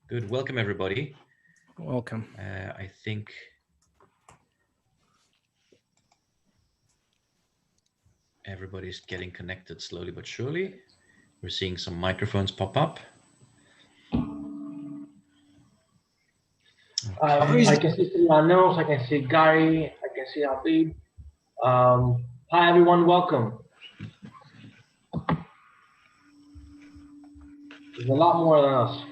Good. Welcome, everybody. Welcome. I think everybody's getting connected slowly but surely. We're seeing some microphones pop up. I can see Silvanos, I can see Gary, I can see Habib. Hi, everyone. Welcome. There's a lot more than us.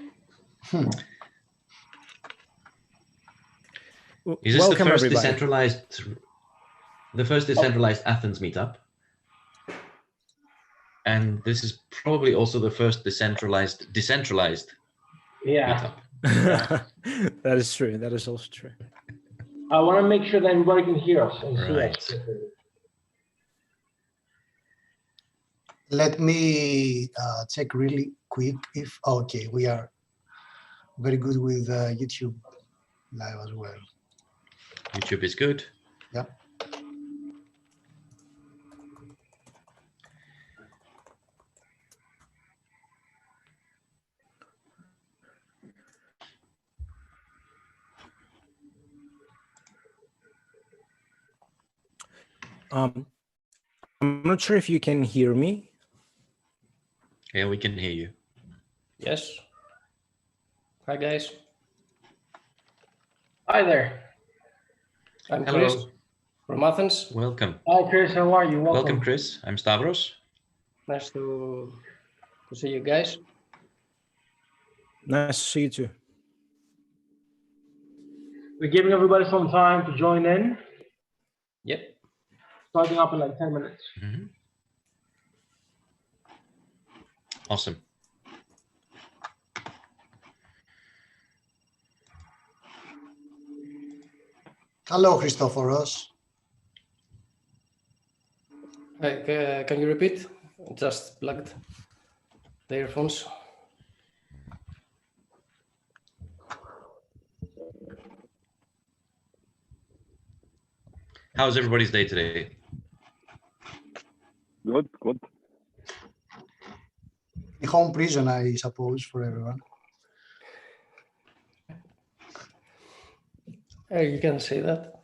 Is this Welcome, the first everybody. first decentralized Athens meetup? And this is probably also the first decentralized Yeah. meetup. That is true. That is also true. I want to make sure that everybody can hear us and see Right. us. Let me check really quick if, okay, we are very good with YouTube live as well. YouTube is good. Yeah. I'm not sure if you can hear me. Yeah, we can hear you. Yes. Hi, guys. Hi there. I'm Hello. Chris from Athens. Welcome. Hi, Chris. How are you? Welcome, Chris. I'm Stavros. Nice to see you guys. Nice to see you too. We're giving everybody some time to join in. Yep. Starting up in like 10 minutes. Mm-hmm. Awesome. Hello, Christophoros. Hi, can you repeat? Just plugged the earphones. How's everybody's day today? Good, good. The home prison, I suppose, for everyone. You can say that.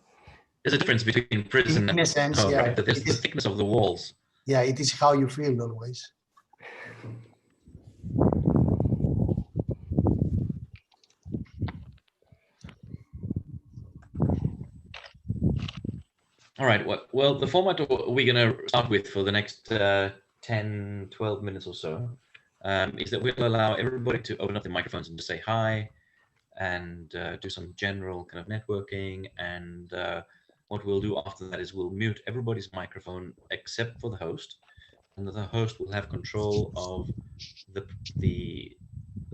There's a difference between prison In a sense, and yeah. right? There's It the is, thickness of the walls. yeah, it is how you feel always. All right. Well, the format we're going to start with for the next 10, 12 minutes or so is that we'll allow everybody to open up their microphones and just say hi and do some general kind of networking. And what we'll do after that is we'll mute everybody's microphone except for the host, and the host will have control of the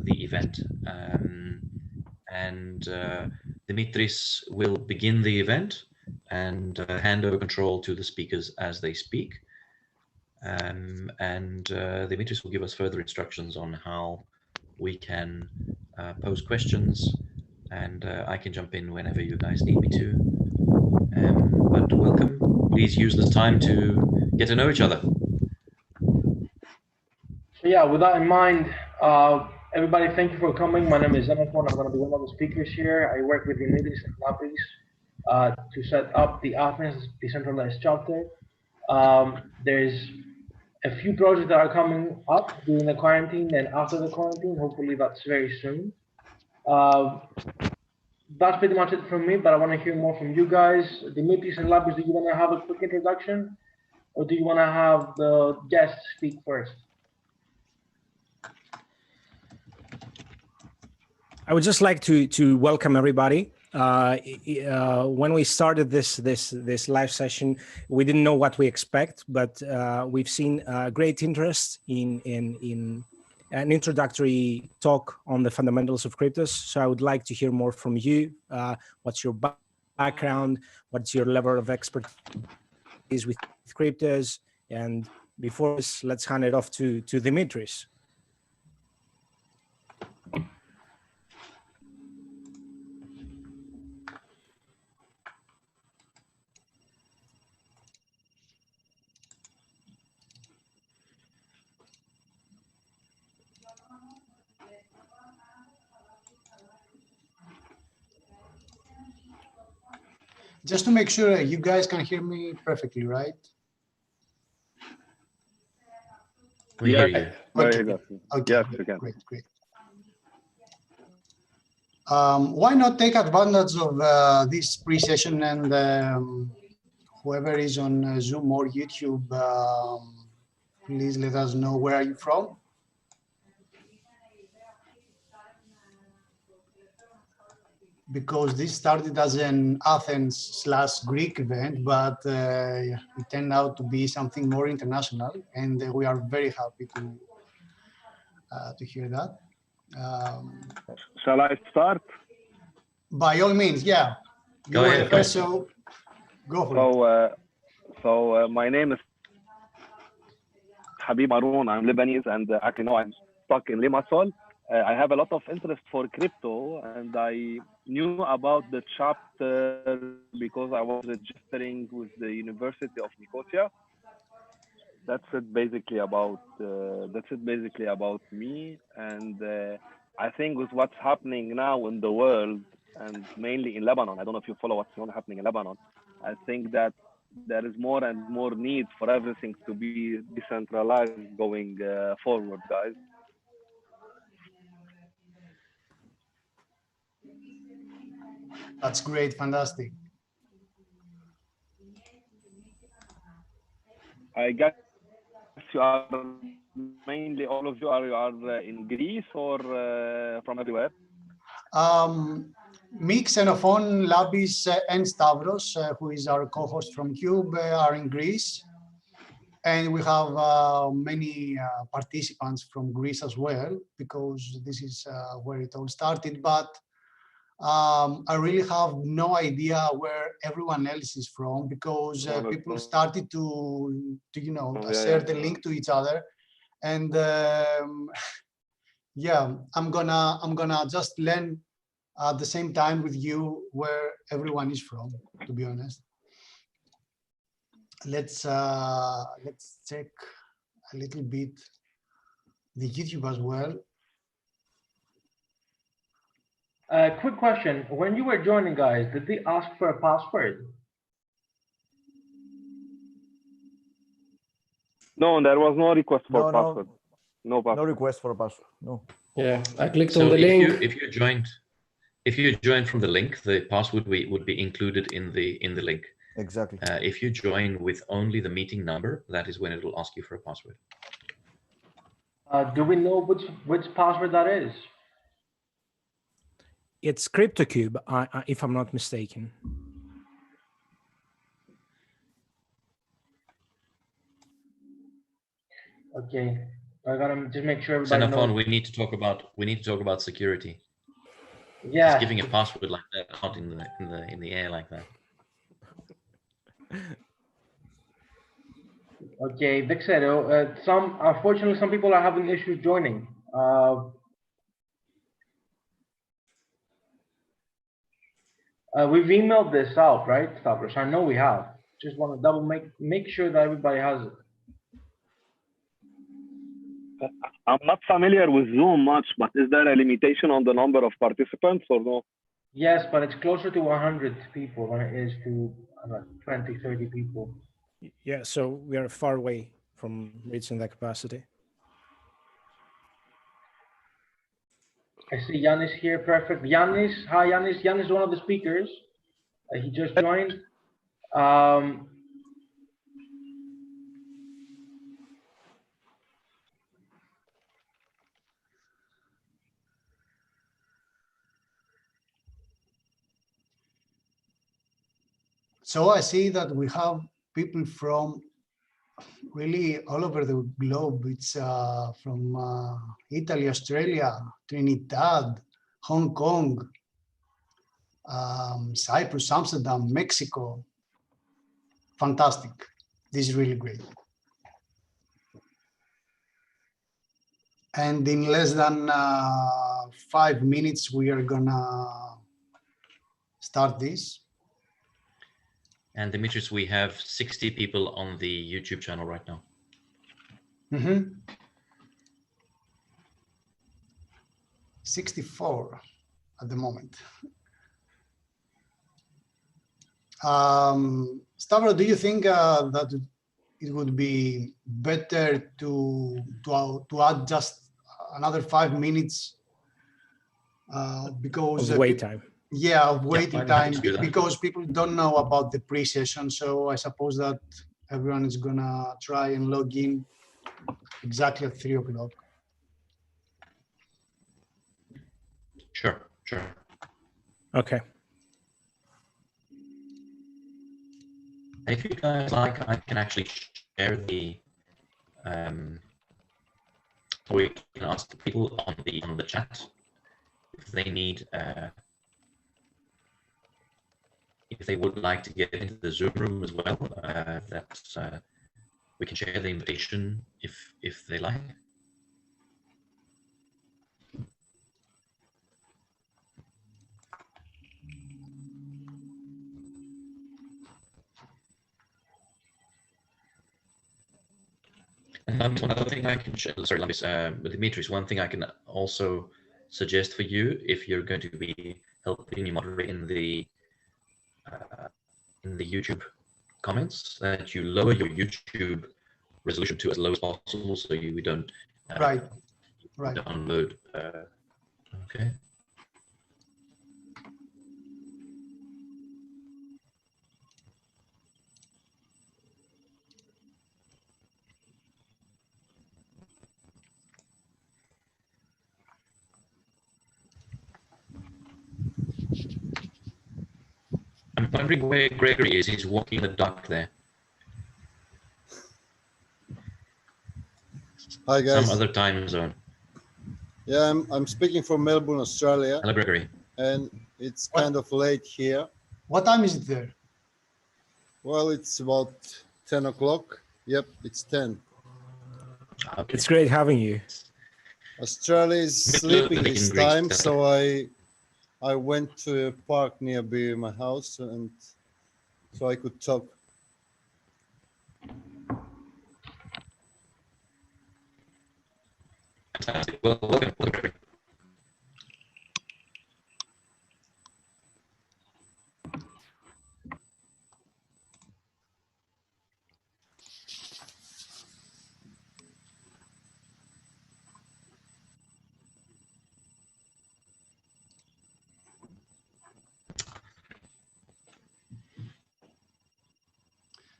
event. Dimitris will begin the event and hand over control to the speakers as they speak. Dimitris will give us further instructions on how we can pose questions, and I can jump in whenever you guys need me to. But welcome. Please use this time to get to know each other. So yeah, with that in mind, everybody, thank you for coming. My name is Xenophon. I'm going to be one of the speakers here. I work with Dimitris and Lapis to set up the Athens decentralized chapter. There's a few projects that are coming up during the quarantine and after the quarantine. Hopefully that's very soon. That's pretty much it from me, but I want to hear more from you guys. Dimitris and Lapis, do you want to have a quick introduction, or do you want to have the guests speak first? I would just like to welcome everybody. When we started this live session, we didn't know what we expect, but we've seen great interest in an introductory talk on the fundamentals of cryptos. So I would like to hear more from you. What's your background? What's your level of expertise with cryptos? And before this, let's hand it off to Dimitris. Just to make sure you guys can hear me perfectly, right? We hear you. Okay. Okay. Yes, you can. Great. Why not take advantage of this pre-session and whoever is on Zoom or YouTube, please let us know where are you from. Because this started as an Athens/Greek event, but it turned out to be something more international, and we are very happy to hear that. Shall I start? By all means, yeah. Go ahead. So go for it. So my name is Habib Maroon. I'm Lebanese, and actually now I'm stuck in Limassol. I have a lot of interest for crypto, and I knew about the chapter because I was registering with the University of Nicosia. That's it basically about me. And I think with what's happening now in the world, and mainly in Lebanon, I don't know if you follow what's happening in Lebanon. I think that there is more and more need for everything to be decentralized going forward, guys. That's great, fantastic. I guess you are mainly, all of you are in Greece or from everywhere? Me, Xenophon, Labis, and Stavros, who is our co-host from Cube, are in Greece. And we have many participants from Greece as well, because this is where it all started. But I really have no idea where everyone else is from, because people started to share the link to each other, and yeah, I'm gonna just learn at the same time with you where everyone is from. To be honest, let's check a little bit the YouTube as well. Quick question. When you were joining, guys, did they ask for a password? No, there was no request for password. No password. No request for a password. No. Yeah, I clicked So on the link. if you joined from the link, the password would be included in the link. Exactly. If you join with only the meeting number, that is when it will ask you for a password. Do we know which password that is? It's CryptoCube, if I'm not mistaken. Okay, I gotta just make sure everybody Xenophon, knows. we need to talk about security. Yeah. Just giving a password like that out in the air like that. Okay, Vixero, unfortunately some people are having issues joining. We've emailed this out, right, Stavros? I know we have. Just want to double make sure that everybody has it. I'm not familiar with Zoom much, but is there a limitation on the number of participants or no? Yes, but it's closer to 100 people than it is to 20, 30 people. Yeah, so we are far away from reaching that capacity. I see Yanis here, perfect. Yanis, hi Yanis. Yanis is one of the speakers. He just joined. So I see that we have people from really all over the globe. It's from Italy, Australia, Trinidad, Hong Kong, Cyprus, Amsterdam, Mexico. Fantastic. This is really great. And in less than 5 minutes, we are gonna start this. And Dimitris, we have 60 people on the YouTube channel right now. Mm-hmm. 64 at the moment. Stavro, do you think that it would be better to add just another 5 minutes because Of wait time. Yeah, of waiting Yeah, time because people don't know about the pre-session. So I suppose that everyone is gonna try and log in exactly at 3 o'clock. Sure, sure. Okay. If you guys like, I can actually share the we can ask people on the chat if they need if they would like to get into the Zoom room as well. That's we can share the invitation if they like. And one other thing I can share, sorry, Dimitris, one thing I can also suggest for you if you're going to be helping me moderate in the YouTube comments, that you lower your YouTube resolution to as low as possible, so we don't Right. download. Okay. I'm wondering where Gregory is. He's walking the dog there. Hi guys. Some other time zone. Yeah, I'm speaking from Melbourne, Australia. Hello, Gregory. And it's kind of late here. What time is it there? Well, it's about 10 o'clock. Yep, it's 10. Okay. It's great having you. Australia is sleeping this time, so I went to a park nearby my house, and so I could talk. Fantastic. Well, welcome, Gregory.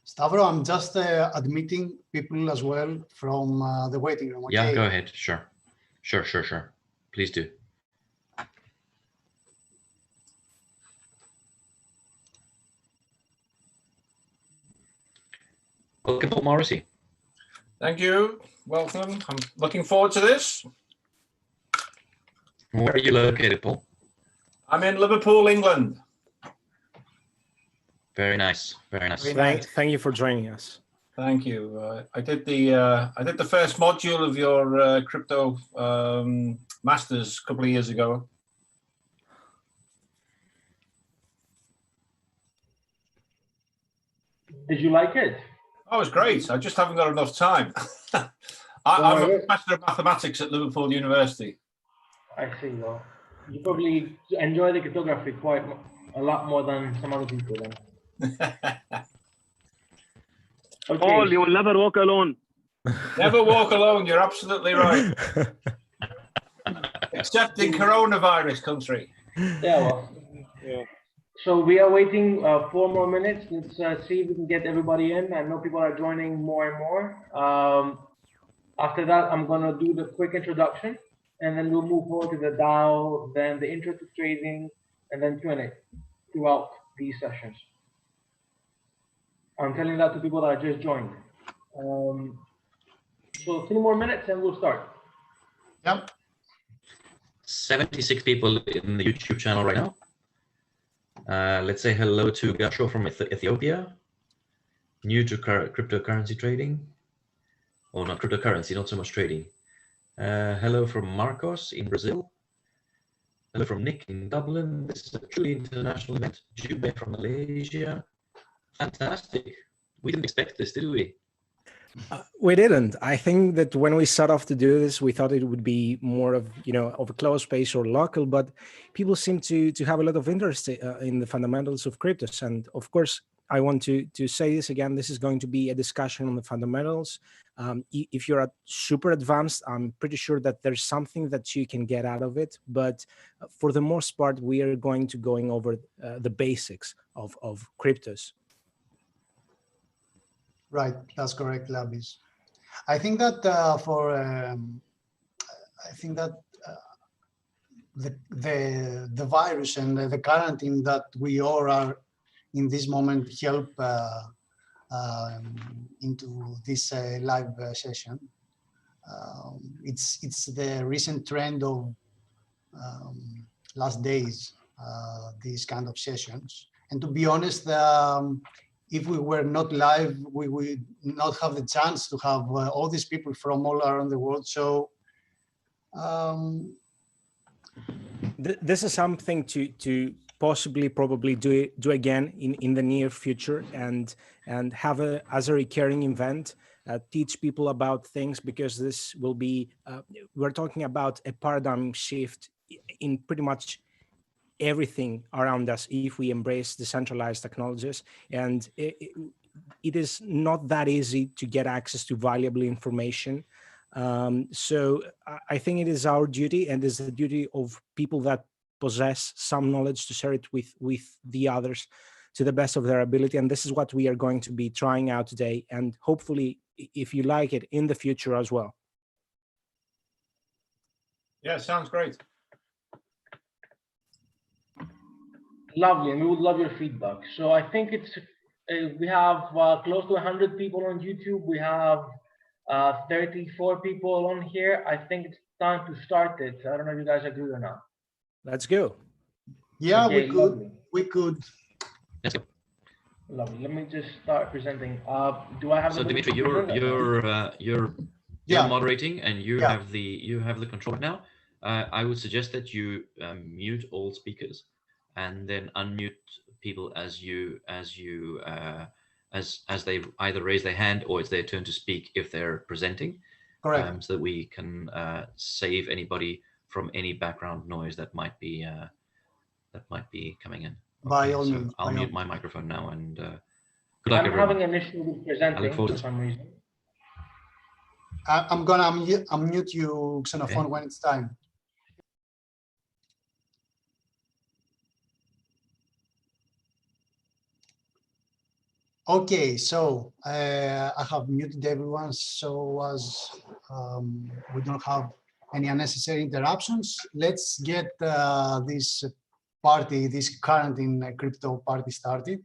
Stavro, I'm just admitting people as well from the waiting room. Okay? Yeah, go ahead. Sure. Please do. Welcome, Paul Morrissey. Thank you. Welcome. I'm looking forward to this. Where are you located, Paul? I'm in Liverpool, England. Very nice. Very nice. Thank you for joining us. Thank you. I did the first module of your crypto masters a couple of years ago. Did you like it? Oh, it was great. I just haven't got enough time. I'm a professor of mathematics at Liverpool University. I see. Well, you probably enjoy the cryptography quite a lot more than some other people then. Okay. Paul, you will never walk alone. Never walk alone. You're absolutely right. Except in coronavirus country. Yeah, well. Yeah. So we are waiting 4 more minutes. Let's see if we can get everybody in. I know people are joining more and more. After that, I'm going to do the quick introduction, and then we'll move forward to the DAO, then the intro to trading, and then Q&A throughout these sessions. I'm telling that to people that just joined. So 3 more minutes and we'll start. Yep. 76 people in the YouTube channel right now. Let's say hello to Gasho from Ethiopia, new to cryptocurrency trading. Oh, not cryptocurrency, not so much trading. Hello from Marcos in Brazil. Hello from Nick in Dublin. This is a truly international event. Jube from Malaysia. Fantastic. We didn't expect this, did we? We didn't. I think that when we set off to do this, we thought it would be more of, of a closed space or local, but people seem to have a lot of interest in the fundamentals of cryptos. And of course, I want to say this again, this is going to be a discussion on the fundamentals. If you're super advanced, I'm pretty sure that there's something that you can get out of it. But for the most part, we are going to going over the basics of cryptos. Right, that's correct, Labis. I think that the virus and the quarantine that we all are in this moment help into this live session. It's the recent trend of last days, these kind of sessions. And to be honest, if we were not live, we would not have the chance to have all these people from all around the world. So this is something to probably do again in the near future, and have as a recurring event, teach people about things, because this will be we're talking about a paradigm shift in pretty much everything around us if we embrace decentralized technologies. And it is not that easy to get access to valuable information. So I think it is our duty, and is the duty of people that possess some knowledge, to share it with the others to the best of their ability. And this is what we are going to be trying out today, and hopefully, if you like it, in the future as well. Yeah, sounds great. Lovely, and we would love your feedback. So I think it's we have close to 100 people on YouTube. We have 34 people on here. I think it's time to start it. I don't know if you guys agree or not. Let's go. Yeah, Okay, we could. We could. Let's go. Lovely. Let me just start presenting. Do I have? So Dimitri, you're moderating, and you have the control now. I would suggest that you mute all speakers, and then unmute people as they either raise their hand or it's their turn to speak if they're presenting. Correct. So that we can save anybody from any background noise that might be coming in. By all means. I'll mute my microphone now, and good luck, I'm everyone. having an issue with presenting for some reason. I'm gonna unmute you, Xenophon, when it's time. Okay, so I have muted everyone so as we don't have any unnecessary interruptions. Let's get this quarantine crypto party started.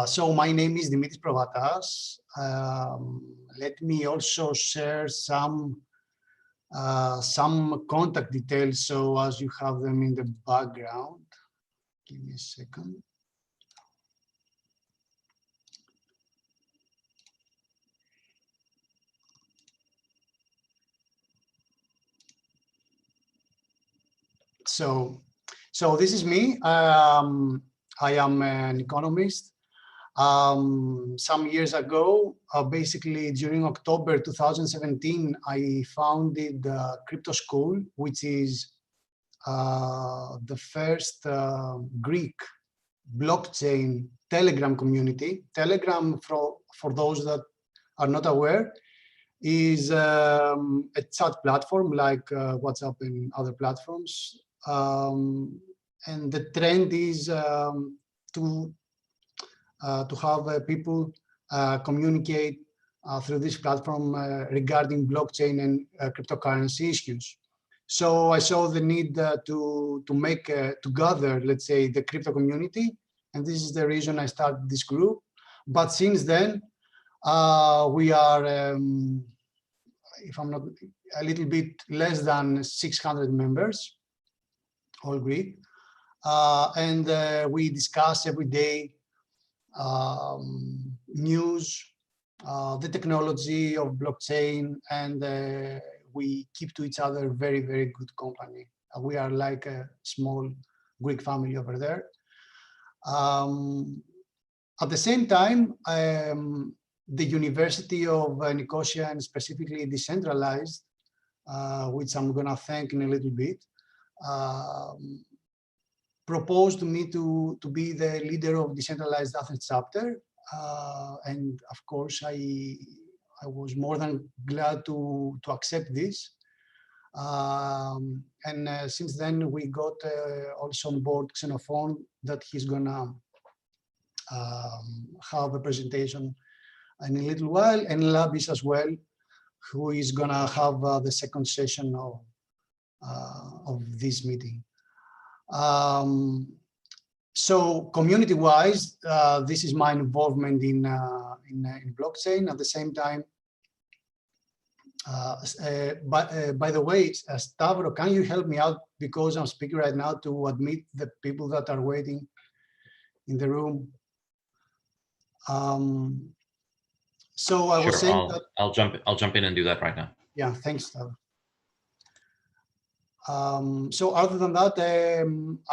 So my name is Dimitris Provatas. Let me also share some contact details so as you have them in the background. Give me a second. So this is me. I am an economist. Some years ago, basically during October 2017, I founded Crypto School, which is the first Greek blockchain Telegram community. Telegram, for those that are not aware, is a chat platform like WhatsApp and other platforms. And the trend is to have people communicate through this platform regarding blockchain and cryptocurrency issues. So I saw the need to make together, let's say, the crypto community, and this is the reason I started this group. But since then, we are, if I'm not, a little bit less than 600 members, all Greek, and we discuss every day news, the technology of blockchain, and we keep to each other very, very good company. We are like a small Greek family over there. At the same time, the University of Nicosia, and specifically decentralized, which I'm going to thank in a little bit, proposed to me to be the leader of decentralized Athens chapter. And of course, I was more than glad to accept this. And since then, we got also on board Xenophon that he's gonna have a presentation in a little while, and Labis as well, who is gonna have the second session of this meeting. So community-wise, this is my involvement in blockchain. At the same time, by the way, Stavro, can you help me out, because I'm speaking right now, to admit the people that are waiting in the room. So I was saying that I'll jump in and do that right now. Yeah, thanks, Stavro. So other than that,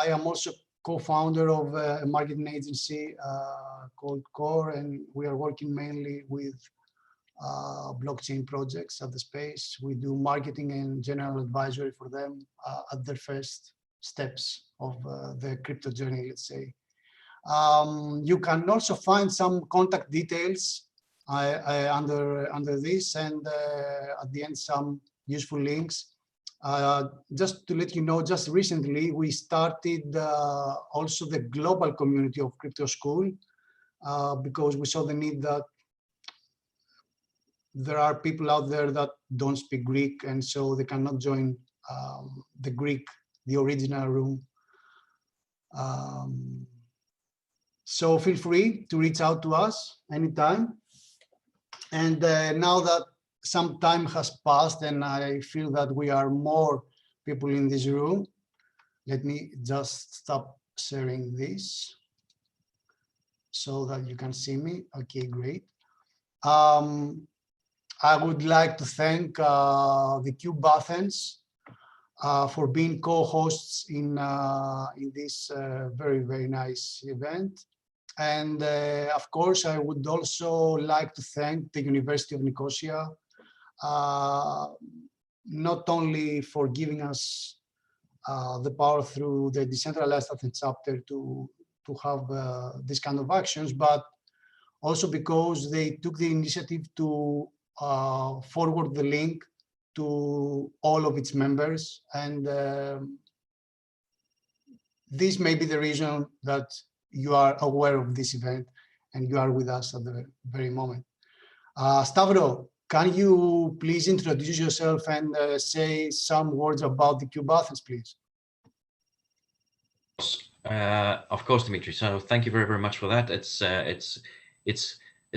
I am also co-founder of a marketing agency called Core, and we are working mainly with blockchain projects at the space. We do marketing and general advisory for them at their first steps of the crypto journey, let's say. You can also find some contact details under this, and at the end some useful links. Just to let you know, just recently we started also the global community of Crypto School, because we saw the need that there are people out there that don't speak Greek, and so they cannot join the original room. So feel free to reach out to us anytime. And now that some time has passed and I feel that we are more people in this room, let me just stop sharing this so that you can see me. Okay, great. I would like to thank the Cube Athens for being co-hosts in this very, very nice event. And of course, I would also like to thank the University of Nicosia, not only for giving us the power through the decentralized Athens chapter to have this kind of actions, but also because they took the initiative to forward the link to all of its members. And this may be the reason that you are aware of this event and you are with us at the very moment. Stavro, can you please introduce yourself and say some words about the Cube Athens, please? Of course, Dimitri. So thank you very, very much for that. It's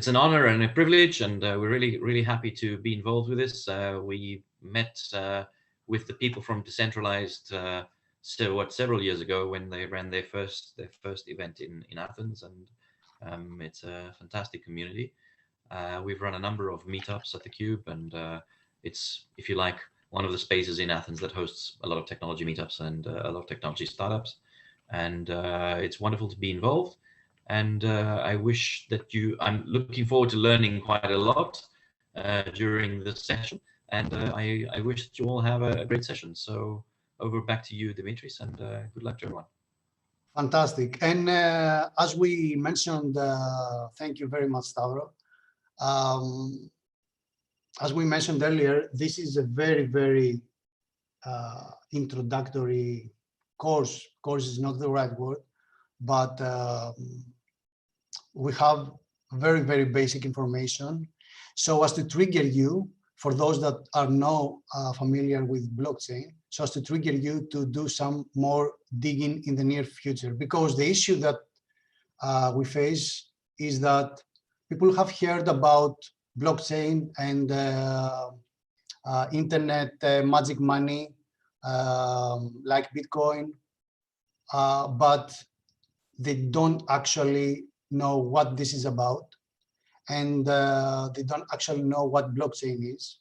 an honor and a privilege, and we're really happy to be involved with this. We met with the people from Decentralized several years ago when they ran their first event in Athens, and it's a fantastic community. We've run a number of meetups at the Cube, and it's, if you like, one of the spaces in Athens that hosts a lot of technology meetups and a lot of technology startups. And it's wonderful to be involved. And I wish that I'm looking forward to learning quite a lot during the session. And I wish that you all have a great session. So over back to you, Dimitris, and good luck to everyone. Fantastic. And as we mentioned, thank you very much, Stavro. As we mentioned earlier, this is a very, very introductory course. Course is not the right word, but we have very, very basic information so as to trigger you, for those that are not familiar with blockchain, so as to trigger you to do some more digging in the near future. Because the issue that we face is that people have heard about blockchain and internet magic money like Bitcoin, but they don't actually know what this is about, and they don't actually know what blockchain is,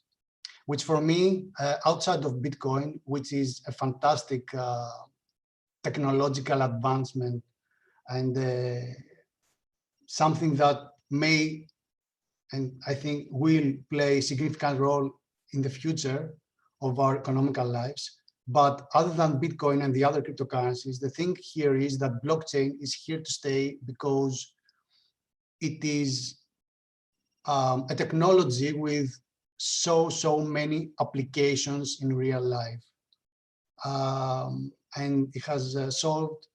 which for me, outside of Bitcoin, which is a fantastic technological advancement and something that may, and I think will play a significant role in the future of our economical lives. But other than Bitcoin and the other cryptocurrencies, the thing here is that blockchain is here to stay because it is a technology with so many applications in real life. And it has solved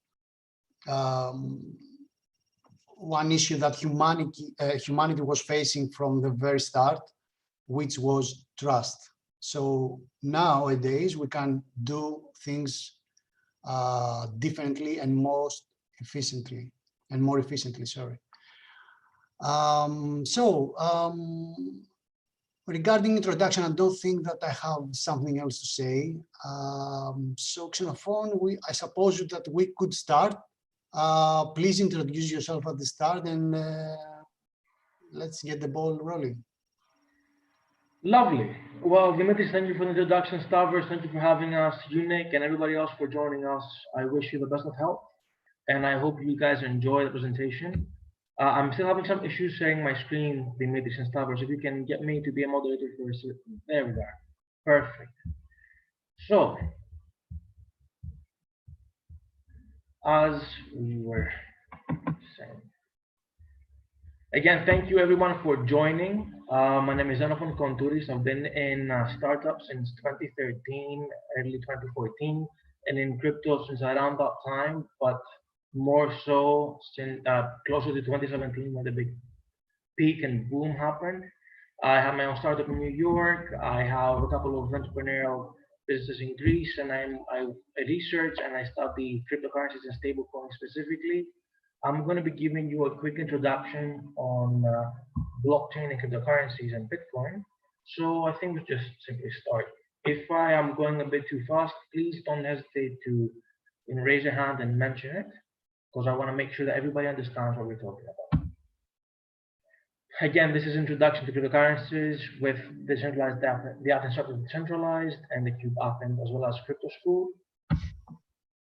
one issue that humanity was facing from the very start, which was trust. So nowadays we can do things differently and more efficiently. Sorry. Regarding introduction, I don't think that I have something else to say. So Xenophon, I suppose that we could start. Please introduce yourself at the start and let's get the ball rolling. Lovely. Well, Dimitris, thank you for the introduction. Stavros, thank you for having us. Unique and everybody else for joining us. I wish you the best of health, and I hope you guys enjoy the presentation. I'm still having some issues sharing my screen, Dimitris and Stavros. If you can get me to be a moderator for a second. There we are. Perfect. So, as we were saying, again, thank you everyone for joining. My name is Xenophon Kontouris. I've been in startups since 2013, early 2014, and in crypto since around that time, but more so since closer to 2017 when the big peak and boom happened. I have my own startup in New York. I have a couple of entrepreneurial businesses in Greece, and I research and I study cryptocurrencies and stablecoins specifically. I'm going to be giving you a quick introduction on blockchain and cryptocurrencies and Bitcoin. So I think we just simply start. If I am going a bit too fast, please don't hesitate to raise your hand and mention it, because I want to make sure that everybody understands what we're talking about. Again, this is introduction to cryptocurrencies with decentralized, the Athens chapter decentralized, and the Cube Athens, as well as Crypto School.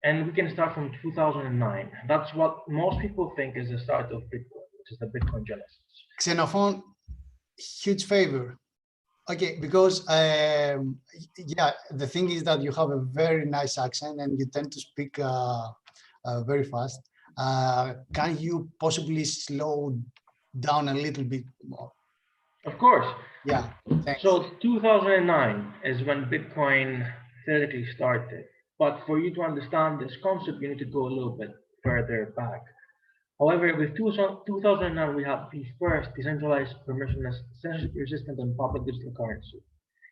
And we can start from 2009. That's what most people think is the start of Bitcoin, which is the Bitcoin genesis. Xenophon, huge favor. Okay, because yeah, the thing is that you have a very nice accent and you tend to speak very fast. Can you possibly slow down a little bit more? Of course. Yeah, thanks. So 2009 is when Bitcoin theoretically started. But for you to understand this concept, you need to go a little bit further back. However, with 2009, we have the first decentralized, permissionless, censorship-resistant, and public digital currency.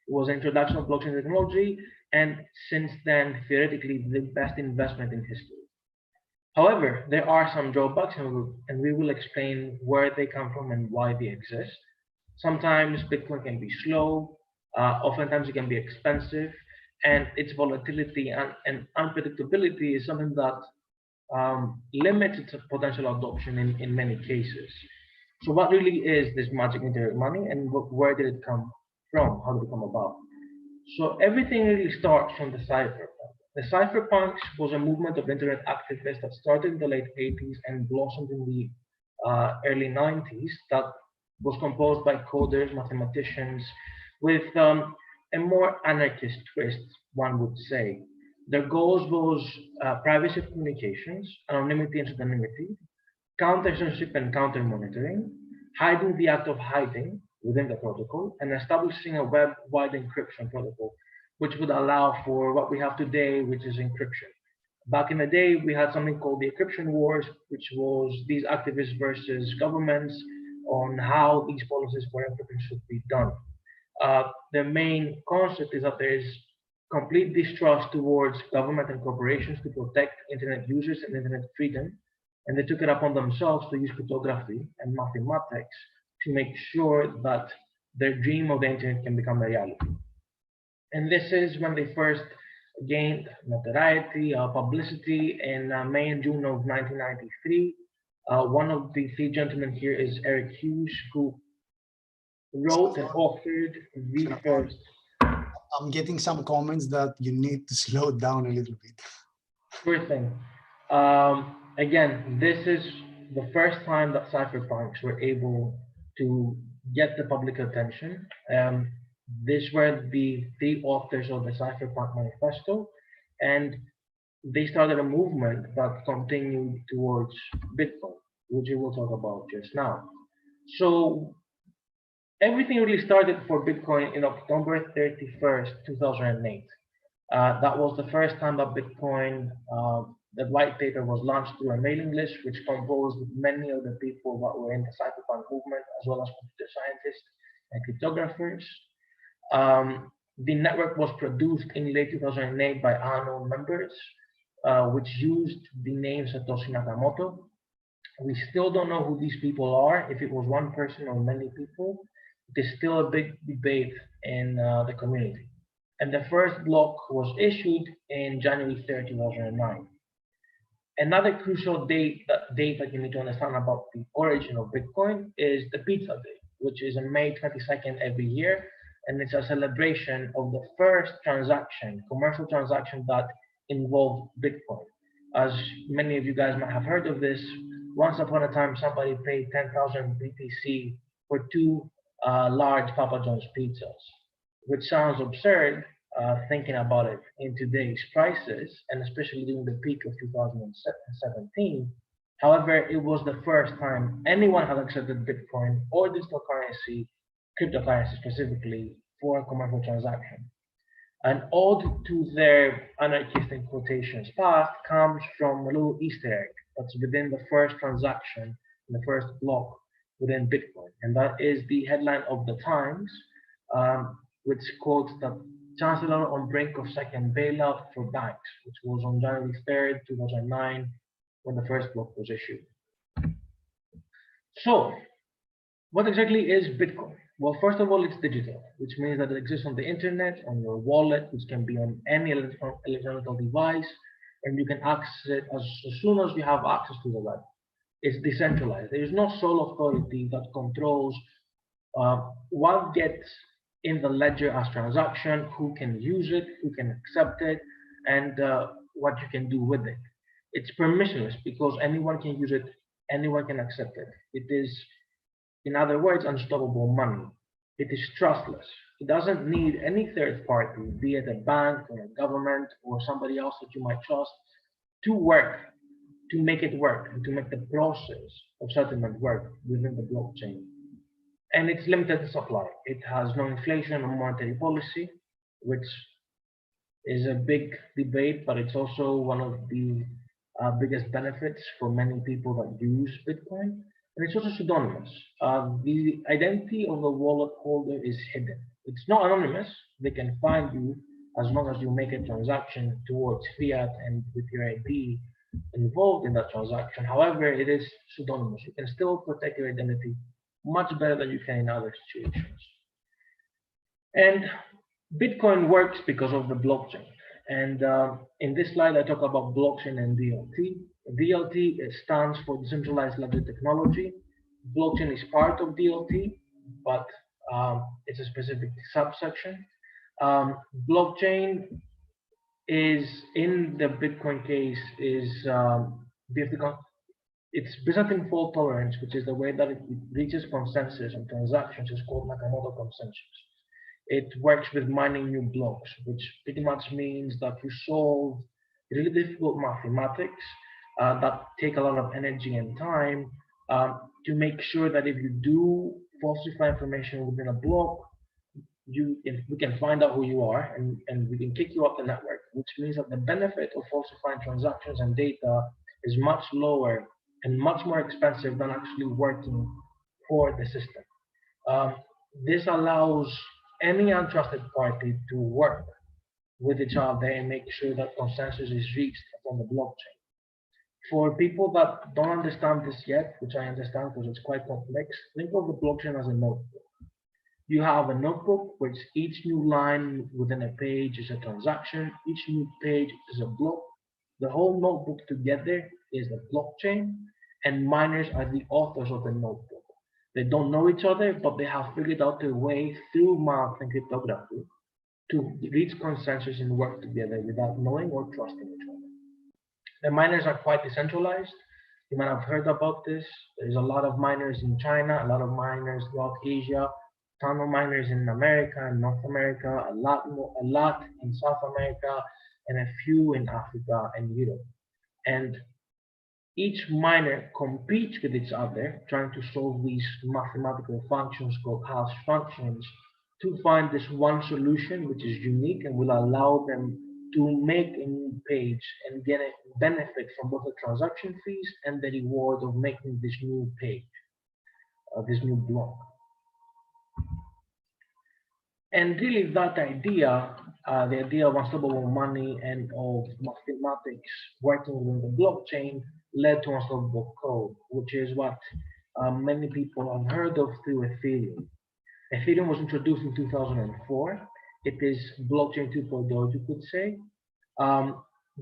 It was the introduction of blockchain technology, and since then, theoretically, the best investment in history. However, there are some drawbacks, and we will explain where they come from and why they exist. Sometimes Bitcoin can be slow, oftentimes it can be expensive, and its volatility and unpredictability is something that limits its potential adoption in many cases. So what really is this magic internet money, and where did it come from? How did it come about? So everything really starts from the cypherpunk. The cypherpunks was a movement of internet activists that started in the late 80s and blossomed in the early 90s that was composed by coders, mathematicians, with a more anarchist twist, one would say. Their goals was privacy of communications, anonymity and pseudonymity, counter-censorship and counter-monitoring, hiding the act of hiding within the protocol, and establishing a web-wide encryption protocol, which would allow for what we have today, which is encryption. Back in the day, we had something called the encryption wars, which was these activists versus governments on how these policies for encryption should be done. The main concept is that there is complete distrust towards government and corporations to protect internet users and internet freedom, and they took it upon themselves to use cryptography and mathematics to make sure that their dream of the internet can become a reality. And this is when they first gained notoriety, publicity in May and June of 1993. One of the three gentlemen here is Eric Hughes, who wrote and authored the first. I'm getting some comments that you need to slow down a little bit. Sure thing. Again, this is the first time that cypherpunks were able to get the public attention. These were the three authors of the Cypherpunk Manifesto, and they started a movement that continued towards Bitcoin, which we will talk about just now. So everything really started for Bitcoin in October 31st, 2008. That was the first time that Bitcoin, the white paper was launched through a mailing list, which composed many of the people that were in the cypherpunk movement, as well as computer scientists and cryptographers. The network was produced in late 2008 by unknown members, which used the name Satoshi Nakamoto. We still don't know who these people are, if it was one person or many people. It is still a big debate in the community. And the first block was issued in January 3rd, 2009. Another crucial date that you need to understand about the origin of Bitcoin is the Pizza Day, which is on May 22nd every year. And it's a celebration of the first transaction, commercial transaction that involved Bitcoin. As many of you guys might have heard of this, once upon a time, somebody paid 10,000 BTC for two large Papa John's pizzas, which sounds absurd thinking about it in today's prices, and especially during the peak of 2017. However, it was the first time anyone had accepted Bitcoin or digital currency, cryptocurrency specifically, for a commercial transaction. An ode to their anarchist in quotations past comes from a little Easter egg that's within the first transaction, the first block within Bitcoin. And that is the headline of the Times, which quotes that Chancellor on brink of second bailout for banks, which was on January 3rd, 2009, when the first block was issued. So, what exactly is Bitcoin? Well, first of all, it's digital, which means that it exists on the internet, on your wallet, which can be on any electronic device, and you can access it as soon as you have access to the web. It's decentralized. There is no sole authority that controls what gets in the ledger as transaction, who can use it, who can accept it, and what you can do with it. It's permissionless because anyone can use it, anyone can accept it. It is, in other words, unstoppable money. It is trustless. It doesn't need any third party, be it a bank or a government or somebody else that you might trust, to work, to make it work, and to make the process of settlement work within the blockchain. And it's limited supply. It has no inflation or monetary policy, which is a big debate, but it's also one of the biggest benefits for many people that use Bitcoin. And it's also pseudonymous. The identity of the wallet holder is hidden. It's not anonymous. They can find you as long as you make a transaction towards fiat and with your ID involved in that transaction. However, it is pseudonymous. You can still protect your identity much better than you can in other situations. And Bitcoin works because of the blockchain. And in this slide, I talk about blockchain and DLT. DLT stands for decentralized ledger technology. Blockchain is part of DLT, but it's a specific subsection. Blockchain is, in the Bitcoin case, is it's Byzantine fault tolerance, which is the way that it reaches consensus on transactions, is called Nakamoto consensus. It works with mining new blocks, which pretty much means that you solve really difficult mathematics that take a lot of energy and time to make sure that if you do falsify information within a block, we can find out who you are and we can kick you off the network, which means that the benefit of falsifying transactions and data is much lower and much more expensive than actually working for the system. This allows any untrusted party to work with each other and make sure that consensus is reached on the blockchain. For people that don't understand this yet, which I understand because it's quite complex, think of the blockchain as a notebook. You have a notebook which each new line within a page is a transaction, each new page is a block. The whole notebook together is the blockchain, and miners are the authors of the notebook. They don't know each other, but they have figured out a way through math and cryptography to reach consensus and work together without knowing or trusting each other. The miners are quite decentralized. You might have heard about this. There's a lot of miners in China, a lot of miners throughout Asia, ton of miners in America and North America, a lot in South America, and a few in Africa and Europe. And each miner competes with each other, trying to solve these mathematical functions called hash functions to find this one solution which is unique and will allow them to make a new page and get a benefit from both the transaction fees and the reward of making this new page, this new block. And really that idea, the idea of unstoppable money and of mathematics working within the blockchain led to unstoppable code, which is what many people have heard of through Ethereum. Ethereum was introduced in 2004. It is blockchain 2.0, you could say.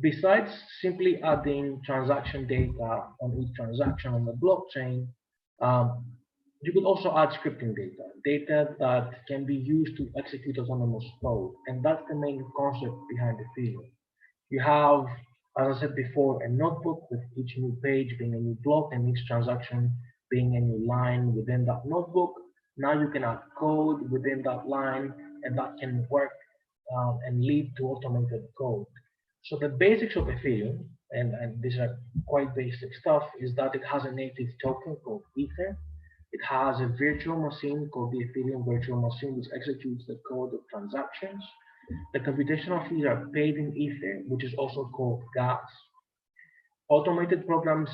Besides simply adding transaction data on each transaction on the blockchain, you could also add scripting data that can be used to execute autonomous code. And that's the main concept behind Ethereum. You have, as I said before, a notebook with each new page being a new block and each transaction being a new line within that notebook. Now you can add code within that line, and that can work and lead to automated code. So the basics of Ethereum, and these are quite basic stuff, is that it has a native token called Ether. It has a virtual machine called the Ethereum virtual machine, which executes the code of transactions. The computational fees are paid in Ether, which is also called gas. Automated programs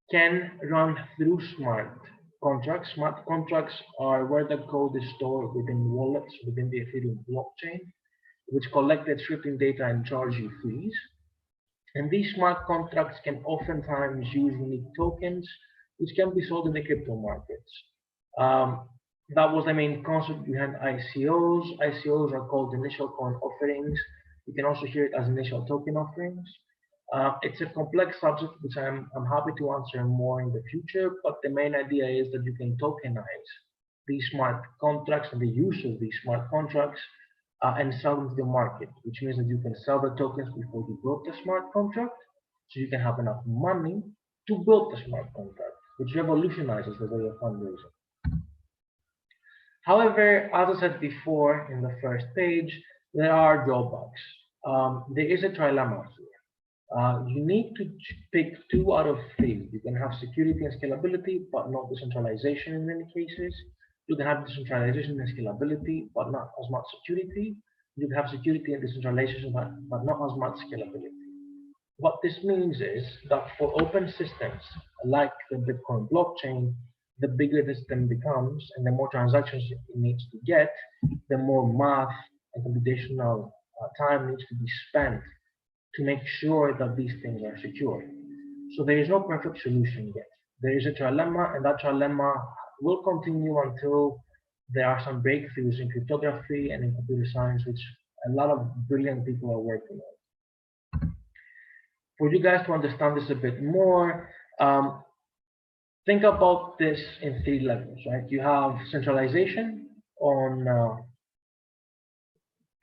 can run through smart contracts. Smart contracts are where the code is stored within wallets within the Ethereum blockchain, which collect the scripting data and charge you fees. And these smart contracts can oftentimes use unique tokens, which can be sold in the crypto markets. That was the main concept behind ICOs. ICOs are called initial coin offerings. You can also hear it as initial token offerings. It's a complex subject, which I'm happy to answer more in the future, but the main idea is that you can tokenize these smart contracts and the use of these smart contracts and sell them to the market, which means that you can sell the tokens before you build the smart contract, so you can have enough money to build the smart contract, which revolutionizes the way of fundraising. However, as I said before in the first page, there are drawbacks. There is a trilemma here. You need to pick 2 out of 3. You can have security and scalability, but not decentralization in many cases. You can have decentralization and scalability, but not as much security. You can have security and decentralization, but not as much scalability. What this means is that for open systems like the Bitcoin blockchain, the bigger the system becomes and the more transactions it needs to get, the more math and computational time needs to be spent to make sure that these things are secure. So there is no perfect solution yet. There is a trilemma, and that trilemma will continue until there are some breakthroughs in cryptography and in computer science, which a lot of brilliant people are working on. For you guys to understand this a bit more, think about this in 3 levels, right? You have centralization on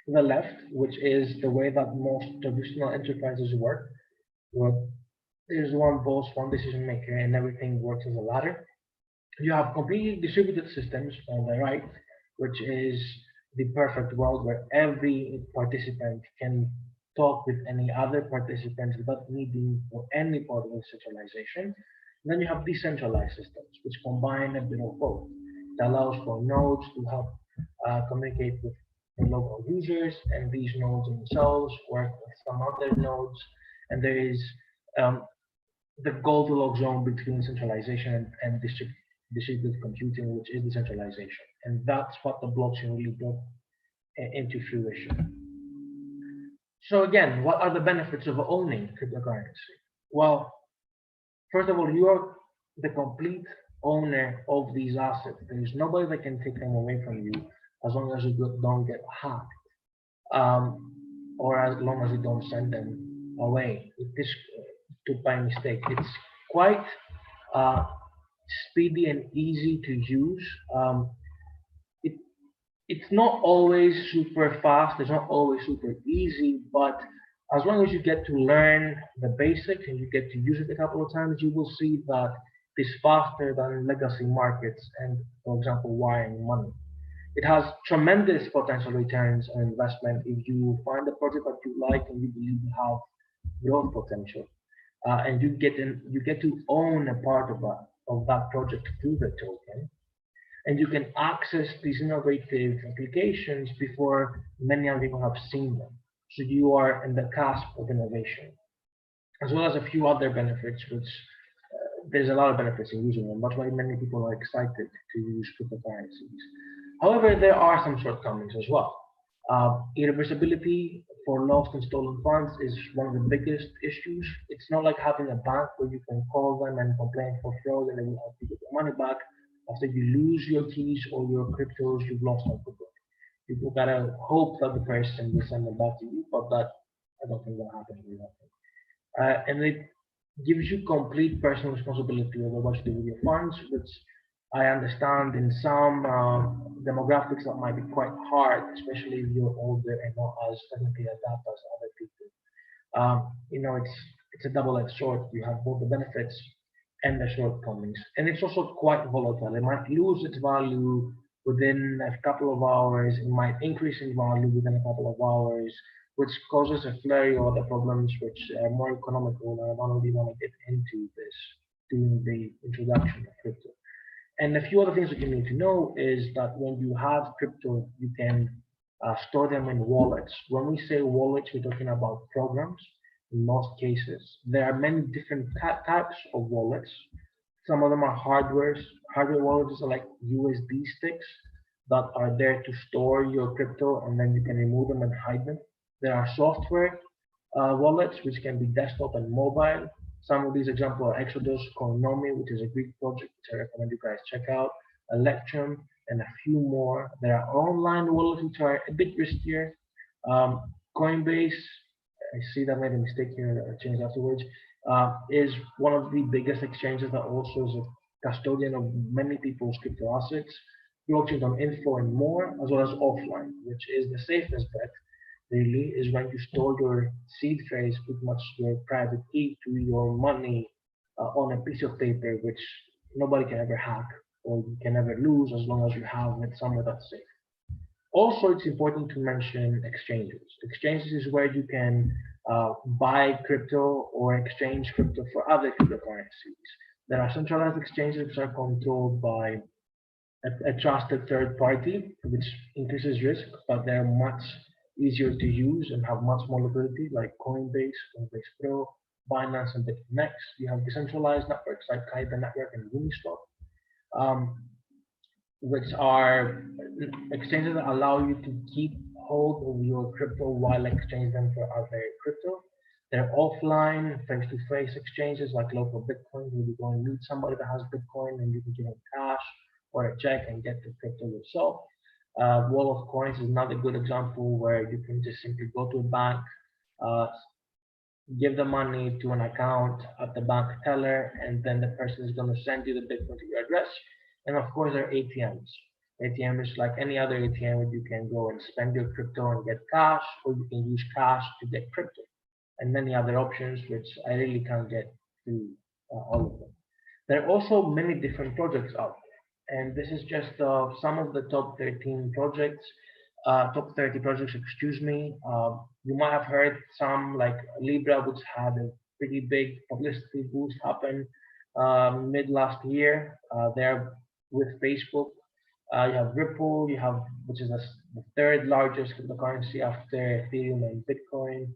the left, which is the way that most traditional enterprises work, where there's one boss, one decision maker, and everything works as a ladder. You have completely distributed systems on the right, which is the perfect world where every participant can talk with any other participants without needing for any part of the centralization. And then you have decentralized systems, which combine a bit of both. It allows for nodes to help communicate with the local users, and these nodes themselves work with some other nodes. And there is the Goldilocks zone between centralization and distributed computing, which is decentralization. And that's what the blockchain really brought into fruition. So again, what are the benefits of owning cryptocurrency? Well, first of all, you are the complete owner of these assets. There is nobody that can take them away from you as long as you don't get hacked, or as long as you don't send them away by mistake. It's quite speedy and easy to use. It's not always super fast, it's not always super easy, but As long as you get to learn the basics and you get to use it a couple of times, you will see that it is faster than legacy markets and, for example, wiring money. It has tremendous potential returns on investment if you find a project that you like and you believe you have growth potential, and you get to own a part of that project through the token, and you can access these innovative applications before many other people have seen them. So you are in the cusp of innovation, as well as a few other benefits, which there's a lot of benefits in using them. That's why many people are excited to use cryptocurrencies. However, there are some shortcomings as well. Irreversibility for lost and stolen funds is one of the biggest issues. It's not like having a bank where you can call them and complain for fraud and they will help you get your money back after you lose your keys or your cryptos you've lost on crypto. People gotta hope that the person will send them back to you, but that I don't think that happens very often. And it gives you complete personal responsibility over what you do with your funds, which I understand in some demographics that might be quite hard, especially if you're older and not as technically adept as other people. You know, it's a double-edged sword. You have both the benefits and the shortcomings, and it's also quite volatile. It might lose its value within a couple of hours. It might increase in value within a couple of hours, which causes a flurry of other problems which are more economical. And I don't really want to get into this during the introduction of crypto. And a few other things that you need to know is that when you have crypto, you can store them in wallets. When we say wallets, we're talking about programs in most cases. There are many different types of wallets. Some of them are hardware wallets are like USB sticks that are there to store your crypto, and then you can remove them and hide them. There are software wallets, which can be desktop and mobile. Some of these examples are Exodus, Koinomi, which is a Greek project, which I recommend you guys check out, Electrum, and a few more. There are online wallets, which are a bit riskier. Coinbase, I see that I made a mistake here, I changed afterwards, is one of the biggest exchanges that also is a custodian of many people's crypto assets. Blockchain.info and more, as well as offline, which is the safest bet, really, is when you store your seed phrase, pretty much your private key to your money on a piece of paper, which nobody can ever hack or you can never lose as long as you have it somewhere that's safe. Also, it's important to mention exchanges. Exchanges is where you can buy crypto or exchange crypto for other cryptocurrencies. There are centralized exchanges which are controlled by a trusted third party, which increases risk, but they're much easier to use and have much more liquidity, like Coinbase, Coinbase Pro, Binance, and Bitfinex. You have decentralized networks like Kaida Network and Uniswap, which are exchanges that allow you to keep hold of your crypto while exchange them for other crypto. They're offline, face-to-face exchanges like local Bitcoin, where you go and meet somebody that has Bitcoin and you can give them cash or a check and get the crypto yourself. Wall of Coins is another good example where you can just simply go to a bank, give the money to an account at the bank teller, and then the person is going to send you the Bitcoin to your address. And of course, there are ATMs. ATM is like any other ATM where you can go and spend your crypto and get cash, or you can use cash to get crypto, and many other options, which I really can't get to all of them. There are also many different projects out there, and this is just some of the top 13 projects, top 30 projects, excuse me. You might have heard some like Libra, which had a pretty big publicity boost happen mid last year. They're with Facebook. You have Ripple, which is the third largest cryptocurrency after Ethereum and Bitcoin.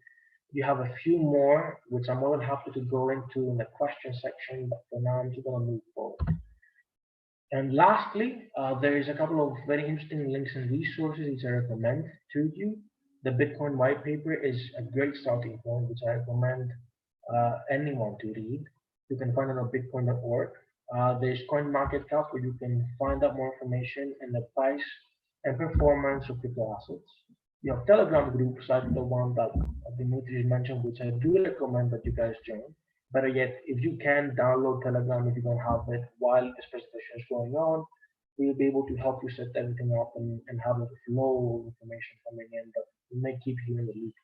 You have a few more, which I'm more than happy to go into in the question section, but for now I'm just going to move forward. And lastly, there is a couple of very interesting links and resources which I recommend to you. The Bitcoin white paper is a great starting point, which I recommend anyone to read. You can find it on bitcoin.org. There's CoinMarketCap, where you can find out more information and the price and performance of crypto assets. You have Telegram groups like the one that Dimitri mentioned, which I do recommend that you guys join. Better yet, if you can download Telegram if you don't have it while this presentation is going on, we'll be able to help you set everything up and have a flow of information coming in that may keep you in the loop.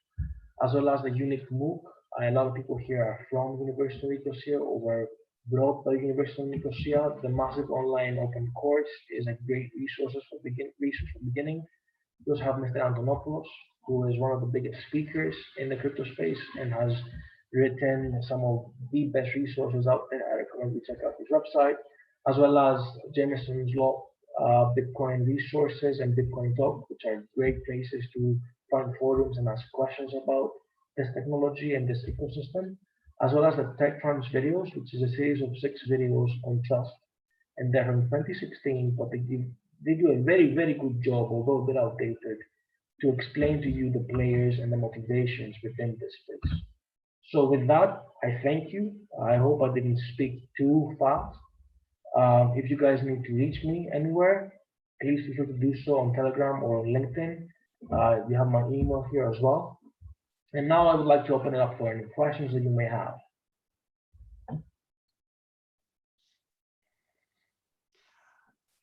as well as the unique MOOC. A lot of people here are from University of Nicosia or were brought by University of Nicosia. The massive online open course is a great resource for beginning. We also have Mr. Antonopoulos, who is one of the biggest speakers in the crypto space and has written some of the best resources out there. I recommend you check out his website, as well as Jameson's Law, Bitcoin Resources, and Bitcoin Talk, which are great places to find forums and ask questions about this technology and this ecosystem, as well as the Tech Trans videos, which is a series of 6 videos on trust. And they're from 2016, but they do a very, very good job, although a bit outdated, to explain to you the players and the motivations within this space. So with that, I thank you. I hope I didn't speak too fast. If you guys need to reach me anywhere, please feel free to do so on Telegram or on LinkedIn. You have my email here as well. And now I would like to open it up for any questions that you may have.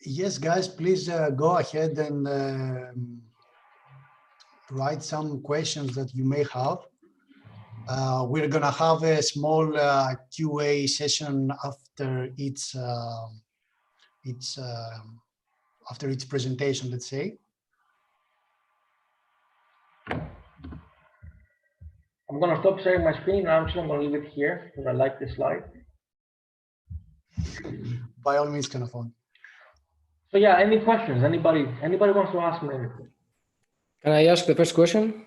Yes, guys, please go ahead and write some questions that you may have. We're going to have a small QA session after each presentation, let's say. I'm going to stop sharing my screen. I'm just going to leave it here because I like this slide. By all means, Kanafon. So yeah, any questions? Anybody wants to ask me anything? Can I ask the first question?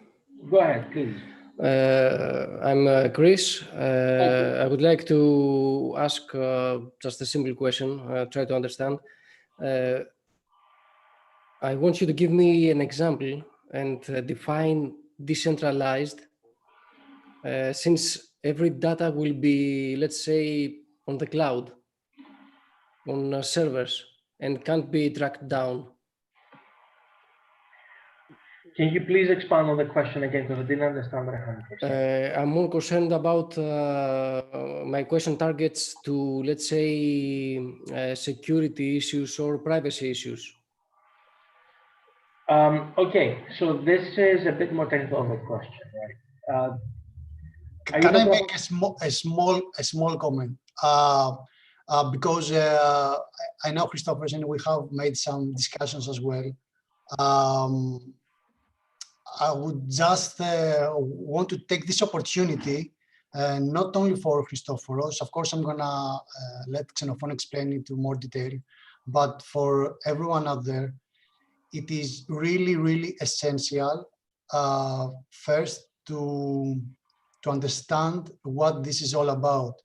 Go ahead, please. I'm Chris. I would like to ask just a simple question, try to understand. I want you to give me an example and define decentralized, since every data will be, let's say, on the cloud, on servers, and can't be tracked down. Can you please expand on the question again, because I didn't understand it 100%. I'm more concerned about my question targets to, let's say, security issues or privacy issues. Okay, so this is a bit more technical of a question, right? Can I make a small comment? Because I know Christopher and we have made some discussions as well. I would just want to take this opportunity, not only for Christophoros, of course I'm gonna let Xenophon explain it to more detail, but for everyone out there, it is really, really essential first to understand what this is all about.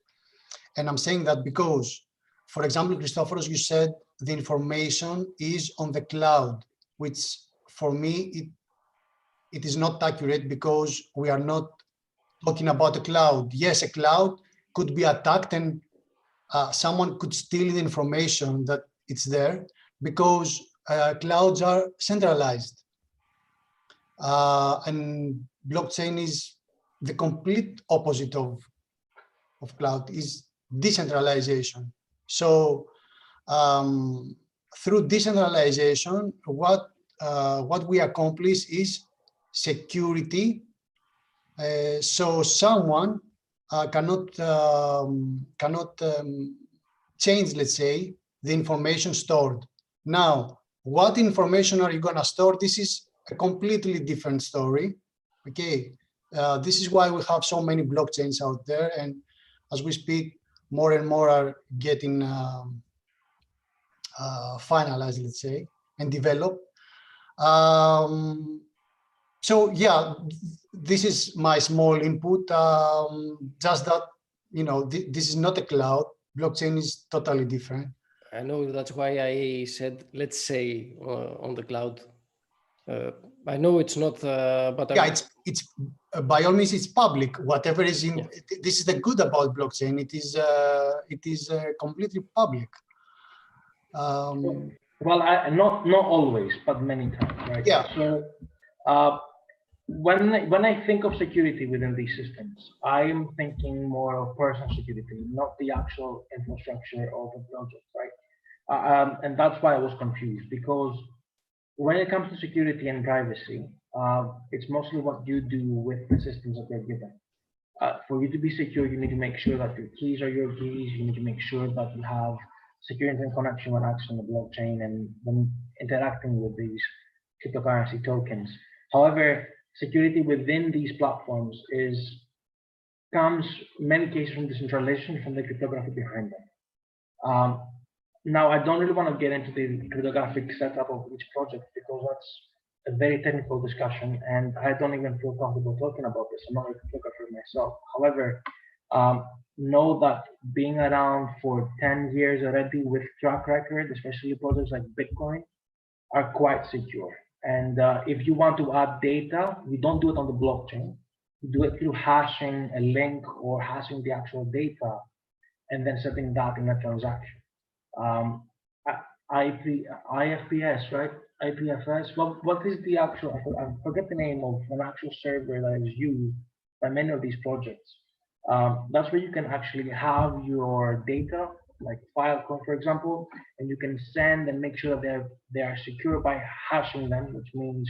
And I'm saying that because, for example, Christophoros, you said the information is on the cloud, which for me, it is not accurate because we are not talking about a cloud. Yes, a cloud could be attacked and someone could steal the information that it's there because clouds are centralized. And blockchain is the complete opposite of cloud, is decentralization. So through decentralization, what we accomplish is security. So someone cannot change, let's say, the information stored. Now, what information are you going to store? This is a completely different story. Okay, this is why we have so many blockchains out there, and as we speak, more and more are getting finalized, let's say, and developed. So yeah, this is my small input. Just that, you know, this is not a cloud. Blockchain is totally different. I know, that's why I said, let's say, on the cloud. I know it's not, but yeah, it's by all means it's public. Whatever is in, yeah. This is the good about blockchain. It is completely public. Well, not always, but many times, right? Yeah. So when I think of security within these systems, I am thinking more of personal security, not the actual infrastructure of a project, right? And that's why I was confused, because when it comes to security and privacy, It's mostly what you do with the systems that they're given. For you to be secure, you need to make sure that your keys are your keys. You need to make sure that you have secure internet connection when accessing the blockchain and when interacting with these cryptocurrency tokens. However, security within these platforms comes in many cases from decentralization, from the cryptography behind them. Now, I don't really want to get into the cryptographic setup of each project because that's a very technical discussion, and I don't even feel comfortable talking about this. I'm not a cryptographer myself. However, know that being around for 10 years already with track record, especially projects like Bitcoin, are quite secure. And if you want to add data, you don't do it on the blockchain. You do it through hashing a link or hashing the actual data and then setting that in a transaction. IFPS, right? IPFS. What is the actual? I forget the name of an actual server that is used by many of these projects. That's where you can actually have your data, like Filecoin, for example, and you can send and make sure that they are secure by hashing them, which means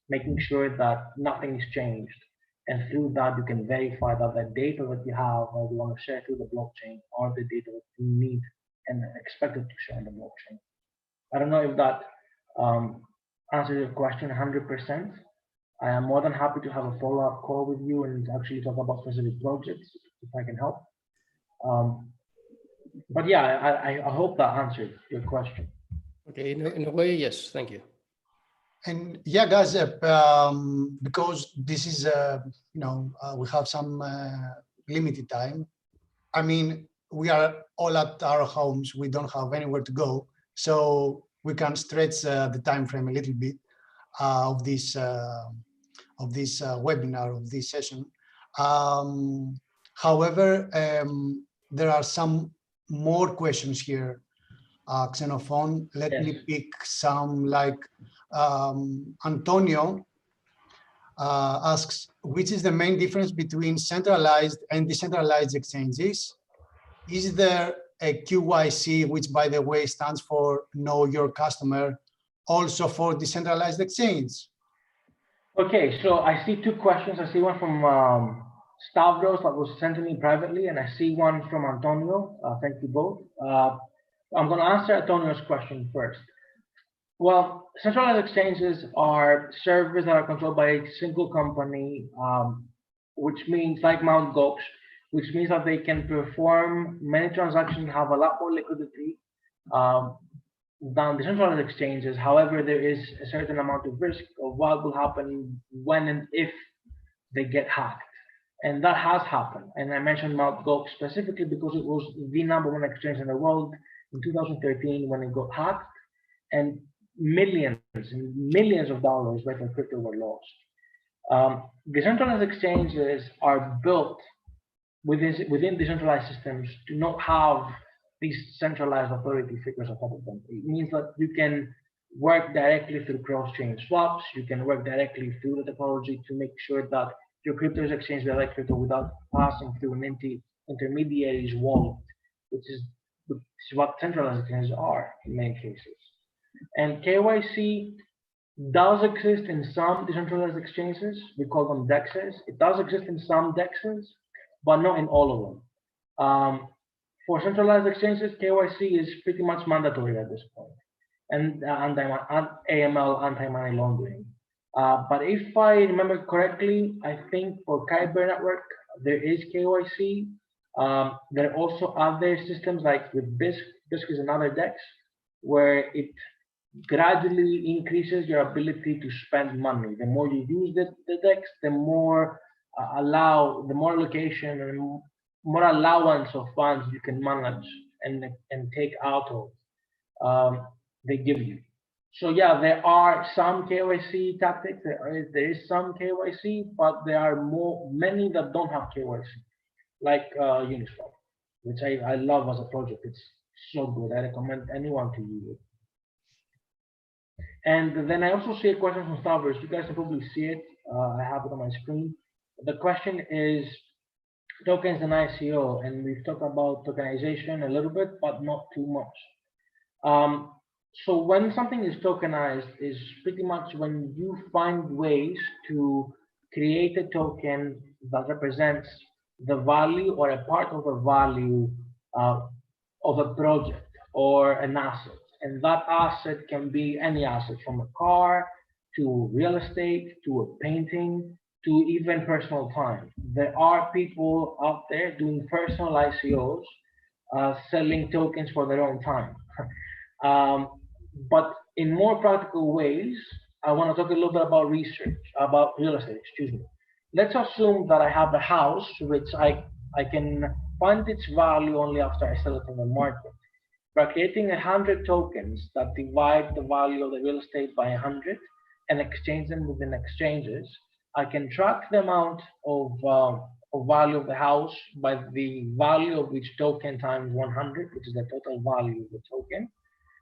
making sure that nothing is changed. And through that, you can verify that the data that you have or you want to share through the blockchain are the data that you need and expected to share on the blockchain. I don't know if that answers your question 100%. I am more than happy to have a follow-up call with you and actually talk about specific projects if I can help. But yeah, I hope that answered your question. Okay, in a way, yes, thank you. And yeah, guys, because this is, we have some limited time. I mean, we are all at our homes. We don't have anywhere to go. So we can stretch the time frame a little bit of this webinar, of this session. However, there are some more questions here, Xenophon. Let me pick some, like Antonio asks, which is the main difference between centralized and decentralized exchanges? Is there a QYC, which by the way stands for Know Your Customer, also for decentralized exchange? Okay, so I see two questions. I see one from Stavros that was sent to me privately, and I see one from Antonio. Thank you both. I'm going to answer Antonio's question first. Well, centralized exchanges are servers that are controlled by a single company, which means like Mt. Gox, which means that they can perform many transactions, have a lot more liquidity than decentralized exchanges. However, there is a certain amount of risk of what will happen when and if they get hacked. And that has happened. And I mentioned Mt. Gox specifically because it was the #1 exchange in the world in 2013 when it got hacked, and millions and millions of dollars worth of crypto were lost. Decentralized exchanges are built within decentralized systems to not have these centralized authority figures on top of them. It means that you can work directly through cross-chain swaps. You can work directly through the technology to make sure that your crypto is exchanged by like crypto without passing through an intermediary's wallet, which is what centralized exchanges are in many cases. And KYC does exist in some decentralized exchanges. We call them DEXs. It does exist in some DEXs, but not in all of them. For centralized exchanges, KYC is pretty much mandatory at this point, and AML, anti-money laundering. But if I remember correctly, I think for Kyber Network, there is KYC. There are also other systems like with BISC. BISC is another DEX where it gradually increases your ability to spend money. The more you use the DEX, the more allocation and more allowance of funds you can manage and take out of they give you. So yeah, there are some KYC tactics. There is some KYC, but there are many that don't have KYC, like Uniswap, which I love as a project. It's so good. I recommend anyone to use it. And then I also see a question from Stavros. You guys can probably see it. I have it on my screen. The question is tokens and ICO, and we've talked about tokenization a little bit, but not too much. So when something is tokenized is pretty much when you find ways to create a token that represents the value or a part of the value uh, of a project or an asset. And that asset can be any asset from a car to real estate to a painting to even personal time. There are people out there doing personal ICOs, selling tokens for their own time. But in more practical ways, I want to talk a little bit about research, about real estate, excuse me. Let's assume that I have a house which I can find its value only after I sell it on the market. By creating 100 tokens that divide the value of the real estate by 100 and exchange them within exchanges, I can track the amount of value of the house by the value of each token times 100, which is the total value of the token.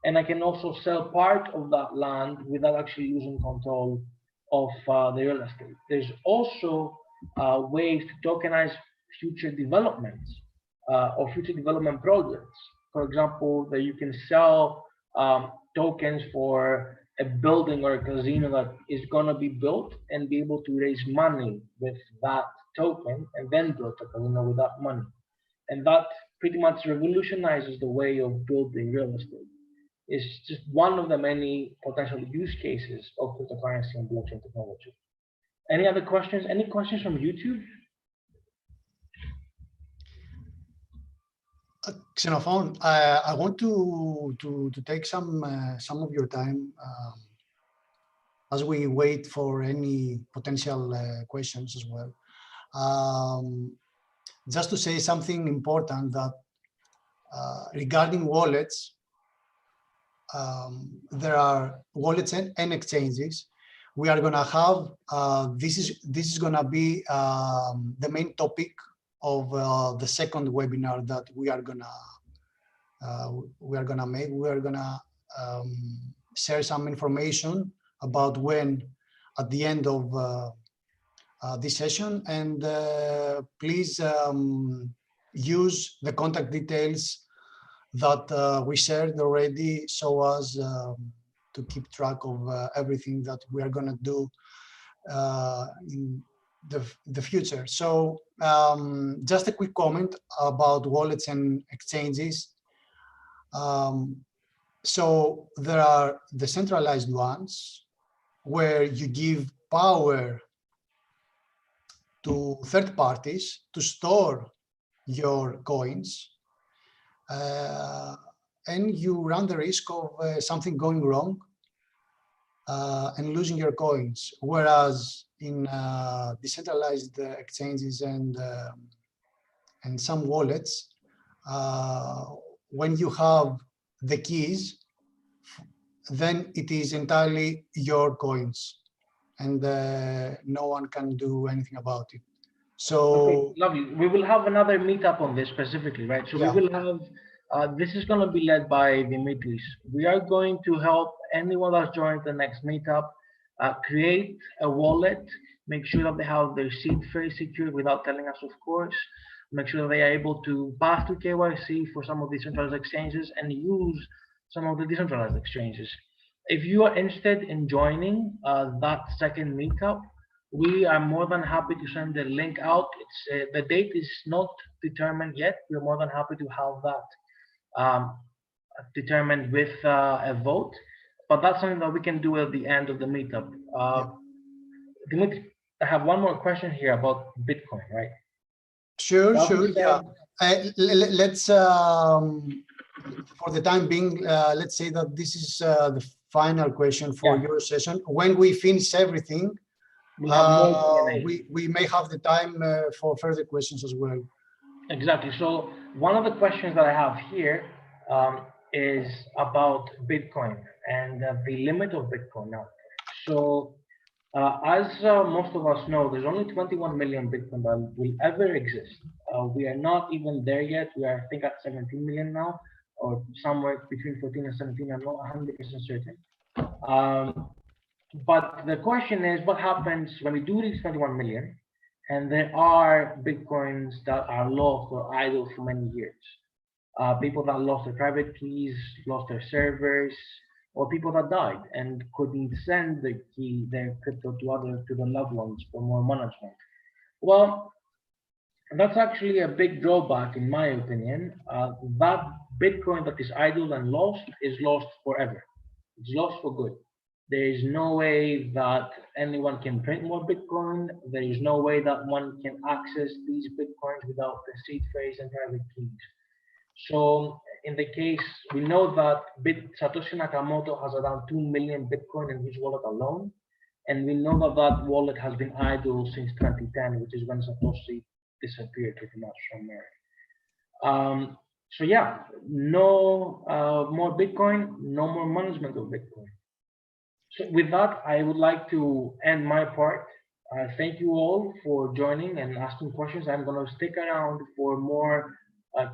And I can also sell part of that land without actually losing control of the real estate. There's also ways to tokenize future developments or future development projects. For example, that you can sell tokens for a building or a casino that is going to be built and be able to raise money with that token and then build a casino with that money. And that pretty much revolutionizes the way of building real estate. It's just one of the many potential use cases of cryptocurrency and blockchain technology. Any other questions? Any questions from YouTube? Xenophon, I want to take some of your time as we wait for any potential questions as well. Just to say something important that regarding wallets, there are wallets and exchanges. We are going to have this is going to be the main topic of the second webinar that we are gonna make. We are gonna share some information about when at the end of this session, and please use the contact details that we shared already, so as to keep track of everything that we are gonna do in the future. So just a quick comment about wallets and exchanges. So there are the centralized ones where you give power to third parties to store your coins, and you run the risk of something going wrong and losing your coins. Whereas in decentralized exchanges and some wallets, when you have the keys, then it is entirely your coins, and no one can do anything about it. So okay, lovely. We will have another meetup on this specifically, right? So yeah. we will have, this is going to be led by Dimitris. We are going to help anyone that's joined the next meetup create a wallet, make sure that they have their seed very secure without telling us, of course, make sure that they are able to pass through KYC for some of the centralized exchanges and use some of the decentralized exchanges. If you are interested in joining that second meetup, we are more than happy to send the link out. It's the date is not determined yet. We're more than happy to have that determined with a vote, but that's something that we can do at the end of the meetup. Dimitri, I have one more question here about Bitcoin, right? Sure, yeah. Let's, for the time being, let's say that this is the final question for your session. When we finish everything, we may have the time for further questions as well. Exactly. So one of the questions that I have here is about Bitcoin and the limit of Bitcoin now. So as most of us know, there's only 21 million Bitcoin that will ever exist. We are not even there yet. We are, I think, at 17 million now, or somewhere between 14 and 17. I'm not 100% certain. But the question is, what happens when we do reach 21 million and there are Bitcoins that are lost or idle for many years? People that lost their private keys, lost their servers, or people that died and couldn't send their crypto to the loved ones for more management. Well, that's actually a big drawback, in my opinion. That Bitcoin that is idle and lost is lost forever. It's lost for good. There is no way that anyone can print more Bitcoin. There is no way that one can access these Bitcoins without the seed phrase and private keys. So in the case, we know that Satoshi Nakamoto has around 2 million Bitcoin in his wallet alone. And we know that that wallet has been idle since 2010, which is when Satoshi disappeared pretty much from there. So yeah, no more Bitcoin, no more management of Bitcoin. So with that, I would like to end my part. Thank you all for joining and asking questions. I'm going to stick around for more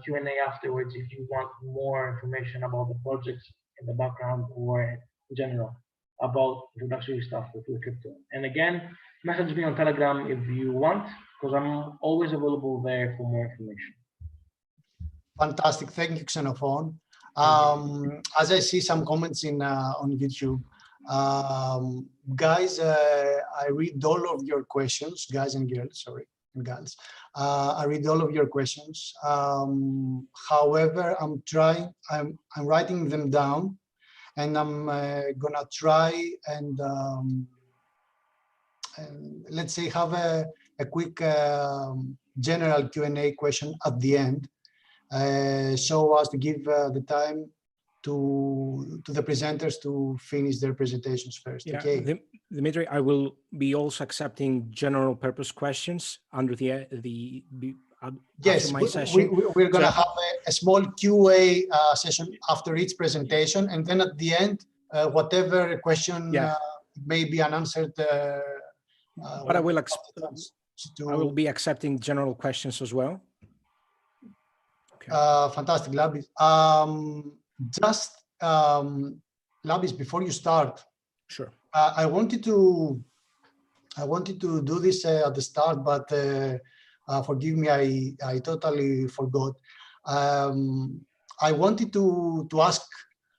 Q&A afterwards if you want more information about the projects in the background or in general about introductory stuff with crypto. And again, message me on Telegram if you want, because I'm always available there for more information. Fantastic. Thank you, Xenophon. As I see some comments on YouTube, guys, I read all of your questions, guys and girls, sorry, and girls. I read all of your questions. However, I'm writing them down, and I'm gonna try and let's say have a quick general Q&A question at the end, so as to give the time to the presenters to finish their presentations first. Yeah, okay. Dimitri, I will be also accepting general purpose questions under Yes, my session. We're going to have a small QA session after each presentation, and then at the end, whatever question may be unanswered. But I will be accepting general questions as well. Okay. Fantastic, Labis. Labis, before you start, sure. I wanted to do this at the start, but forgive me, I totally forgot. I wanted to ask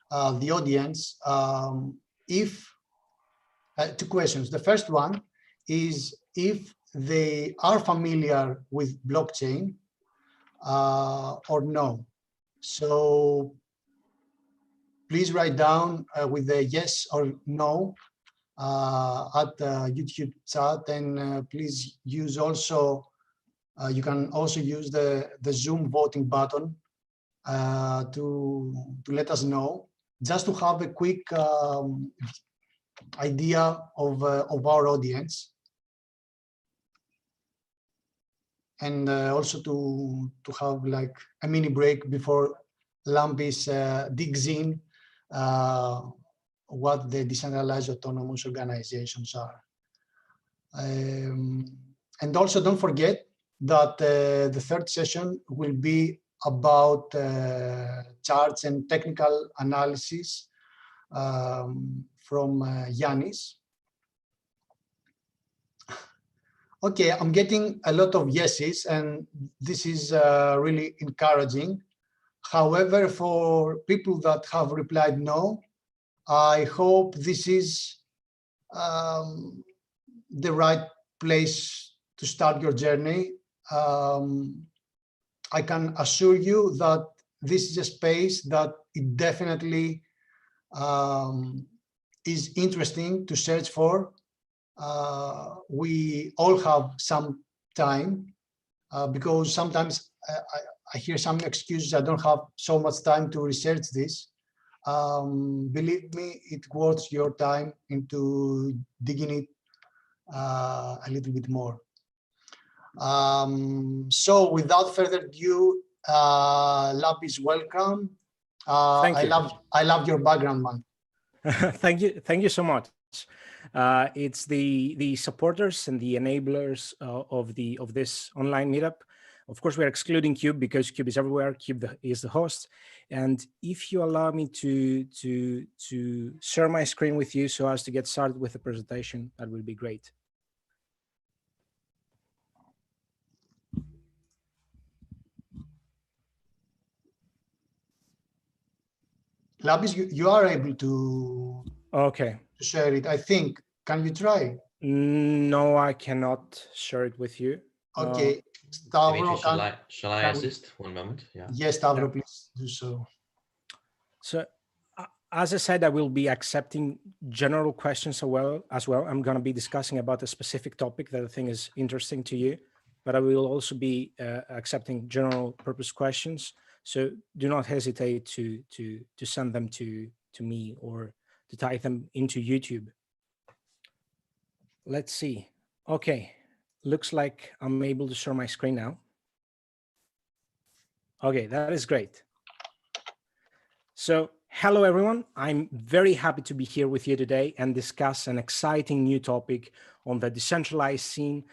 the audience if two questions. The first one is if they are familiar with blockchain or no. So please write down with a yes or no at the YouTube chat, and please use also, you can also use the Zoom voting button to let us know, just to have a quick idea of our audience, and also to have like a mini break before Lampis digs in what the decentralized autonomous organizations are. And also don't forget that the third session will be about charts and technical analysis from Yannis. Okay, I'm getting a lot of yeses, and this is really encouraging. However, for people that have replied no, I hope this is the right place to start your journey. I can assure you that this is a space that it definitely is interesting to search for. We all have some time because sometimes I hear some excuses. I don't have so much time to research this. Believe me, it worth your time into digging it a little bit more. So without further ado, Lapis, welcome. Thank you. I love your background, man. Thank you so much. It's the supporters and the enablers of this online meetup. Of course, we're excluding Cube because Cube is everywhere. Cube is the host. And if you allow me to share my screen with you so as to get started with the presentation, that would be great. Labis, you are able to Okay. share it, I think. Can you try? No, I cannot share it with you. Okay. Dimitri, Stavro, shall I can we- assist? One moment. Yeah. yes, Stavro, Yeah. please do so. So, as I said, I will be accepting general questions as well. I'm going to be discussing about a specific topic that I think is interesting to you, but I will also be accepting general purpose questions. So do not hesitate to send them to me or to type them into YouTube. Let's see. Okay, looks like I'm able to share my screen now. Okay, that is great. So hello, everyone. I'm very happy to be here with you today and discuss an exciting new topic on the decentralized scene.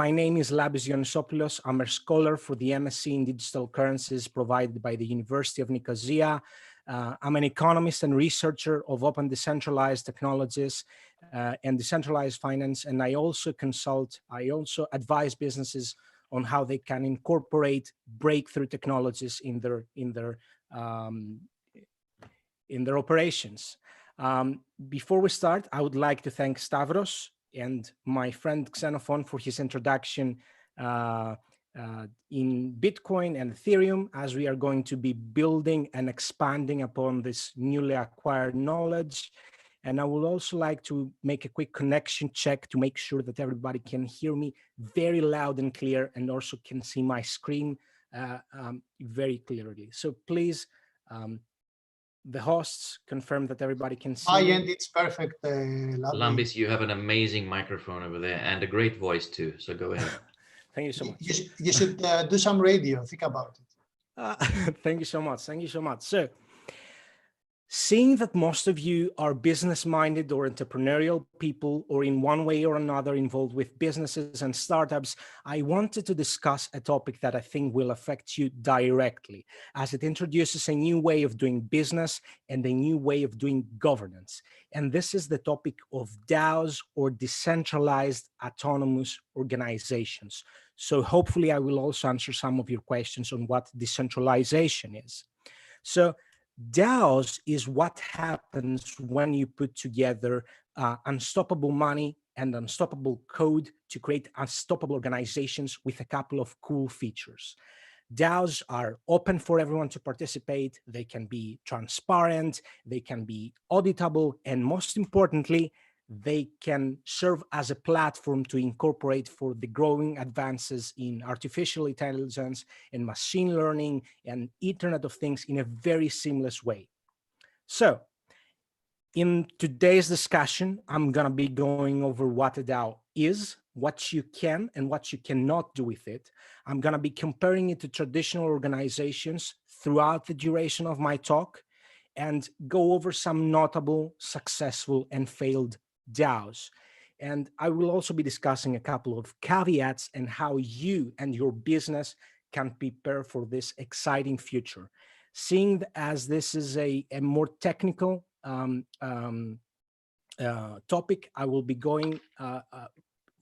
My name is Labis Ioannisopoulos. I'm a scholar for the MSc in Digital Currencies provided by the University of Nicosia. I'm an economist and researcher of open decentralized technologies and decentralized finance. And I also advise businesses on how they can incorporate breakthrough technologies in their operations. Before we start, I would like to thank Stavros and my friend Xenophon for his introduction in Bitcoin and Ethereum, as we are going to be building and expanding upon this newly acquired knowledge. And I would also like to make a quick connection check to make sure that everybody can hear me very loud and clear and also can see my screen very clearly. So please, the hosts confirm that everybody can see. My end, it's perfect. Lambis, you have an amazing microphone over there and a great voice too. So go ahead. Thank you so much. You should do some radio. Think about it. Thank you so much. Thank you so much. So, seeing that most of you are business-minded or entrepreneurial people, or in one way or another involved with businesses and startups, I wanted to discuss a topic that I think will affect you directly, as it introduces a new way of doing business and a new way of doing governance. And this is the topic of DAOs, or decentralized autonomous organizations. So hopefully I will also answer some of your questions on what decentralization is. So DAOs is what happens when you put together unstoppable money and unstoppable code to create unstoppable organizations with a couple of cool features. DAOs are open for everyone to participate. They can be transparent, they can be auditable, and most importantly, they can serve as a platform to incorporate for the growing advances in artificial intelligence and machine learning and Internet of Things in a very seamless way. So in today's discussion, I'm going to be going over what a DAO is, what you can and what you cannot do with it. I'm going to be comparing it to traditional organizations throughout the duration of my talk and go over some notable, successful, and failed DAOs. And I will also be discussing a couple of caveats and how you and your business can prepare for this exciting future. Seeing as this is a more technical topic, I will be going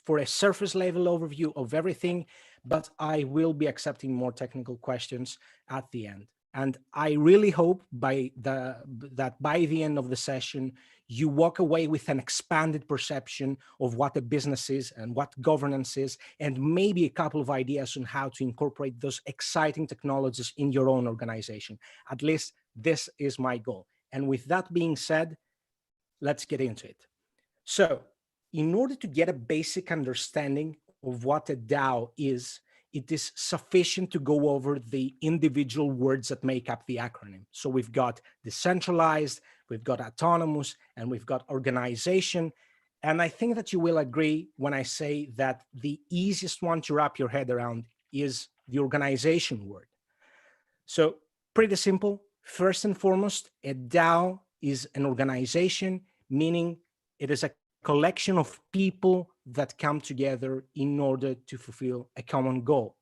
for a surface level overview of everything, but I will be accepting more technical questions at the end. And I really hope that by the end of the session, you walk away with an expanded perception of what a business is and what governance is, and maybe a couple of ideas on how to incorporate those exciting technologies in your own organization. At least this is my goal. And with that being said, let's get into it. So in order to get a basic understanding of what a DAO is, it is sufficient to go over the individual words that make up the acronym. So we've got decentralized, we've got autonomous, and we've got organization. And I think that you will agree when I say that the easiest one to wrap your head around is the organization word. So pretty simple. First and foremost, a DAO is an organization, meaning it is a collection of people that come together in order to fulfill a common goal.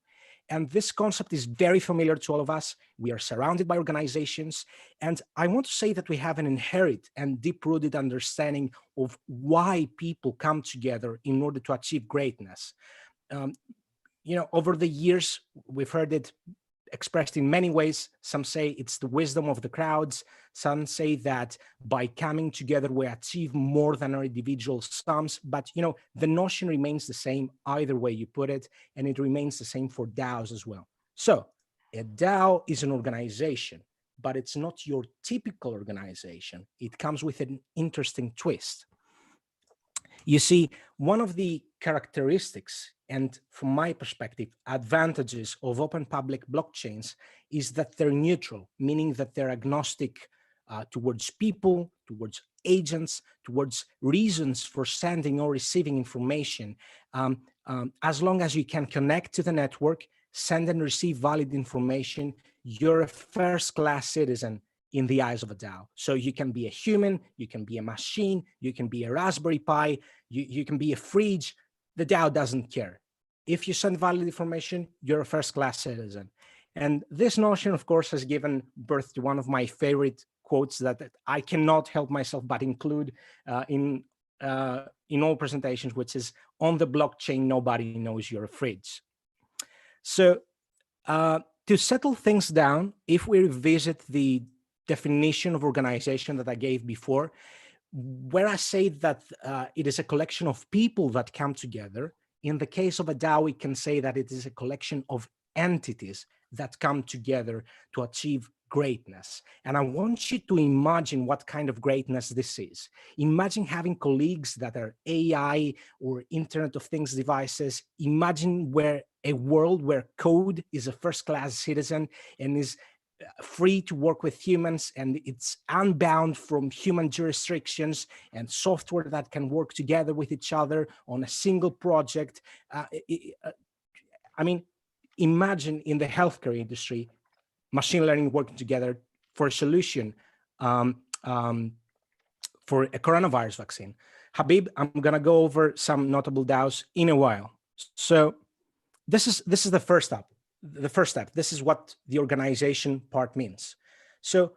And this concept is very familiar to all of us. We are surrounded by organizations. And I want to say that we have an inherent and deep-rooted understanding of why people come together in order to achieve greatness. Over the years, we've heard it expressed in many ways. Some say it's the wisdom of the crowds. Some say that by coming together, we achieve more than our individual sums. But, you know, the notion remains the same either way you put it, and it remains the same for DAOs as well. So a DAO is an organization, but it's not your typical organization. It comes with an interesting twist. You see, one of the characteristics, and from my perspective, advantages of open public blockchains is that they're neutral, meaning that they're agnostic towards people, towards agents, towards reasons for sending or receiving information. As long as you can connect to the network, send and receive valid information, you're a first-class citizen in the eyes of a DAO. So you can be a human, you can be a machine, you can be a Raspberry Pi, you can be a fridge. The DAO doesn't care. If you send valid information, you're a first-class citizen. And this notion, of course, has given birth to one of my favorite quotes that I cannot help myself but include in all presentations, which is, on the blockchain, nobody knows you're a fridge. So to settle things down, if we revisit the definition of organization that I gave before, where I say that it is a collection of people that come together, in the case of a DAO, we can say that it is a collection of entities that come together to achieve greatness. And I want you to imagine what kind of greatness this is. Imagine having colleagues that are AI or Internet of Things devices. Imagine a world where code is a first-class citizen and is free to work with humans, and it's unbound from human jurisdictions, and software that can work together with each other on a single project. I mean, imagine in the healthcare industry, machine learning working together for a solution for a coronavirus vaccine. Habib, I'm gonna go over some notable DAOs in a while. So this is the first step. This is what the organization part means. So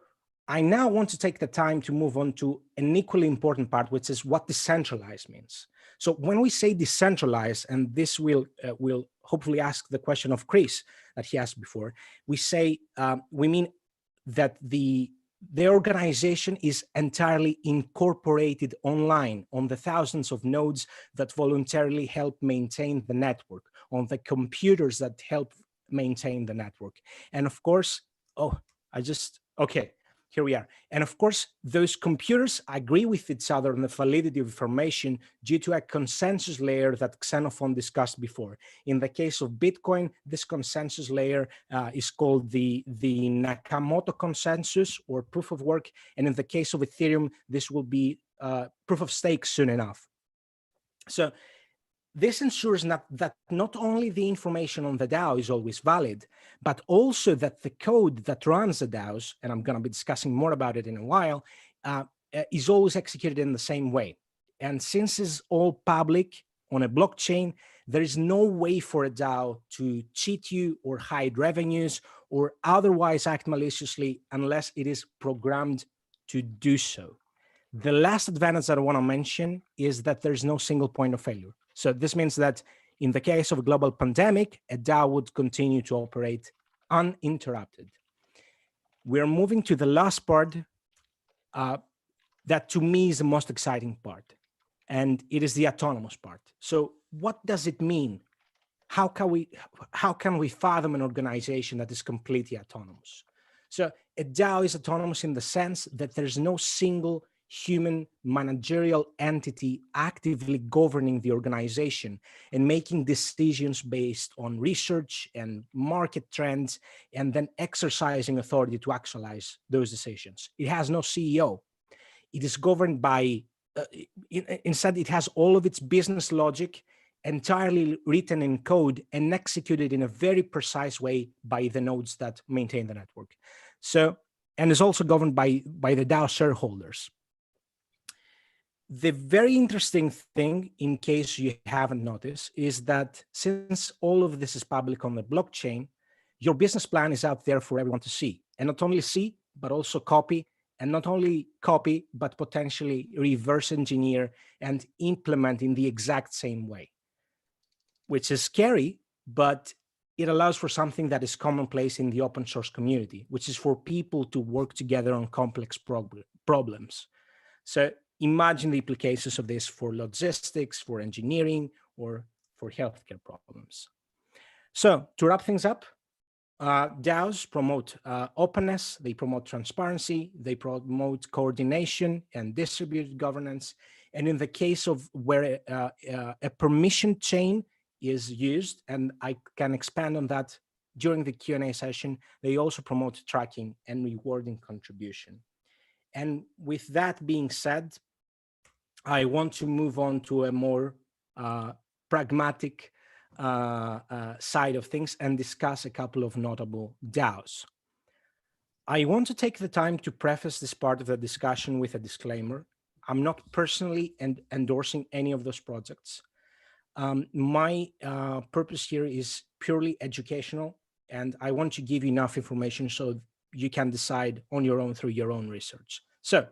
I now want to take the time to move on to an equally important part, which is what decentralized means. So when we say decentralized, and this will hopefully ask the question of Chris that he asked before, we mean that the organization is entirely incorporated online on the thousands of nodes that voluntarily help maintain the network, on the computers that help maintain the network. And of course, here we are. And of course, those computers agree with each other on the validity of information due to a consensus layer that Xenophon discussed before. In the case of Bitcoin, this consensus layer is called the Nakamoto consensus, or proof of work. And in the case of Ethereum, this will be proof of stake soon enough. So this ensures that not only the information on the DAO is always valid, but also that the code that runs the DAOs, and I'm going to be discussing more about it in a while, is always executed in the same way. And since it's all public on a blockchain, there is no way for a DAO to cheat you or hide revenues or otherwise act maliciously unless it is programmed to do so. The last advantage that I want to mention is that there's no single point of failure. So this means that in the case of a global pandemic, a DAO would continue to operate uninterrupted. We're moving to the last part that to me is the most exciting part, and it is the autonomous part. So what does it mean? How can we fathom an organization that is completely autonomous? So a DAO is autonomous in the sense that there's no single human managerial entity actively governing the organization and making decisions based on research and market trends, and then exercising authority to actualize those decisions. It has no CEO. It is governed by, instead it has all of its business logic entirely written in code and executed in a very precise way by the nodes that maintain the network. So, and is also governed by the DAO shareholders. The very interesting thing, in case you haven't noticed, is that since all of this is public on the blockchain, your business plan is out there for everyone to see, and not only see, but also copy, and not only copy, but potentially reverse engineer and implement in the exact same way, which is scary, but it allows for something that is commonplace in the open source community, which is for people to work together on complex problems. So imagine the implications of this for logistics, for engineering, or for healthcare problems. So to wrap things up, DAOs promote openness, they promote transparency, they promote coordination and distributed governance. And in the case of where a permission chain is used, and I can expand on that during the Q&A session, they also promote tracking and rewarding contribution. And with that being said, I want to move on to a more pragmatic side of things and discuss a couple of notable DAOs. I want to take the time to preface this part of the discussion with a disclaimer. I'm not personally endorsing any of those projects. My purpose here is purely educational, and I want to give you enough information so you can decide on your own through your own research. So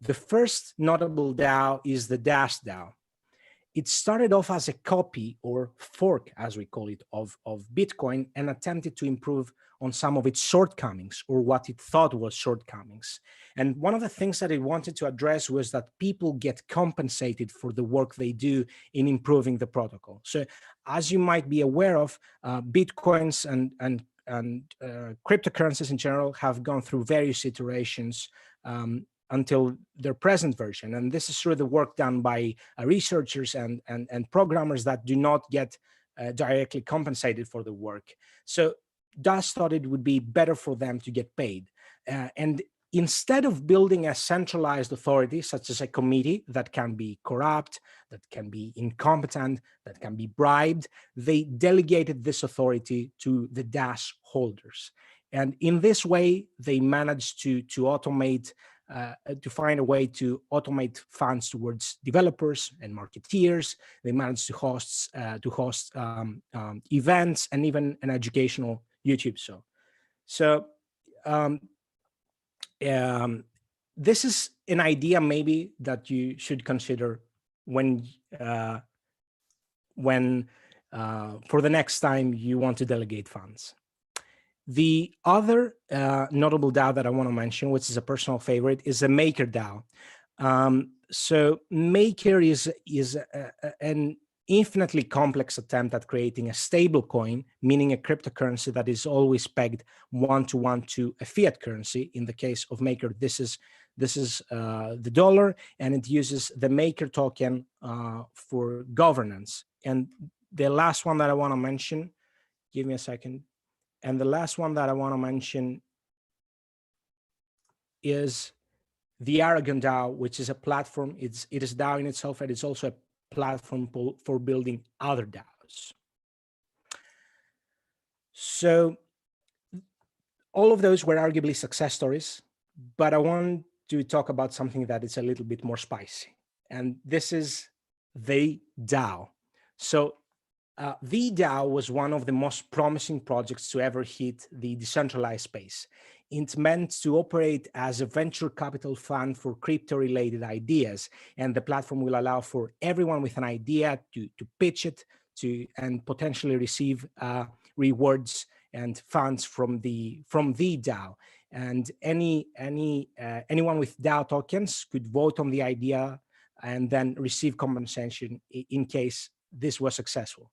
the first notable DAO is the Dash DAO. It started off as a copy or fork, as we call it, of Bitcoin, and attempted to improve on some of its shortcomings, or what it thought was shortcomings. And one of the things that it wanted to address was that people get compensated for the work they do in improving the protocol. So as you might be aware of, Bitcoins and cryptocurrencies in general have gone through various iterations until their present version. And this is through the work done by researchers and programmers that do not get directly compensated for the work. So DAS thought it would be better for them to get paid. And instead of building a centralized authority, such as a committee that can be corrupt, that can be incompetent, that can be bribed, they delegated this authority to the DAS holders. And in this way, they managed to automate to find a way to automate funds towards developers and marketeers. They managed to host events and even an educational YouTube show. So this is an idea maybe that you should consider when for the next time you want to delegate funds. The other notable DAO that I want to mention, which is a personal favorite, is the Maker DAO. So Maker is an infinitely complex attempt at creating a stable coin, meaning a cryptocurrency that is always pegged one-to-one to a fiat currency. In the case of Maker, this is the dollar, and it uses the Maker token for governance. And the last one that I want to mention, give me a second. And the last one that I want to mention is the Aragon DAO, which is a platform. It is DAO in itself, and it's also a platform for building other DAOs. So all of those were arguably success stories, but I want to talk about something that is a little bit more spicy. And this is the DAO. So the DAO was one of the most promising projects to ever hit the decentralized space. It's meant to operate as a venture capital fund for crypto-related ideas, and the platform will allow for everyone with an idea to pitch it and potentially receive rewards and funds from the DAO. And anyone with DAO tokens could vote on the idea and then receive compensation in case this was successful.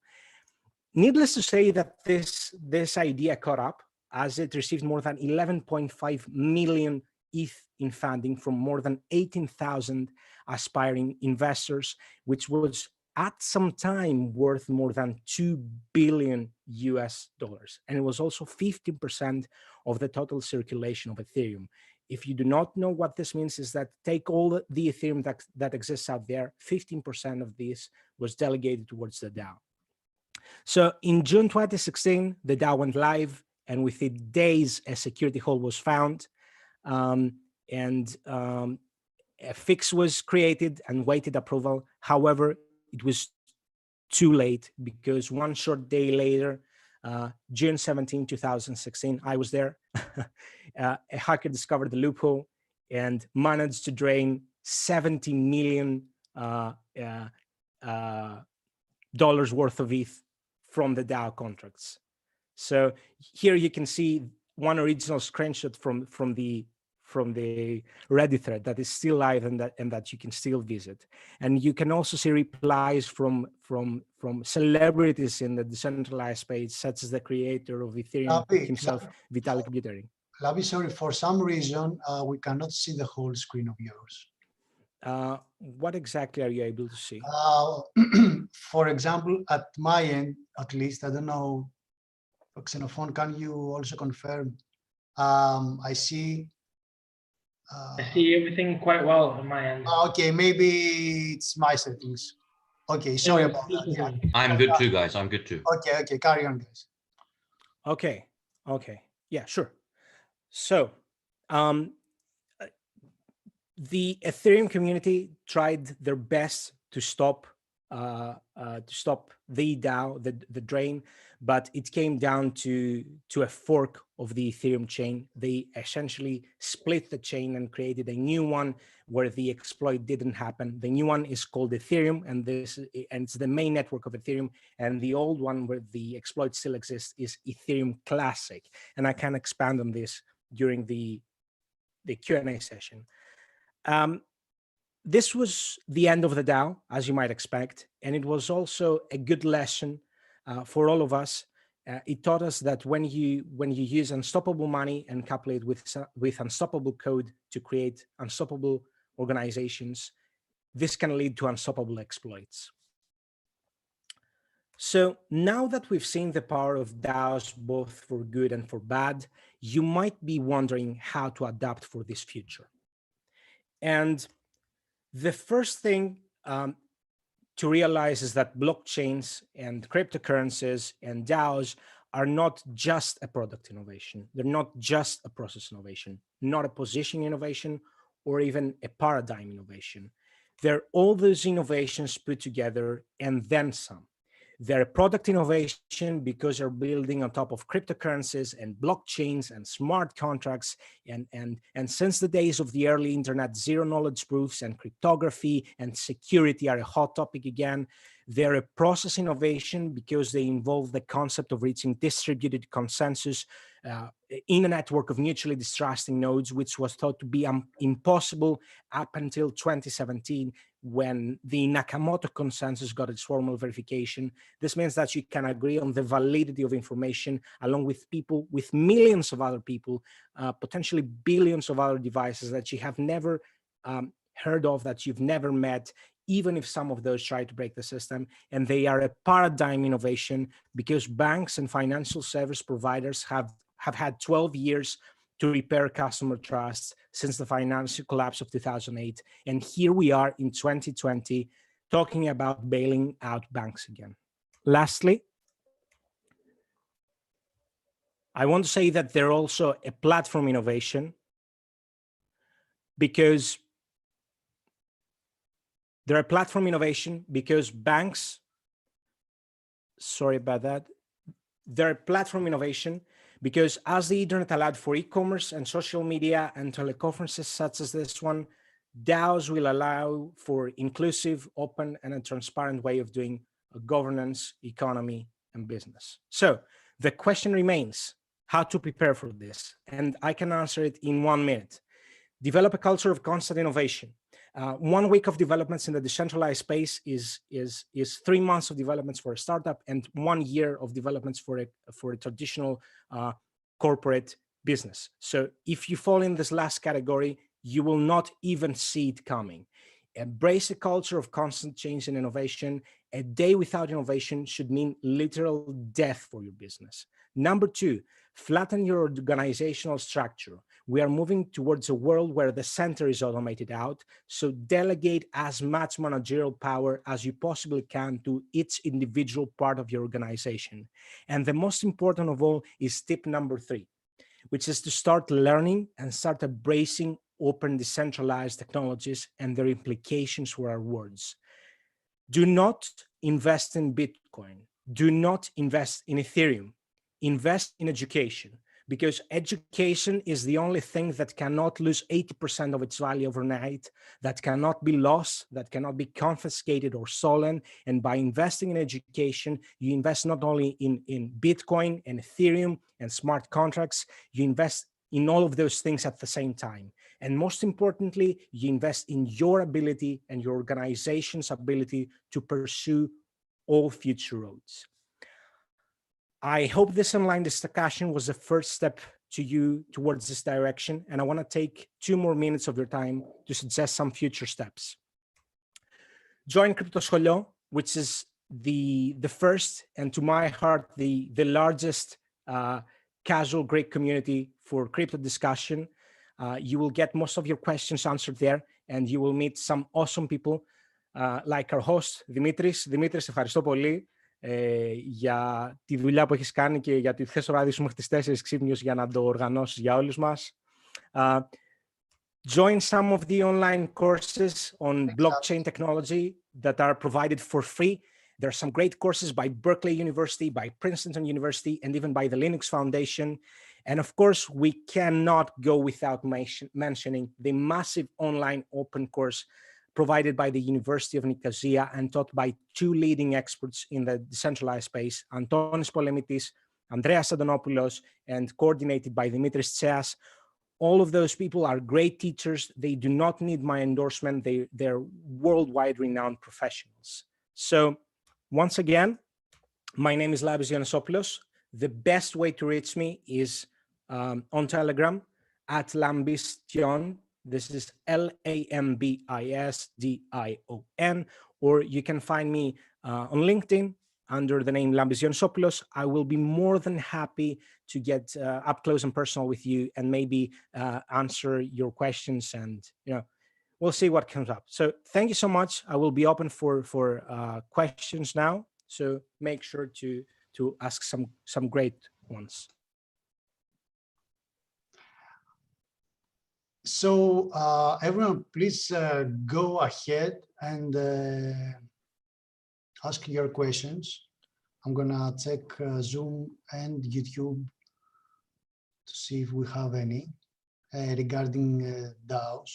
Needless to say that this idea caught up, as it received more than 11.5 million ETH in funding from more than 18,000 aspiring investors, which was at some time worth more than $2 billion US. And it was also 15% of the total circulation of Ethereum. If you do not know what this means, is that take all the Ethereum that exists out there, 15% of this was delegated towards the DAO. So in June 2016, the DAO went live, and within days, a security hole was found, and a fix was created and waited approval. However, it was too late, because one short day later, June 17, 2016, I was there, a hacker discovered the loophole and managed to drain $70 million worth of ETH from the DAO contracts. So here you can see one original screenshot from the Reddit thread that is still live and that you can still visit. And you can also see replies from celebrities in the decentralized space, such as the creator of Ethereum himself, Vitalik Buterin. Lavi, sorry, for some reason, we cannot see the whole screen of yours. What exactly are you able to see? For example, at my end, at least, I don't know, Xenophon, can you also confirm? I see. I see everything quite well on my end. Okay, maybe it's my settings. Okay, sorry about that. Yeah. I'm good too, guys. I'm good too. Okay, carry on, guys. Okay, yeah, sure. So, the Ethereum community tried their best to stop the DAO, the drain, but it came down to a fork of the Ethereum chain. They essentially split the chain and created a new one where the exploit didn't happen. The new one is called Ethereum, and it's the main network of Ethereum. And the old one where the exploit still exists is Ethereum Classic. And I can expand on this during the Q&A session. This was the end of the DAO, as you might expect, and it was also a good lesson for all of us. It taught us that when you use unstoppable money and couple it with unstoppable code to create unstoppable organizations, this can lead to unstoppable exploits. So now that we've seen the power of DAOs, both for good and for bad, you might be wondering how to adapt for this future. And the first thing to realize is that blockchains and cryptocurrencies and DAOs are not just a product innovation. They're not just a process innovation, not a position innovation, or even a paradigm innovation. They're all those innovations put together and then some. They're a product innovation because they're building on top of cryptocurrencies and blockchains and smart contracts. And since the days of the early internet, zero knowledge proofs and cryptography and security are a hot topic again. They're a process innovation because they involve the concept of reaching distributed consensus in a network of mutually distrusting nodes, which was thought to be impossible up until 2017, when the Nakamoto consensus got its formal verification. This means that you can agree on the validity of information along with people, with millions of other people, potentially billions of other devices that you have never heard of, that you've never met, even if some of those try to break the system. And they are a paradigm innovation because banks and financial service providers have had 12 years to repair customer trust since the financial collapse of 2008. And here we are in 2020 talking about bailing out banks again. Lastly, I want to say that they're also a platform innovation because they're a platform innovation because banks, sorry about that, they're a platform innovation because as the internet allowed for e-commerce and social media and teleconferences such as this one, DAOs will allow for inclusive, open, and a transparent way of doing governance, economy, and business. So the question remains how to prepare for this. And I can answer it in 1 minute. Develop a culture of constant innovation. 1 week of developments in the decentralized space is 3 months of developments for a startup and 1 year of developments for a traditional corporate business. So if you fall in this last category, you will not even see it coming. Embrace a culture of constant change and innovation. A day without innovation should mean literal death for your business. Number 2, flatten your organizational structure. We are moving towards a world where the center is automated out, so delegate as much managerial power as you possibly can to each individual part of your organization. And the most important of all is tip number 3, which is to start learning and start embracing open decentralized technologies and their implications for our worlds. Do not invest in Bitcoin. Do not invest in Ethereum. Invest in education. because education is the only thing that cannot lose 80% of its value overnight, that cannot be lost, that cannot be confiscated or stolen. And by investing in education, you invest not only in Bitcoin and Ethereum and smart contracts, you invest in all of those things at the same time. And most importantly, you invest in your ability and your organization's ability to pursue all future roads. I hope this online discussion was the first step to you towards this direction, and I want to take 2 more minutes of your time to suggest some future steps. Join Cryptoscholio, which is the first, and to my heart, the largest casual Greek community for crypto discussion. You will get most of your questions answered there, and you will meet some awesome people like our host, Dimitris. Dimitris, ευχαριστώ πολύ για τη δουλειά που έχεις κάνει και για τη θες το βράδυ σου μέχρι τις 4 ξύπνιος για να το οργανώσεις για όλους μας. Join some of the online courses on blockchain technology that are provided for free. There are some great courses by Berkeley University, by Princeton University, and even by the Linux Foundation. And of course, we cannot go without mentioning the massive online open course provided by the University of Nicosia and taught by 2 leading experts in the decentralized space, Antonis Polemitis, Andreas Adonopoulos, and coordinated by Dimitris Tseas. All of those people are great teachers. They do not need my endorsement. They're worldwide renowned professionals. So once again, my name is Labis Ioannisopoulos. The best way to reach me is on Telegram at Lambistion. This is LAMBISDION, or you can find me on LinkedIn under the name Lambis Ioannisopoulos. I will be more than happy to get up close and personal with you and maybe answer your questions, and we'll see what comes up. So thank you so much. I will be open for questions now. So make sure to ask some great ones. So everyone, please go ahead and ask your questions. I'm gonna check Zoom and YouTube to see if we have any regarding DAOs.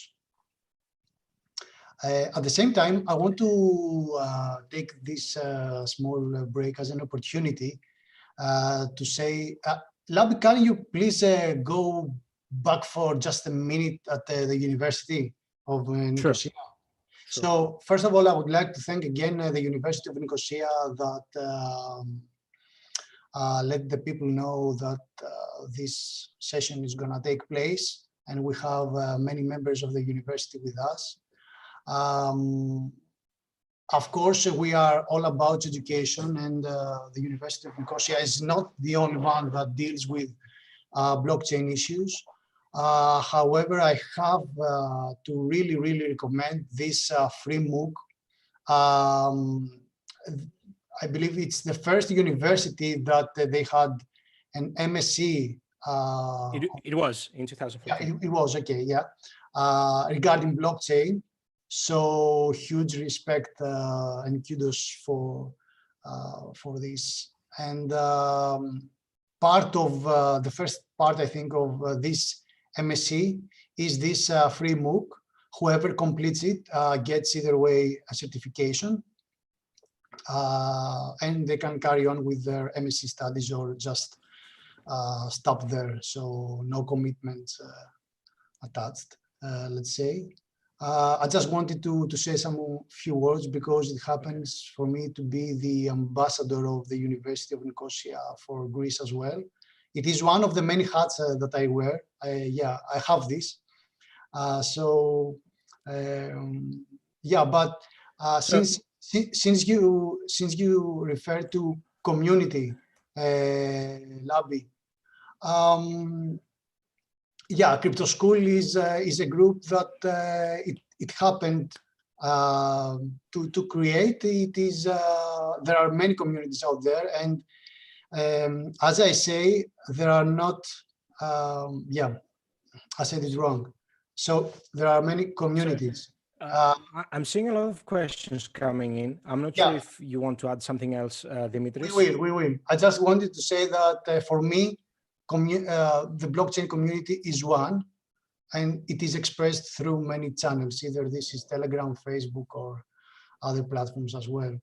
At the same time, I want to take this small break as an opportunity to say, Labi, can you please go back for just a minute at the University of Nicosia? Sure. So first of all, I would like to thank again the University of Nicosia that let the people know that this session is going to take place, and we have many members of the university with us. Of course, we are all about education, and the University of Nicosia is not the only one that deals with blockchain issues. However, I have to really recommend this free MOOC. I believe it's the first university that they had an MSc. It was in 2014. Yeah, it was, okay, yeah. Regarding blockchain. So huge respect and kudos for this. And part of the first part, I think, of this MSc is this free MOOC. Whoever completes it gets either way a certification, and they can carry on with their MSc studies or just stop there. So no commitments attached, let's say. I just wanted to say some few words because it happens for me to be the ambassador of the University of Nicosia for Greece as well. It is one of the many hats that I wear. Yeah, I have this. Yeah, but since you refer to community, Labi, yeah, Crypto School is a group that it happened to create. It is there are many communities out there, and as I say, there are not. Yeah, I said it wrong. So there are many communities. I'm seeing a lot of questions coming in. I'm not sure if you want to add something else, Dimitris. We will. I just wanted to say that for me, the blockchain community is one, and it is expressed through many channels. Either this is Telegram, Facebook, or other platforms as well.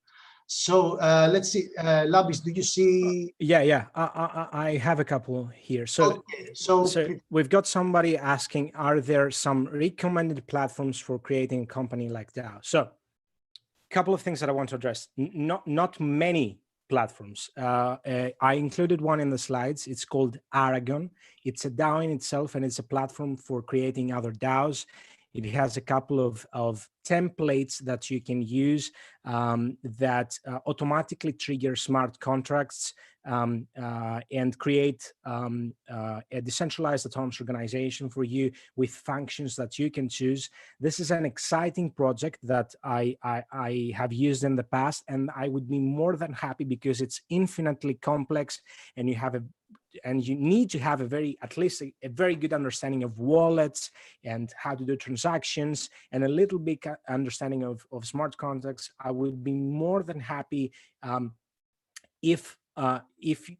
So let's see, Labis, do you see? Yeah. I have a couple here. So, okay, so we've got somebody asking, are there some recommended platforms for creating a company like DAO? So, a couple of things that I want to address. Not many platforms. I included one in the slides. It's called Aragon. It's a DAO in itself, and it's a platform for creating other DAOs. It has a couple of templates that you can use that automatically trigger smart contracts and create a decentralized autonomous organization for you with functions that you can choose. This is an exciting project that I have used in the past, and I would be more than happy because it's infinitely complex, and you need to have at least a very good understanding of wallets and how to do transactions and a little bit understanding of smart contracts. I would be more than happy if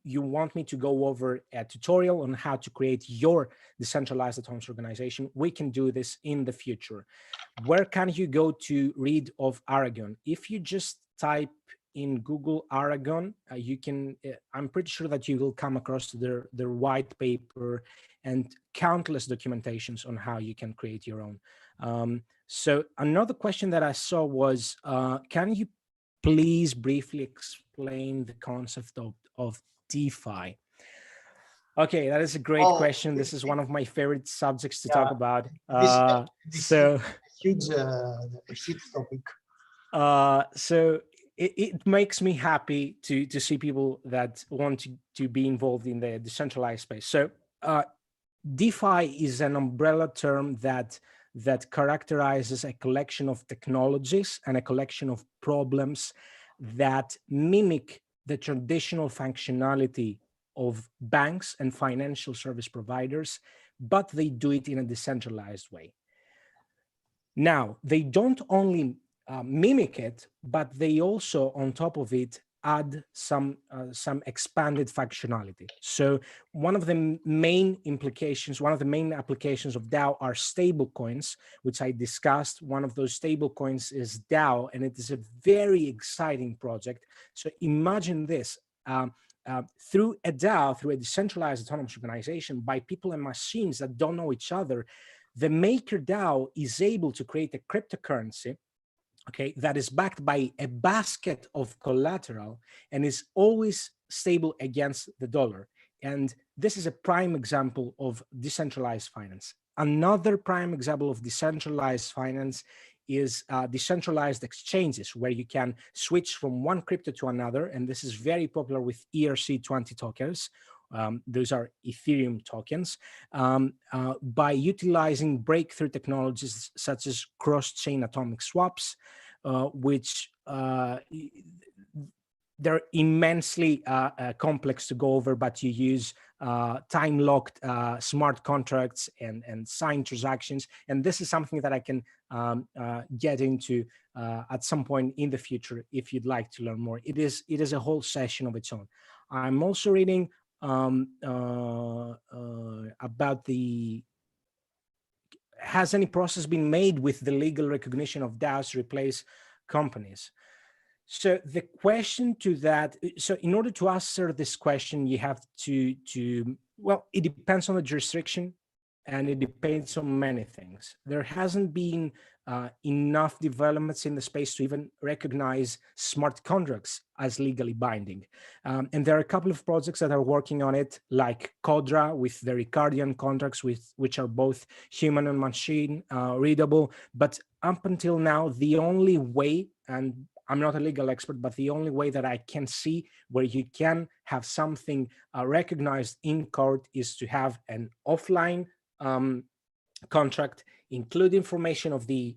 you want me to go over a tutorial on how to create your decentralized autonomous organization. We can do this in the future. Where can you go to read of Aragon? If you just type in Google Aragon, you can, I'm pretty sure that you will come across their white paper and countless documentations on how you can create your own. So another question that I saw was, can you please briefly explain the concept of DeFi? Okay, that is a great question. This is one of my favorite subjects to talk about. This is a huge topic. So it makes me happy to see people that want to be involved in the decentralized space. So DeFi is an umbrella term that characterizes a collection of technologies and a collection of problems that mimic the traditional functionality of banks and financial service providers, but they do it in a decentralized way. Now, they don't only mimic it, but they also, on top of it, add some expanded functionality. So one of the main implications, one of the main applications of DAO are stable coins, which I discussed. One of those stable coins is DAO, and it is a very exciting project. So imagine this, through a DAO, through a decentralized autonomous organization by people and machines that don't know each other, the maker DAO is able to create a cryptocurrency, okay, that is backed by a basket of collateral and is always stable against the dollar. And this is a prime example of decentralized finance. Another prime example of decentralized finance is decentralized exchanges, where you can switch from one crypto to another. And this is very popular with ERC20 tokens. Those are Ethereum tokens, by utilizing breakthrough technologies such as cross-chain atomic swaps, which they're immensely complex to go over, but you use time-locked smart contracts and signed transactions. And this is something that I can get into at some point in the future if you'd like to learn more. It is a whole session of its own. I'm also reading about has any process been made with the legal recognition of DAOs to replace companies? So the question to that, so in order to answer this question, you have to well, it depends on the jurisdiction and it depends on many things. There hasn't been enough developments in the space to even recognize smart contracts as legally binding. And there are a couple of projects that are working on it, like Codra with the Ricardian contracts, which are both human and machine readable. But up until now, the only way, and I'm not a legal expert, but the only way that I can see where you can have something recognized in court is to have an offline contract, include information of the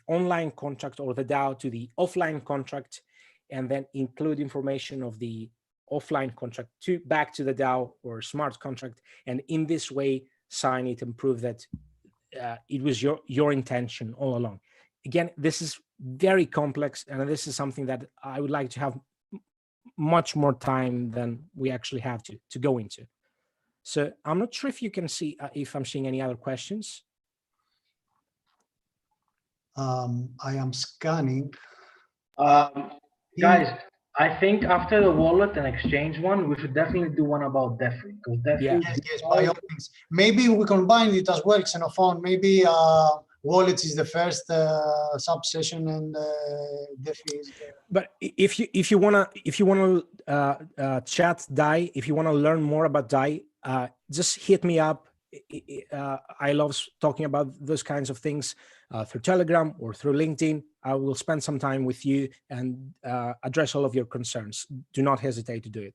online contract or the DAO to the offline contract, and then include information of the offline contract back to the DAO or smart contract, and in this way sign it and prove that it was your intention all along. Again, this is very complex, and this is something that I would like to have much more time than we actually have to go into. So I'm not sure if you can see if I'm seeing any other questions. I am scanning. Guys, I think after the wallet and exchange one, we should definitely do one about DeFi, because DeFi. Yes, by all means. Maybe we combine it as well, Xenophon. Maybe wallets is the first sub-session and DeFi is the... But if you wanna chat DAI, if you wanna learn more about DAI, just hit me up. I love talking about those kinds of things through Telegram or through LinkedIn. I will spend some time with you and address all of your concerns. Do not hesitate to do it.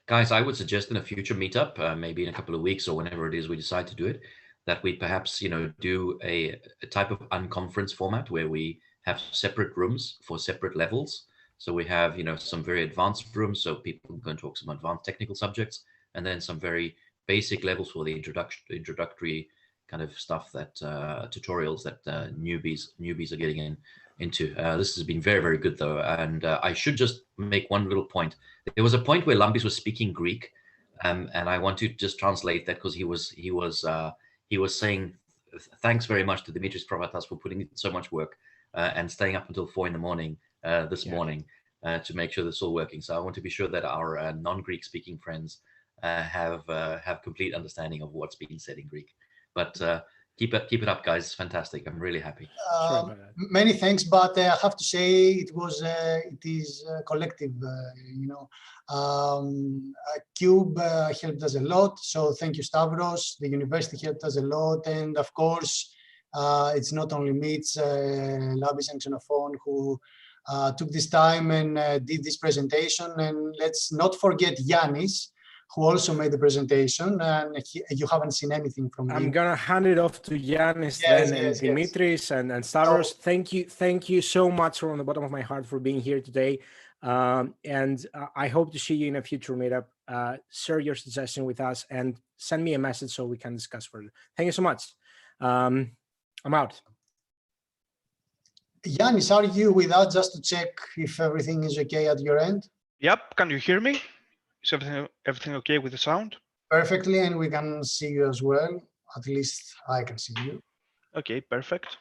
Guys, I would suggest in a future meetup, maybe in a couple of weeks or whenever it is we decide to do it, that we perhaps, do a type of unconference format where we have separate rooms for separate levels. So we have, some very advanced rooms so people can talk some advanced technical subjects, and then some very basic levels for the introductory kind of stuff, that tutorials that newbies are getting into. This has been very, very good though. And I should just make one little point. There was a point where Lambis was speaking Greek, and I want to just translate that, because he was saying thanks very much to Dimitris Provatas for putting in so much work and staying up until 4 a.m. This morning to make sure this is all working. So I want to be sure that our non-Greek speaking friends have complete understanding of what's being said in Greek. But keep it up, guys. It's fantastic. I'm really happy. Many thanks, but I have to say it is collective. Cube helped us a lot, so thank you, Stavros. The university helped us a lot, and of course, it's not only me; it's Labis and Xenophon who took this time and did this presentation. And let's not forget Yannis, who also made the presentation, and you haven't seen anything from him. I'm gonna hand it off to Yannis and Dimitris and Stavros. Thank you so much from the bottom of my heart for being here today. And I hope to see you in a future meetup. Share your suggestion with us and send me a message so we can discuss further. Thank you so much. I'm out. Yannis, are you with us just to check if everything is okay at your end? Yep. Can you hear me? Is everything okay with the sound? Perfectly, and we can see you as well. At least I can see you. Okay, perfect.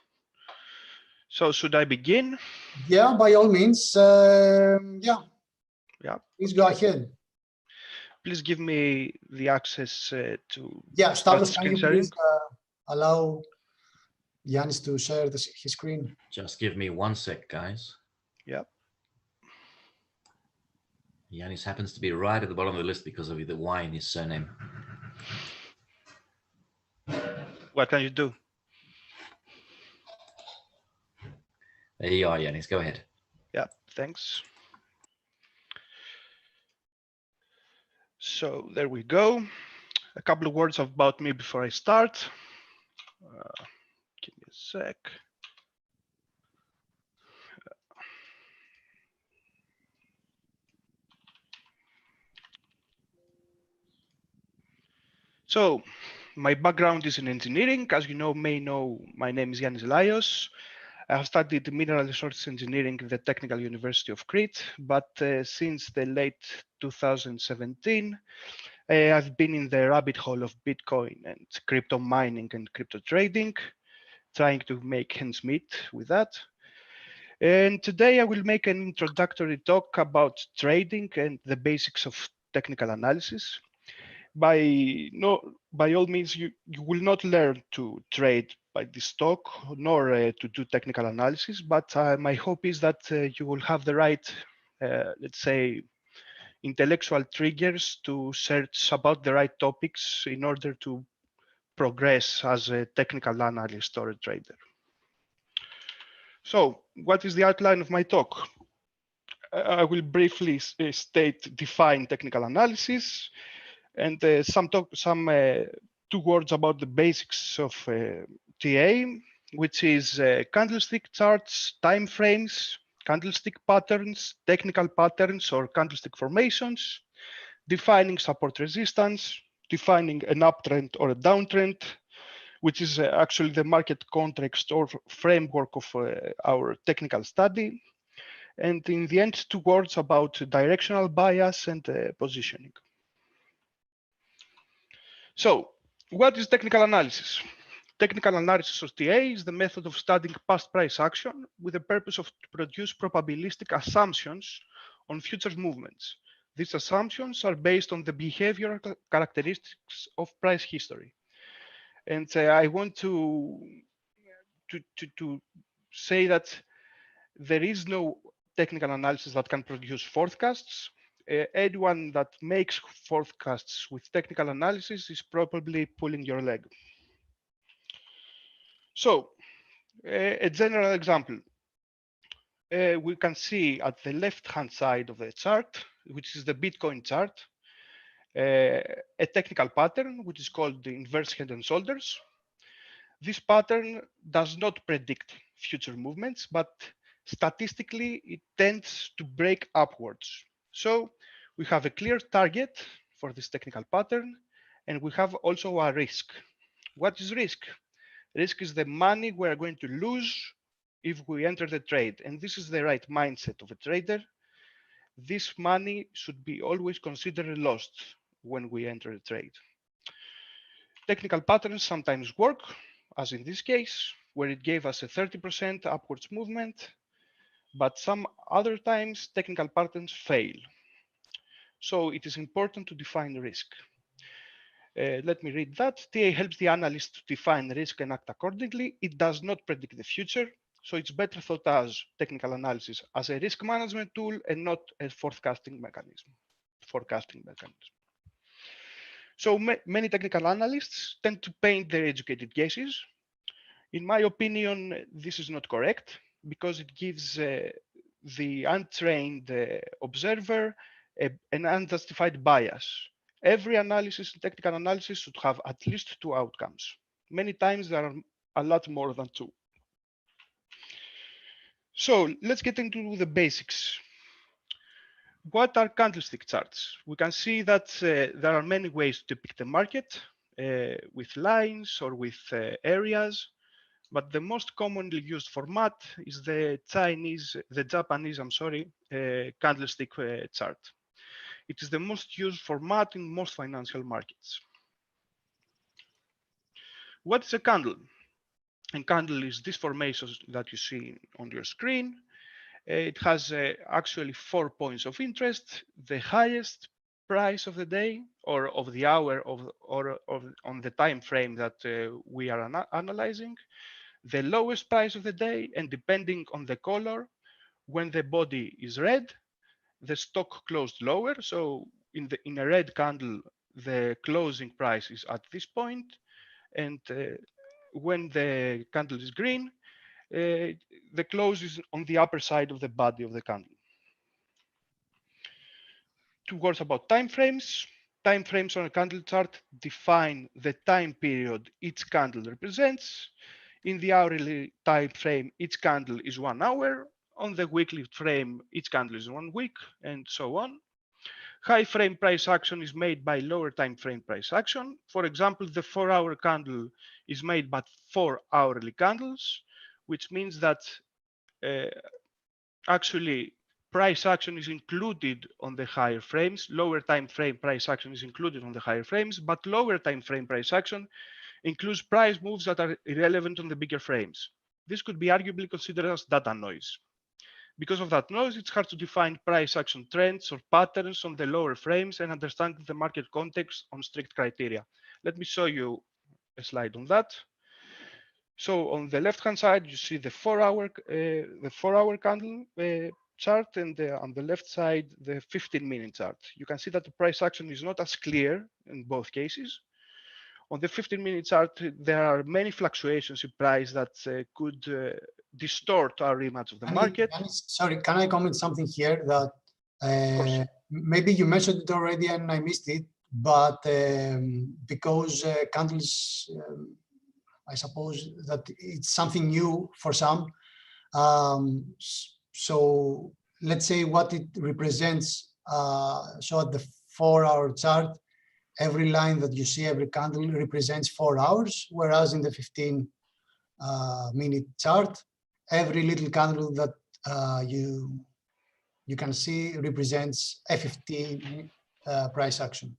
So should I begin? Yeah, by all means. Yeah. Please go ahead. Please give me the access to. Yeah, Stavros, can you please allow Yannis to share his screen? Just give me 1 sec, guys. Yep. Yannis happens to be right at the bottom of the list because of the Y in his surname. What can you do? There you are, Yannis. Go ahead. Yeah, thanks. So there we go. A couple of words about me before I start. Give me a sec. So my background is in engineering. As you may know, my name is Yannis Laios. I have studied mineral resources engineering at the Technical University of Crete, but since the late 2017, I've been in the rabbit hole of Bitcoin and crypto mining and crypto trading, trying to make ends meet with that. And today I will make an introductory talk about trading and the basics of technical analysis. By all means, you will not learn to trade by this talk, nor to do technical analysis, but my hope is that you will have the right, let's say, intellectual triggers to search about the right topics in order to progress as a technical analyst or a trader. So what is the outline of my talk? I will briefly define technical analysis, and some 2 words about the basics of TA, which is candlestick charts, time frames, candlestick patterns, technical patterns or candlestick formations, defining support resistance, defining an uptrend or a downtrend, which is actually the market context or framework of our technical study. And in the end, 2 words about directional bias and positioning. So what is technical analysis? Technical analysis, or TA, is the method of studying past price action with the purpose of to produce probabilistic assumptions on future movements. These assumptions are based on the behavioral characteristics of price history. And I want to say that there is no technical analysis that can produce forecasts. Anyone that makes forecasts with technical analysis is probably pulling your leg. So a general example, we can see at the left-hand side of the chart, which is the Bitcoin chart, a technical pattern, which is called the inverse head and shoulders. This pattern does not predict future movements, but statistically, it tends to break upwards. So we have a clear target for this technical pattern, and we have also a risk. What is risk? Risk is the money we're going to lose if we enter the trade. And this is the right mindset of a trader. This money should be always considered lost when we enter a trade. Technical patterns sometimes work, as in this case, where it gave us a 30% upwards movement, but some other times technical patterns fail. So it is important to define risk. Let me read that. TA helps the analyst to define risk and act accordingly. It does not predict the future, so it's better thought as technical analysis as a risk management tool and not a forecasting mechanism. So many technical analysts tend to paint their educated guesses. In my opinion, this is not correct because it gives the untrained observer an unjustified bias. Every analysis, technical analysis, should have at least two outcomes. Many times there are a lot more than two. So let's get into the basics. What are candlestick charts? We can see that there are many ways to depict the market with lines or with areas, but the most commonly used format is the Japanese, candlestick chart. It is the most used format in most financial markets. What is a candle? A candle is this formation that you see on your screen. It has actually 4 points of interest: the highest price of the day, or of the hour, or on the time frame that we are analyzing, the lowest price of the day, and depending on the color, when the body is red, the stock closed lower. So in a red candle, the closing price is at this point, and when the candle is green, the close is on the upper side of the body of the candle. Two words about time frames. Time frames on a candle chart define the time period each candle represents. In the hourly time frame, each candle is 1 hour. On the weekly frame, each candle is 1 week, and so on. High frame price action is made by lower time frame price action. For example, the 4-hour candle is made by 4 hourly candles, which means that actually price action is included on the higher frames. Lower time frame price action is included on the higher frames, but lower time frame price action includes price moves that are irrelevant on the bigger frames. This could be arguably considered as data noise. Because of that noise, it's hard to define price action trends or patterns on the lower frames and understand the market context on strict criteria. Let me show you a slide on that. So on the left-hand side, you see the 4-hour candle chart, and on the left side, the 15-minute chart. You can see that the price action is not as clear in both cases. On the 15-minute chart, there are many fluctuations in price that could distort our image of the market. Sorry, can I comment something here that maybe you mentioned it already and I missed it, but because candles, I suppose that it's something new for some. So let's say what it represents. So at the 4-hour chart, every line that you see, every candle represents 4 hours, whereas in the 15-minute chart, every little candle that you can see represents a 15 price action.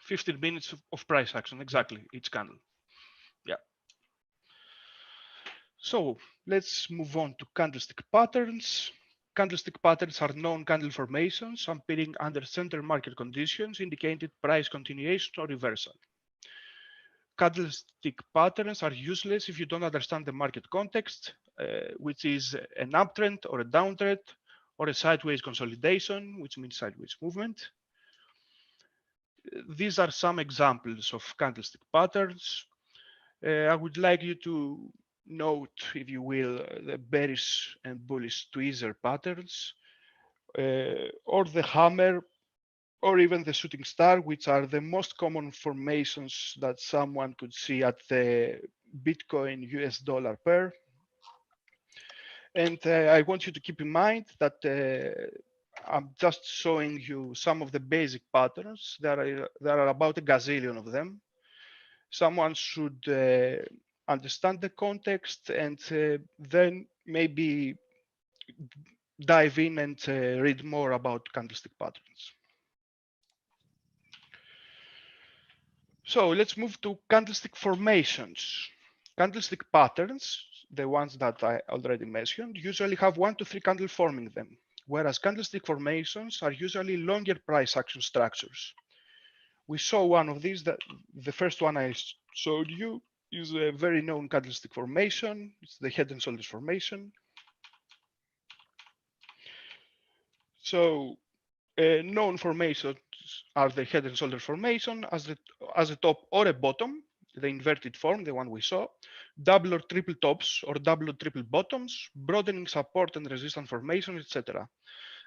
15 minutes of price action, exactly, each candle. Yeah. So let's move on to candlestick patterns. Candlestick patterns are known candle formations appearing under center market conditions, indicating price continuation or reversal. Candlestick patterns are useless if you don't understand the market context, which is an uptrend or a downtrend or a sideways consolidation, which means sideways movement. These are some examples of candlestick patterns. I would like you to note, if you will, the bearish and bullish tweezer patterns, or the hammer, or even the shooting star, which are the most common formations that someone could see at the Bitcoin US dollar pair. And I want you to keep in mind that I'm just showing you some of the basic patterns. There are about a gazillion of them. Someone should understand the context and then maybe dive in and read more about candlestick patterns. So let's move to candlestick formations. Candlestick patterns, the ones that I already mentioned, usually have 1 to 3 candles forming them, whereas candlestick formations are usually longer price action structures. We saw one of these, that the first one I showed you is a very known candlestick formation. It's the head and shoulders formation. So known formations are the head and shoulders formation as a top or a bottom, the inverted form, the one we saw, double or triple tops or double or triple bottoms, broadening support and resistance formation, etc.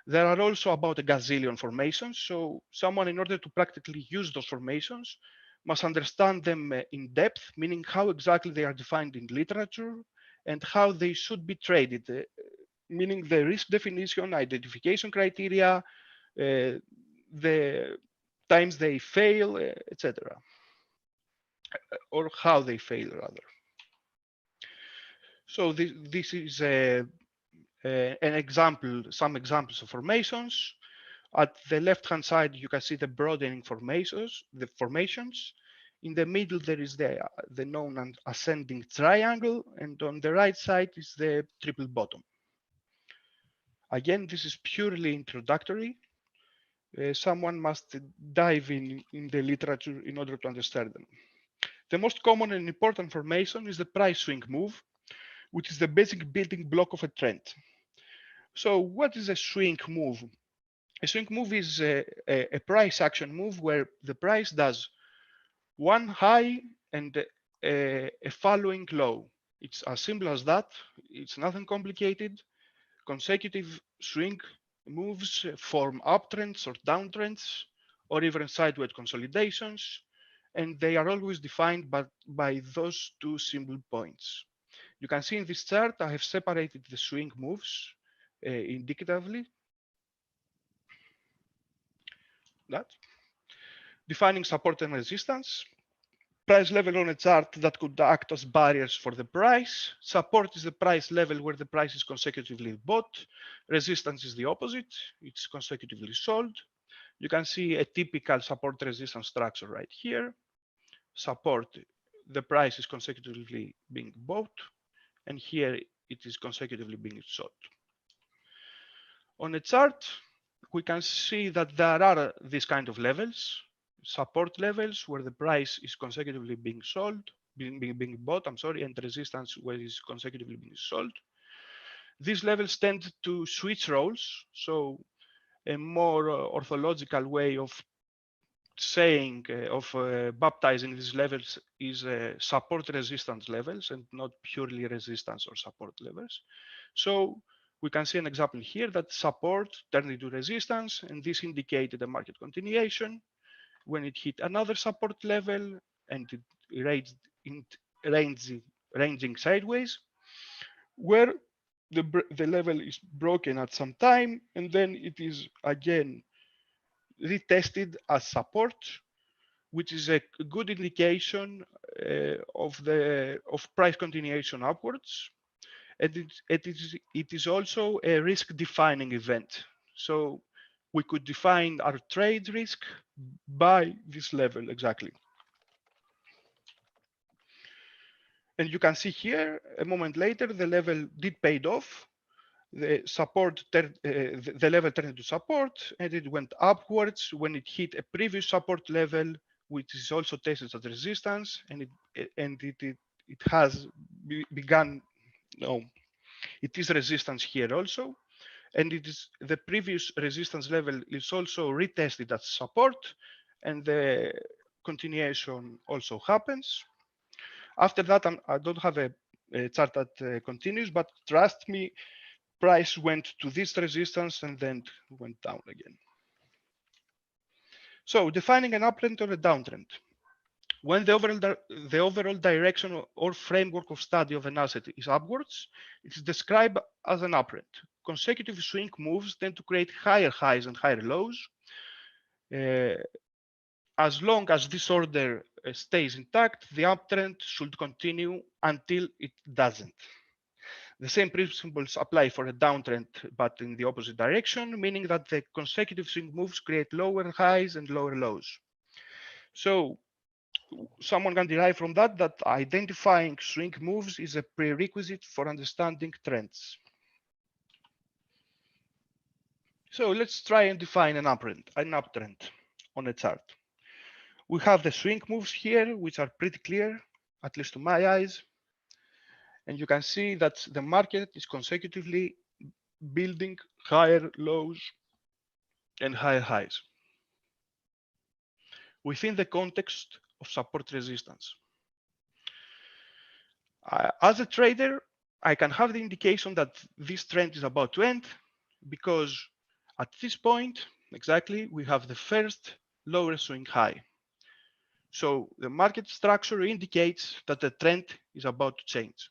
There are also about a gazillion formations, so someone, in order to practically use those formations, must understand them in depth, meaning how exactly they are defined in literature and how they should be traded, meaning the risk definition, identification criteria, the times they fail, etc., or how they fail rather. So this is an example, some examples of formations. At the left-hand side, you can see the broadening formations, In the middle, there is the known and ascending triangle, and on the right side is the triple bottom. Again, this is purely introductory. Someone must dive in the literature in order to understand them. The most common and important formation is the price swing move, which is the basic building block of a trend. So what is a swing move? A swing move is a price action move where the price does one high and a following low. It's as simple as that. It's nothing complicated. Consecutive swing moves form uptrends or downtrends, or even sideways consolidations, and they are always defined by those two simple points. You can see in this chart, I have separated the swing moves indicatively. That defining support and resistance. Price level on a chart that could act as barriers for the price. Support is the price level where the price is consecutively bought. Resistance is the opposite. It's consecutively sold. You can see a typical support resistance structure right here. Support, the price is consecutively being bought, and here it is consecutively being sold. On a chart, we can see that there are these kind of levels, support levels where the price is consecutively being sold, being bought, and resistance where it is consecutively being sold. These levels tend to switch roles, so a more orthological way of saying, baptizing these levels is support resistance levels and not purely resistance or support levels. So we can see an example here that support turned into resistance, and this indicated a market continuation. When it hit another support level and it ranging sideways, where the level is broken at some time, and then it is again retested as support, which is a good indication of price continuation upwards. And it is also a risk defining event. So we could define our trade risk by this level exactly. And you can see here, a moment later, the level did paid off. The support, the level turned into support, and it went upwards when it hit a previous support level, which is also tested as resistance, and it has begun. No, it is resistance here also, and it is the previous resistance level is also retested as support, and the continuation also happens. After that, I don't have a chart that continues, but trust me, price went to this resistance and then went down again. So defining an uptrend or a downtrend. When the overall direction or framework of study of an asset is upwards, it is described as an uptrend. Consecutive swing moves tend to create higher highs and higher lows. As long as this order stays intact, the uptrend should continue until it doesn't. The same principles apply for a downtrend, but in the opposite direction, meaning that the consecutive swing moves create lower highs and lower lows. So someone can derive from that that identifying swing moves is a prerequisite for understanding trends. So let's try and define an uptrend on a chart. We have the swing moves here, which are pretty clear, at least to my eyes. And you can see that the market is consecutively building higher lows and higher highs within the context of support resistance. As a trader, I can have the indication that this trend is about to end because at this point, exactly, we have the first lower swing high. So the market structure indicates that the trend is about to change.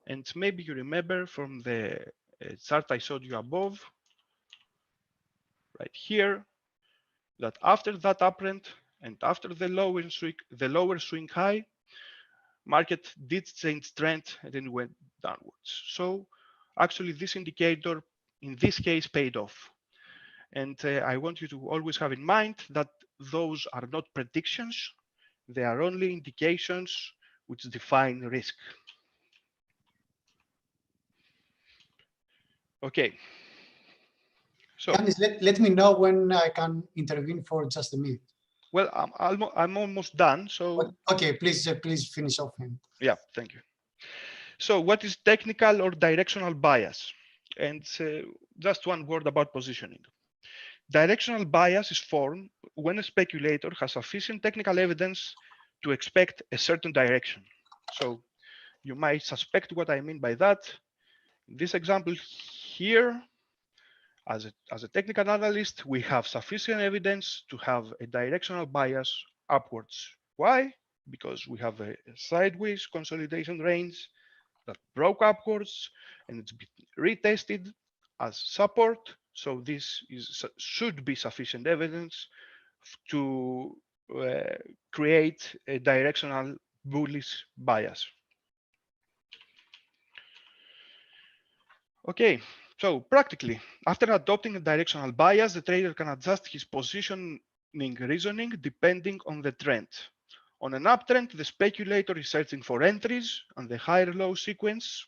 And maybe you remember from the chart I showed you above, right here, that after that uptrend and after the lower swing high, market did change trend and then went downwards. So actually this indicator in this case paid off. And I want you to always have in mind that those are not predictions. They are only indications which define risk. Okay. So Yanis, let me know when I can intervene for just a minute. Well, I'm almost done. So okay, please finish off him. Yeah, thank you. So what is technical or directional bias? And just one word about positioning. Directional bias is formed when a speculator has sufficient technical evidence to expect a certain direction. So you might suspect what I mean by that. In this example here, as a technical analyst, we have sufficient evidence to have a directional bias upwards. Why? Because we have a sideways consolidation range that broke upwards and it's been retested as support. So this should be sufficient evidence to create a directional bullish bias. Okay, so practically, after adopting a directional bias, the trader can adjust his positioning reasoning depending on the trend. On an uptrend, the speculator is searching for entries on the higher low sequence,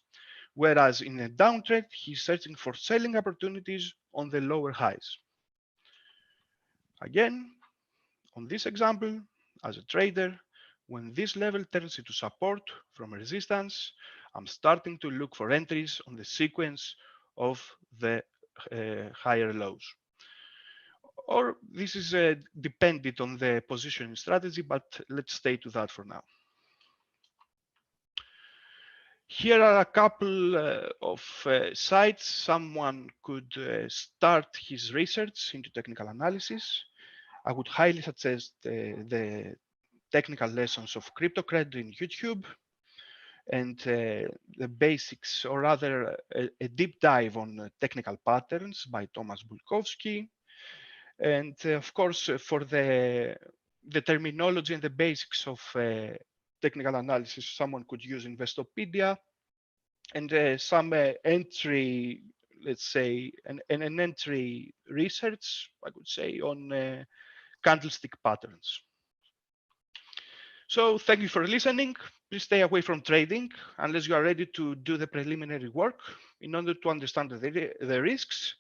whereas in a downtrend, he's searching for selling opportunities on the lower highs. Again, on this example, as a trader, when this level turns into support from resistance, I'm starting to look for entries on the sequence of the higher lows. Or this is dependent on the positioning strategy, but let's stay to that for now. Here are a couple of sites someone could start his research into technical analysis. I would highly suggest the technical lessons of CryptoCred in YouTube and the basics, or rather a deep dive on technical patterns by Thomas Bulkowski. And of course, for the terminology and the basics of technical analysis, someone could use Investopedia and some entry, let's say, an entry research, I would say, on candlestick patterns. So thank you for listening. Please stay away from trading unless you are ready to do the preliminary work in order to understand the risks.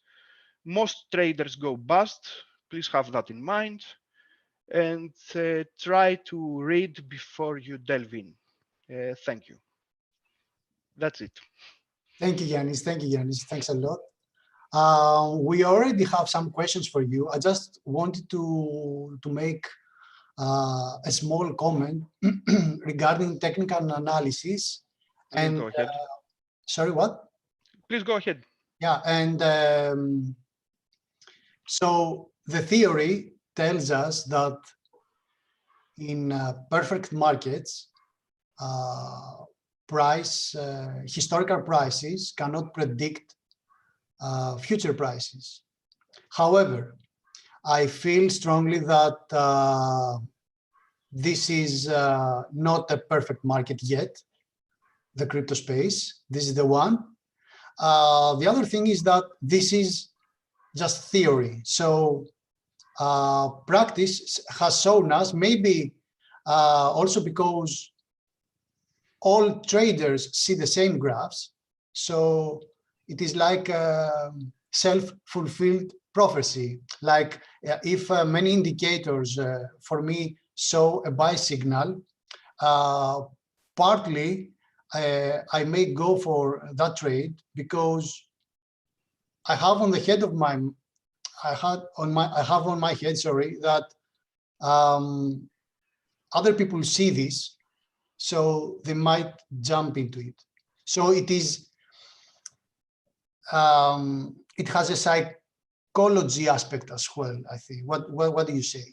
Most traders go bust. Please have that in mind. And try to read before you delve in. Thank you. That's it. Thank you, Yanis. Thank you, Yanis. Thanks a lot. We already have some questions for you. I just wanted to make a small comment regarding technical analysis. Please And go ahead. Sorry, what? Please go ahead. Yeah, and so the theory tells us that in perfect markets, historical prices cannot predict future prices. However, I feel strongly that this is not a perfect market yet, the crypto space. This is the one. The other thing is that this is just theory. So practice has shown us, maybe also because all traders see the same graphs. So it is like a self-fulfilled prophecy. Like if many indicators for me show a buy signal, partly I may go for that trade because I have on the head of my, I have on my head, sorry, that other people see this, so they might jump into it. So it is, it has a psychology aspect as well, I think. What do you say?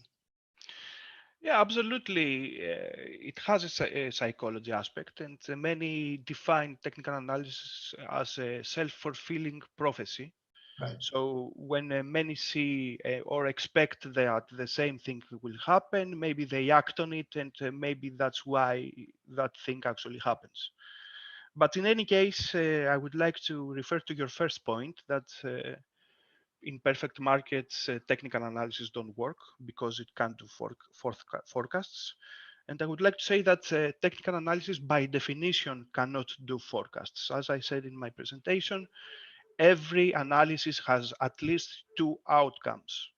Yeah, absolutely. It has a psychology aspect, and many define technical analysis as a self-fulfilling prophecy. Right. So when many see or expect that the same thing will happen, maybe they act on it, and maybe that's why that thing actually happens. But in any case, I would like to refer to your first point that in perfect markets, technical analysis don't work because it can't do forecasts. And I would like to say that technical analysis by definition cannot do forecasts. As I said in my presentation, every analysis has at least two outcomes.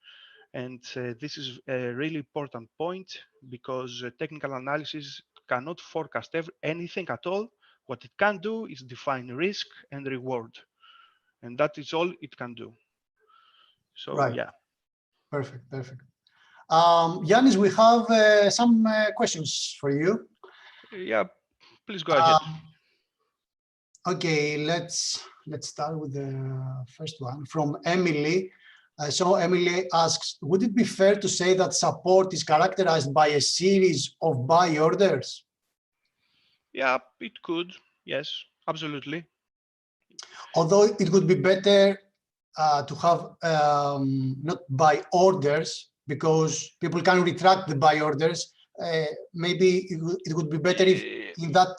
And this is a really important point because technical analysis cannot forecast anything at all. What it can do is define risk and reward. And that is all it can do. So, right. Yeah. Perfect, perfect. Yanis, we have some questions for you. Yeah, please go ahead. Okay, let's start with the first one from Emily. So Emily asks, would it be fair to say that support is characterized by a series of buy orders? Yeah, it could. Yes, absolutely. Although it would be better to have not buy orders, because people can retract the buy orders. Maybe it would be better if in that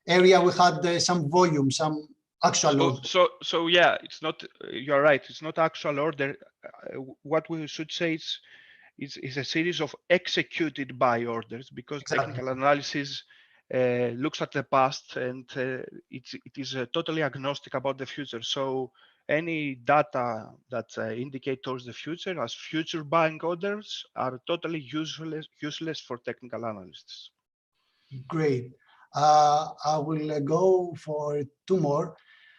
area we had some volume, some actual order. So yeah, it's not, you're right, it's not actual order. What we should say is a series of executed buy orders, because Exactly. technical analysis looks at the past, and it is totally agnostic about the future. So any data that indicate towards the future as future buying orders are totally useless for technical analysts. Great. I will go for two more.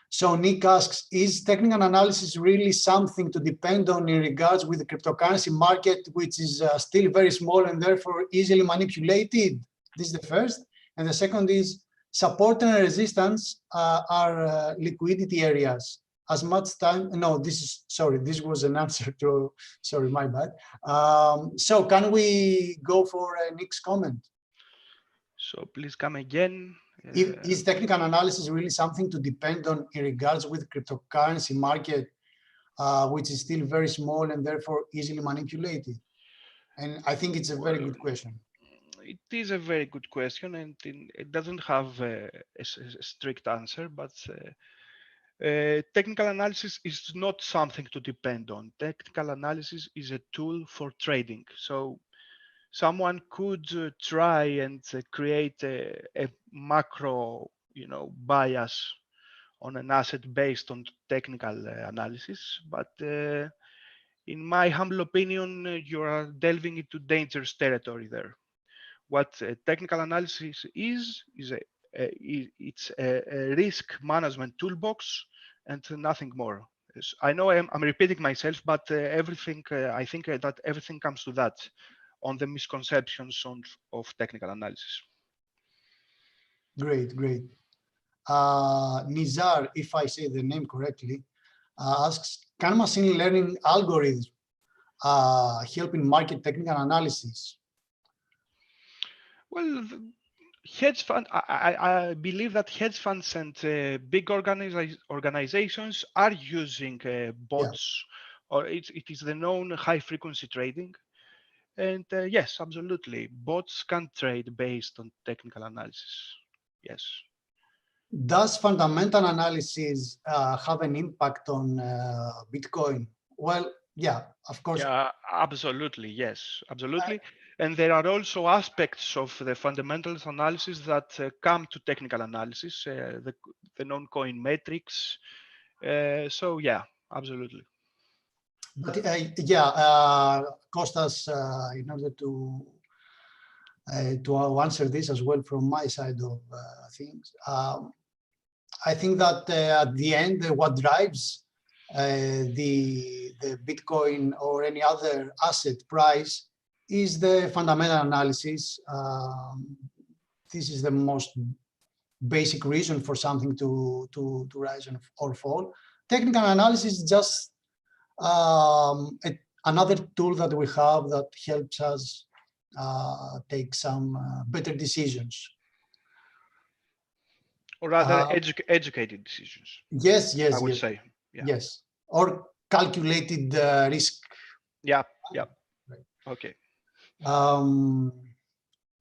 So Nick asks, is technical analysis really something to depend on in regards with the cryptocurrency market, which is still very small and therefore easily manipulated? This is the first. And the second is, support and resistance are liquidity areas. As much time, no, this is, sorry, this was an answer to, sorry, my bad. So can we go for Nick's comment? So please come again. Is technical analysis really something to depend on in regards with cryptocurrency market, which is still very small and therefore easily manipulated? And I think it's a very good question. It is a very good question, and it doesn't have a strict answer, but Technical analysis is not something to depend on. Technical analysis is a tool for trading. So someone could try and create a macro, bias on an asset based on technical analysis. But in my humble opinion, you are delving into dangerous territory there. What technical analysis is it's a risk management toolbox and nothing more. I know I'm repeating myself, but everything I think that everything comes to that on the misconceptions of technical analysis. Great, great. Nizar, if I say the name correctly, asks, can machine learning algorithms help in market technical analysis? Well, hedge fund, I believe that hedge funds and big organizations are using bots, or it is the known high frequency trading. And yes, absolutely, bots can trade based on technical analysis. Yes. Does fundamental analysis have an impact on Bitcoin? Well, yeah, of course. Yeah, absolutely. Yes, absolutely. And there are also aspects of the fundamentals analysis that come to technical analysis, the known coin metrics. So yeah, absolutely. But Kostas, in order to answer this as well from my side of things, I think that at the end, what drives the Bitcoin or any other asset price is the fundamental analysis. This is the most basic reason for something to rise or fall. Technical analysis is just another tool that we have that helps us take some better decisions. Or rather, educated decisions. Yes, yes, I would yes. say. Yeah. Yes, or calculated risk. Yeah, yeah. Right. Okay.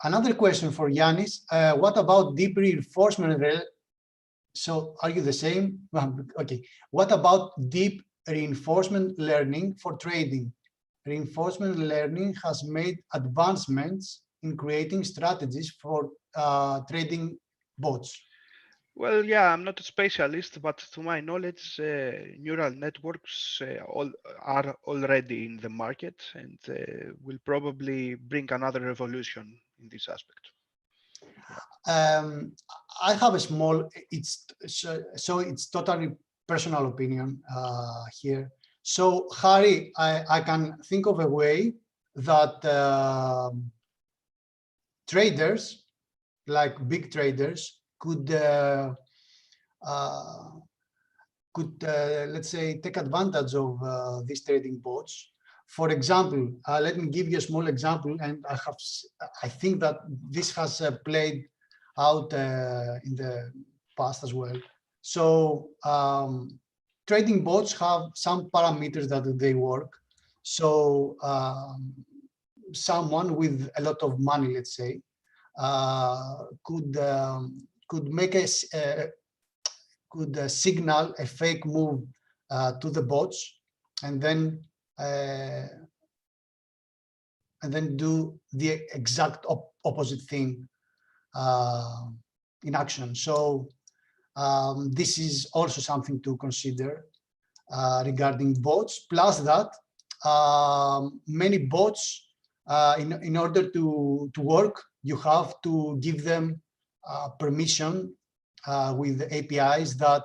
Another question for Yanis. What about deep reinforcement? So are you the same? Okay. What about deep reinforcement learning for trading? Reinforcement learning has made advancements in creating strategies for trading bots. Well, yeah, I'm not a specialist, but to my knowledge, neural networks are already in the market and will probably bring another revolution in this aspect. I have a small, so it's totally personal opinion here. So Harry, I can think of a way that traders, like big traders, could let's say take advantage of these trading bots. For example, let me give you a small example, and I think that this has played out in the past as well. So trading bots have some parameters that they work. So someone with a lot of money, let's say, could make could signal a fake move to the bots, and then do the exact opposite thing in action. So this is also something to consider regarding bots. Plus that many bots, in order to work, you have to give them permission with APIs that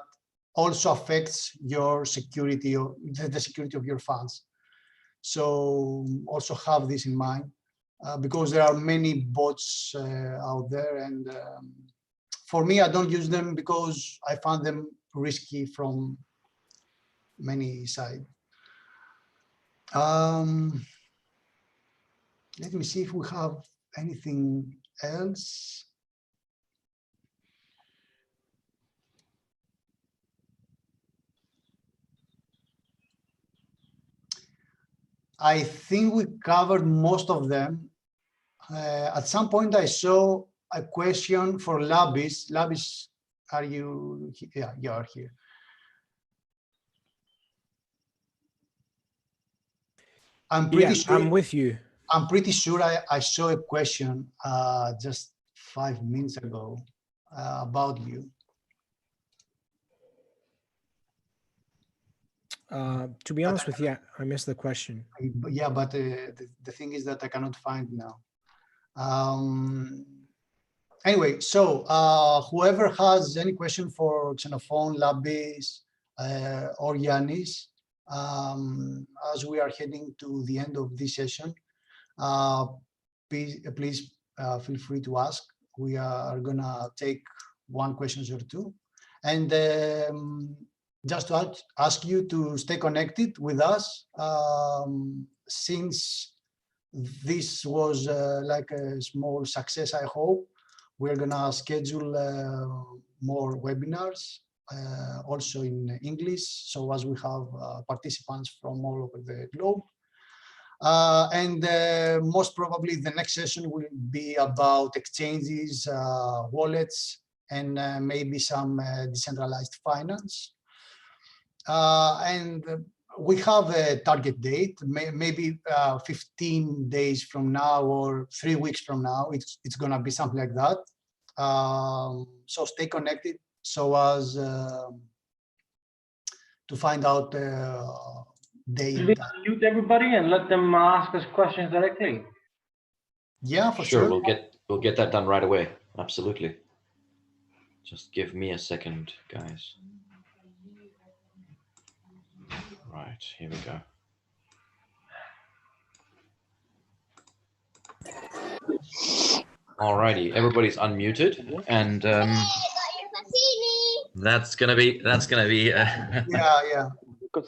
also affects your security, or the security of your funds. So also have this in mind, because there are many bots out there, and for me, I don't use them because I find them risky from many sides. Let me see if we have anything else. I think we covered most of them. At some point, I saw a question for Labis. Labis, are you? Yeah, you are here. I'm pretty sure. I'm with you. I'm pretty sure I saw a question just 5 minutes ago about you. To be honest with you, I missed the question. Yeah, but the thing is that I cannot find now. Anyway, so whoever has any question for Xenophon, Labis, or Yanis, as we are heading to the end of this session, please feel free to ask. We are gonna take one question or two. And just to ask you to stay connected with us, since this was like a small success, I hope. We're gonna schedule more webinars, also in English, so as we have participants from all over the globe. And most probably the next session will be about exchanges, wallets, and maybe some decentralized finance. And we have a target date, maybe 15 days from now or 3 weeks from now. It's going to be something like that. So stay connected so as to find out date. Mute everybody and let them ask us questions directly. Yeah, for sure. We'll get that done right away. Absolutely. Just give me a second, guys. Right, here we go. Alrighty, everybody's unmuted, and that's gonna be yeah.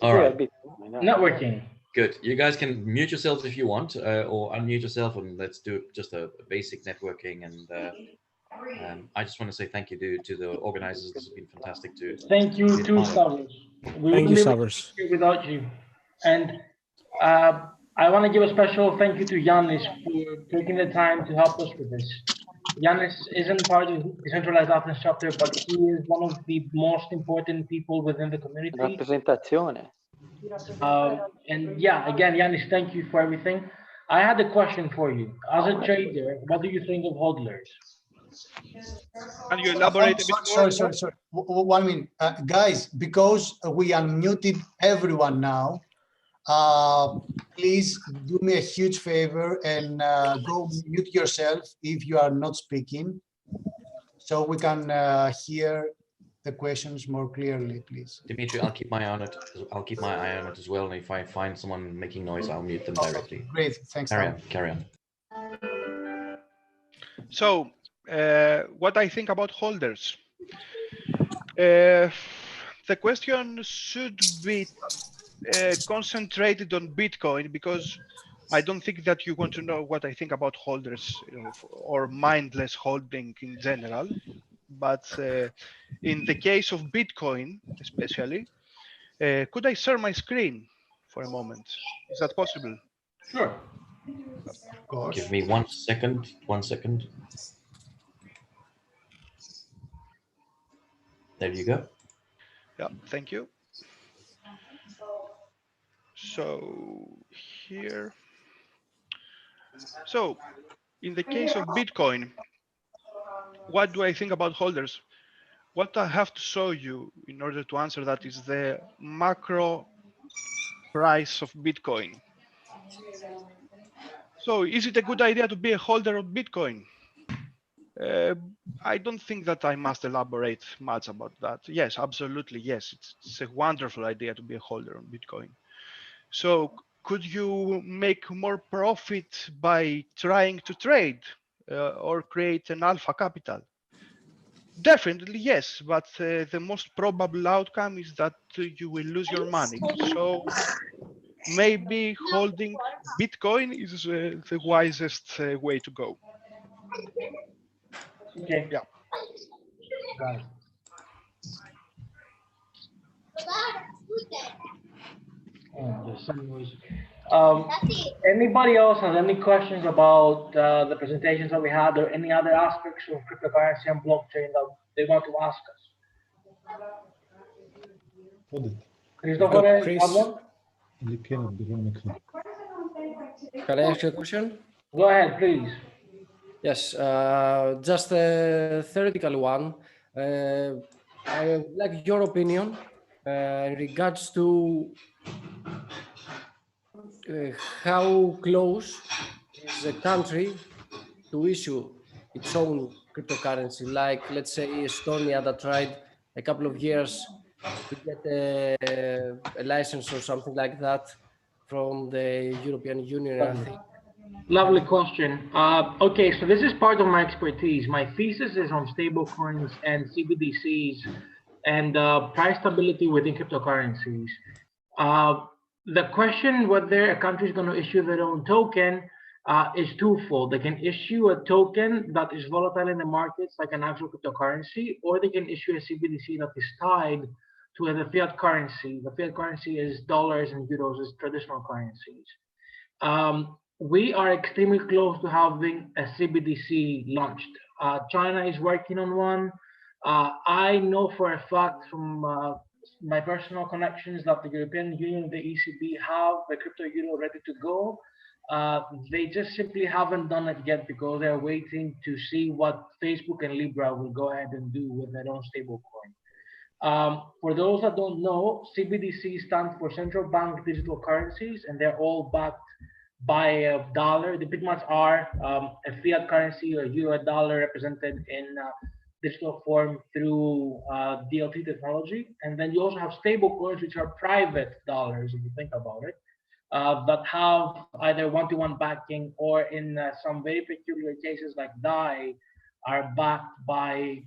All right. Networking. Good. You guys can mute yourselves if you want, or unmute yourself, and let's do just a basic networking. And I just want to say thank you to the organizers. This has been fantastic. Thank you too, Stavros. Thank you, Stavros. Without you. And I want to give a special thank you to Yanis for taking the time to help us with this. Yanis isn't part of the Decentralized Athens chapter, but he is one of the most important people within the community. Rappresentazione. And yeah, again, Yanis, thank you for everything. I had a question for you. As a trader, what do you think of hodlers? Can you elaborate a bit more? Sorry. 1 minute. Guys, because we unmuted everyone now, please do me a huge favor and go mute yourself if you are not speaking, so we can hear the questions more clearly, please. Dimitri, I'll keep my eye on it. I'll keep my eye on it as well. And if I find someone making noise, I'll mute them directly. Great, thanks. Carry on. So, what I think about holders. The question should be concentrated on Bitcoin, because I don't think that you want to know what I think about holders, or mindless holding in general. But in the case of Bitcoin, especially, could I share my screen for a moment? Is that possible? Sure. Of course. Give me 1 second. 1 second. There you go. Yeah, thank you. So here. So in the case of Bitcoin, what do I think about holders? What I have to show you in order to answer that is the macro price of Bitcoin. So is it a good idea to be a holder of Bitcoin? I don't think that I must elaborate much about that. Yes, absolutely. Yes, it's a wonderful idea to be a holder of Bitcoin. So could you make more profit by trying to trade or create an alpha capital? Definitely, yes, but the most probable outcome is that you will lose your money. So maybe holding Bitcoin is the wisest way to go. Okay. Yeah. Got it. There's some noise. Anybody else has any questions about the presentations that we had, or any other aspects of cryptocurrency and blockchain that they want to ask us? Hold it. Christopher, Chris. Can I ask you a question? Go ahead, please. Yes, just a theoretical one. I would like your opinion in regards to how close is a country to issue its own cryptocurrency, like let's say Estonia that tried a couple of years to get a license or something like that from the European Union, I think. Lovely question. Okay, so this is part of my expertise. My thesis is on stablecoins and CBDCs and price stability within cryptocurrencies. The question whether a country is going to issue their own token is twofold. They can issue a token that is volatile in the markets, like an actual cryptocurrency, or they can issue a CBDC that is tied to the fiat currency. The fiat currency is dollars and euros, as traditional currencies. We are extremely close to having a CBDC launched. China is working on one. I know for a fact from my personal connections that the European Union, the ECB have the crypto euro ready to go. They just simply haven't done it yet because they're waiting to see what Facebook and Libra will go ahead and do with their own stablecoin. For those that don't know, CBDC stands for central bank digital currencies, and they're all backed by a dollar. They pretty much are a fiat currency or euro dollar represented in digital form through DLT technology. And then you also have stable coins, which are private dollars, if you think about it, that have either one-to-one backing or in some very peculiar cases like DAI are backed by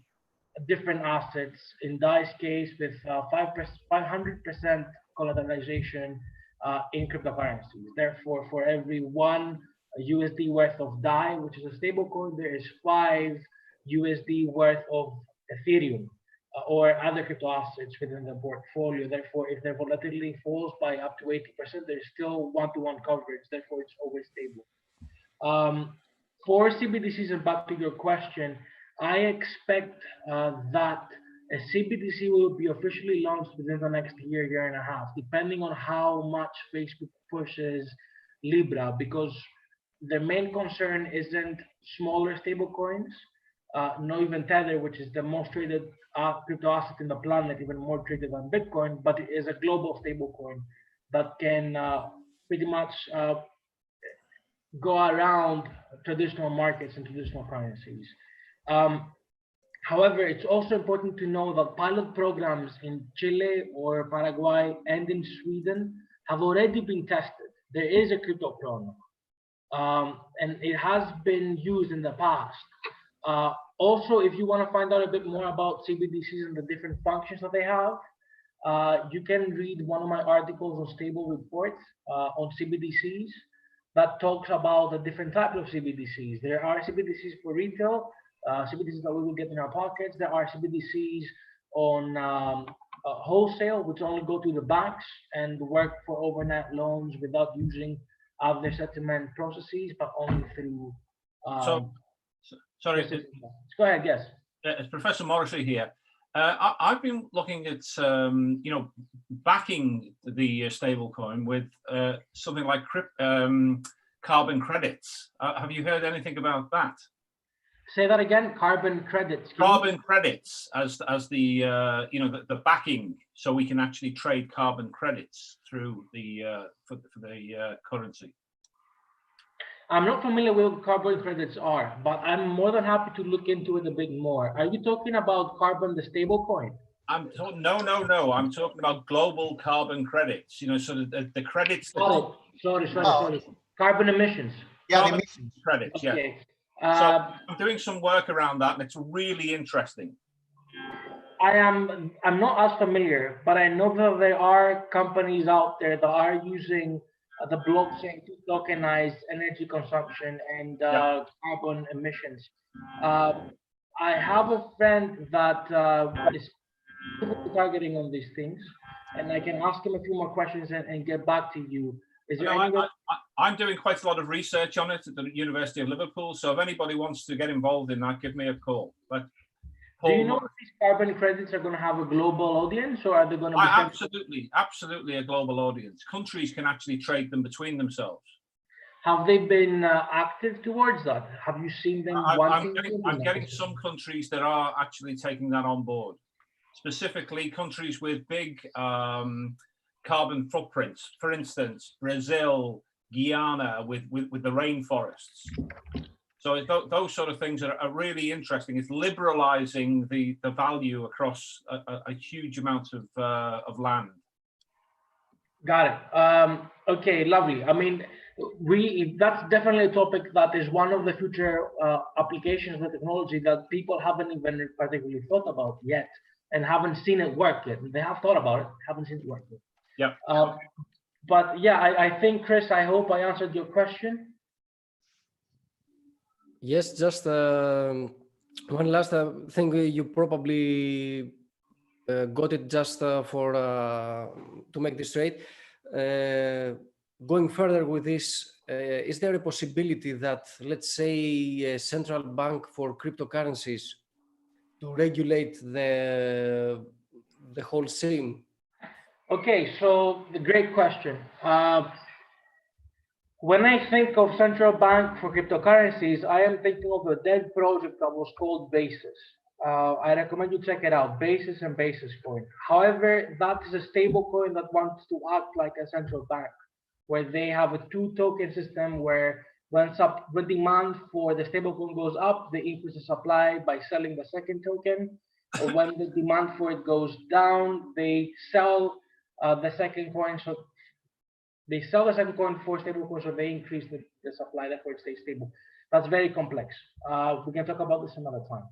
different assets. In DAI's case, with 500% collateralization in cryptocurrencies. Therefore, for every one USD worth of DAI, which is a stable coin, there is 5 USD worth of Ethereum or other crypto assets within the portfolio. Therefore, if their volatility falls by up to 80%, there's still one-to-one coverage. Therefore, it's always stable. For CBDCs, and back to your question, I expect that a CBDC will be officially launched within the next year and a half, depending on how much Facebook pushes Libra, because the main concern isn't smaller stable coins, not even Tether, which is the most traded crypto asset in the planet, even more traded than Bitcoin, but it is a global stable coin that can pretty much go around traditional markets and traditional currencies. However, it's also important to know that pilot programs in Chile or Paraguay and in Sweden have already been tested. There is a crypto chrono, and it has been used in the past. Also, if you want to find out a bit more about CBDCs and the different functions that they have, you can read one of my articles on Stable Reports on CBDCs that talks about the different types of CBDCs. There are CBDCs for retail, CBDCs that we will get in our pockets. There are CBDCs on wholesale, which only go to the banks and work for overnight loans without using other settlement processes, but only through. Sorry. Go ahead. Yes. It's Professor Morrissey here. I've been looking at backing the stablecoin with something like carbon credits. Have you heard anything about that? Say that again. Carbon credits. Carbon credits as the the backing, so we can actually trade carbon credits through the for the currency. I'm not familiar with what carbon credits are, but I'm more than happy to look into it a bit more. Are you talking about carbon, the stable coin? No. I'm talking about global carbon credits. So the credits. Sorry. Carbon emissions. Yeah, carbon credits. Okay. Yeah. So I'm doing some work around that, and it's really interesting. I'm not as familiar, but I know that there are companies out there that are using the blockchain to tokenize energy consumption and carbon emissions. I have a friend that is targeting on these things, and I can ask him a few more questions and get back to you. Is there I'm doing quite a lot of research on it at the University of Liverpool, so if anybody wants to get involved in that, give me a call. But do you know if these carbon credits are going to have a global audience, or are they going to be absolutely a global audience? Countries can actually trade them between themselves. have they been active towards that? Have you seen them wanting to? I'm getting some countries that are actually taking that on board, specifically countries with big carbon footprints. For instance, Brazil, Guyana, with the rainforests. So those sort of things are really interesting. It's liberalizing the value across a huge amount of land. Got it. Okay, lovely. I mean, that's definitely a topic that is one of the future applications of the technology that people haven't even particularly thought about yet and haven't seen it work yet. They have thought about it, haven't seen it work yet. Yeah. But yeah, I think, Chris, I hope I answered your question. Yes, just one last thing. You probably got it just for to make this straight. Going further with this, is there a possibility that, let's say, a central bank for cryptocurrencies to regulate the whole scene? Okay, so the great question. When I think of central bank for cryptocurrencies, I am thinking of a dead project that was called Basis. I recommend you check it out, Basis and Basis Coin. However, that is a stable coin that wants to act like a central bank, where they have a two-token system where when demand for the stable coin goes up, they increase the supply by selling the second token. Or when the demand for it goes down, they sell the second coin. So they sell the second coin for stable coin, so they increase the supply, therefore it stays stable. That's very complex. We can talk about this another time.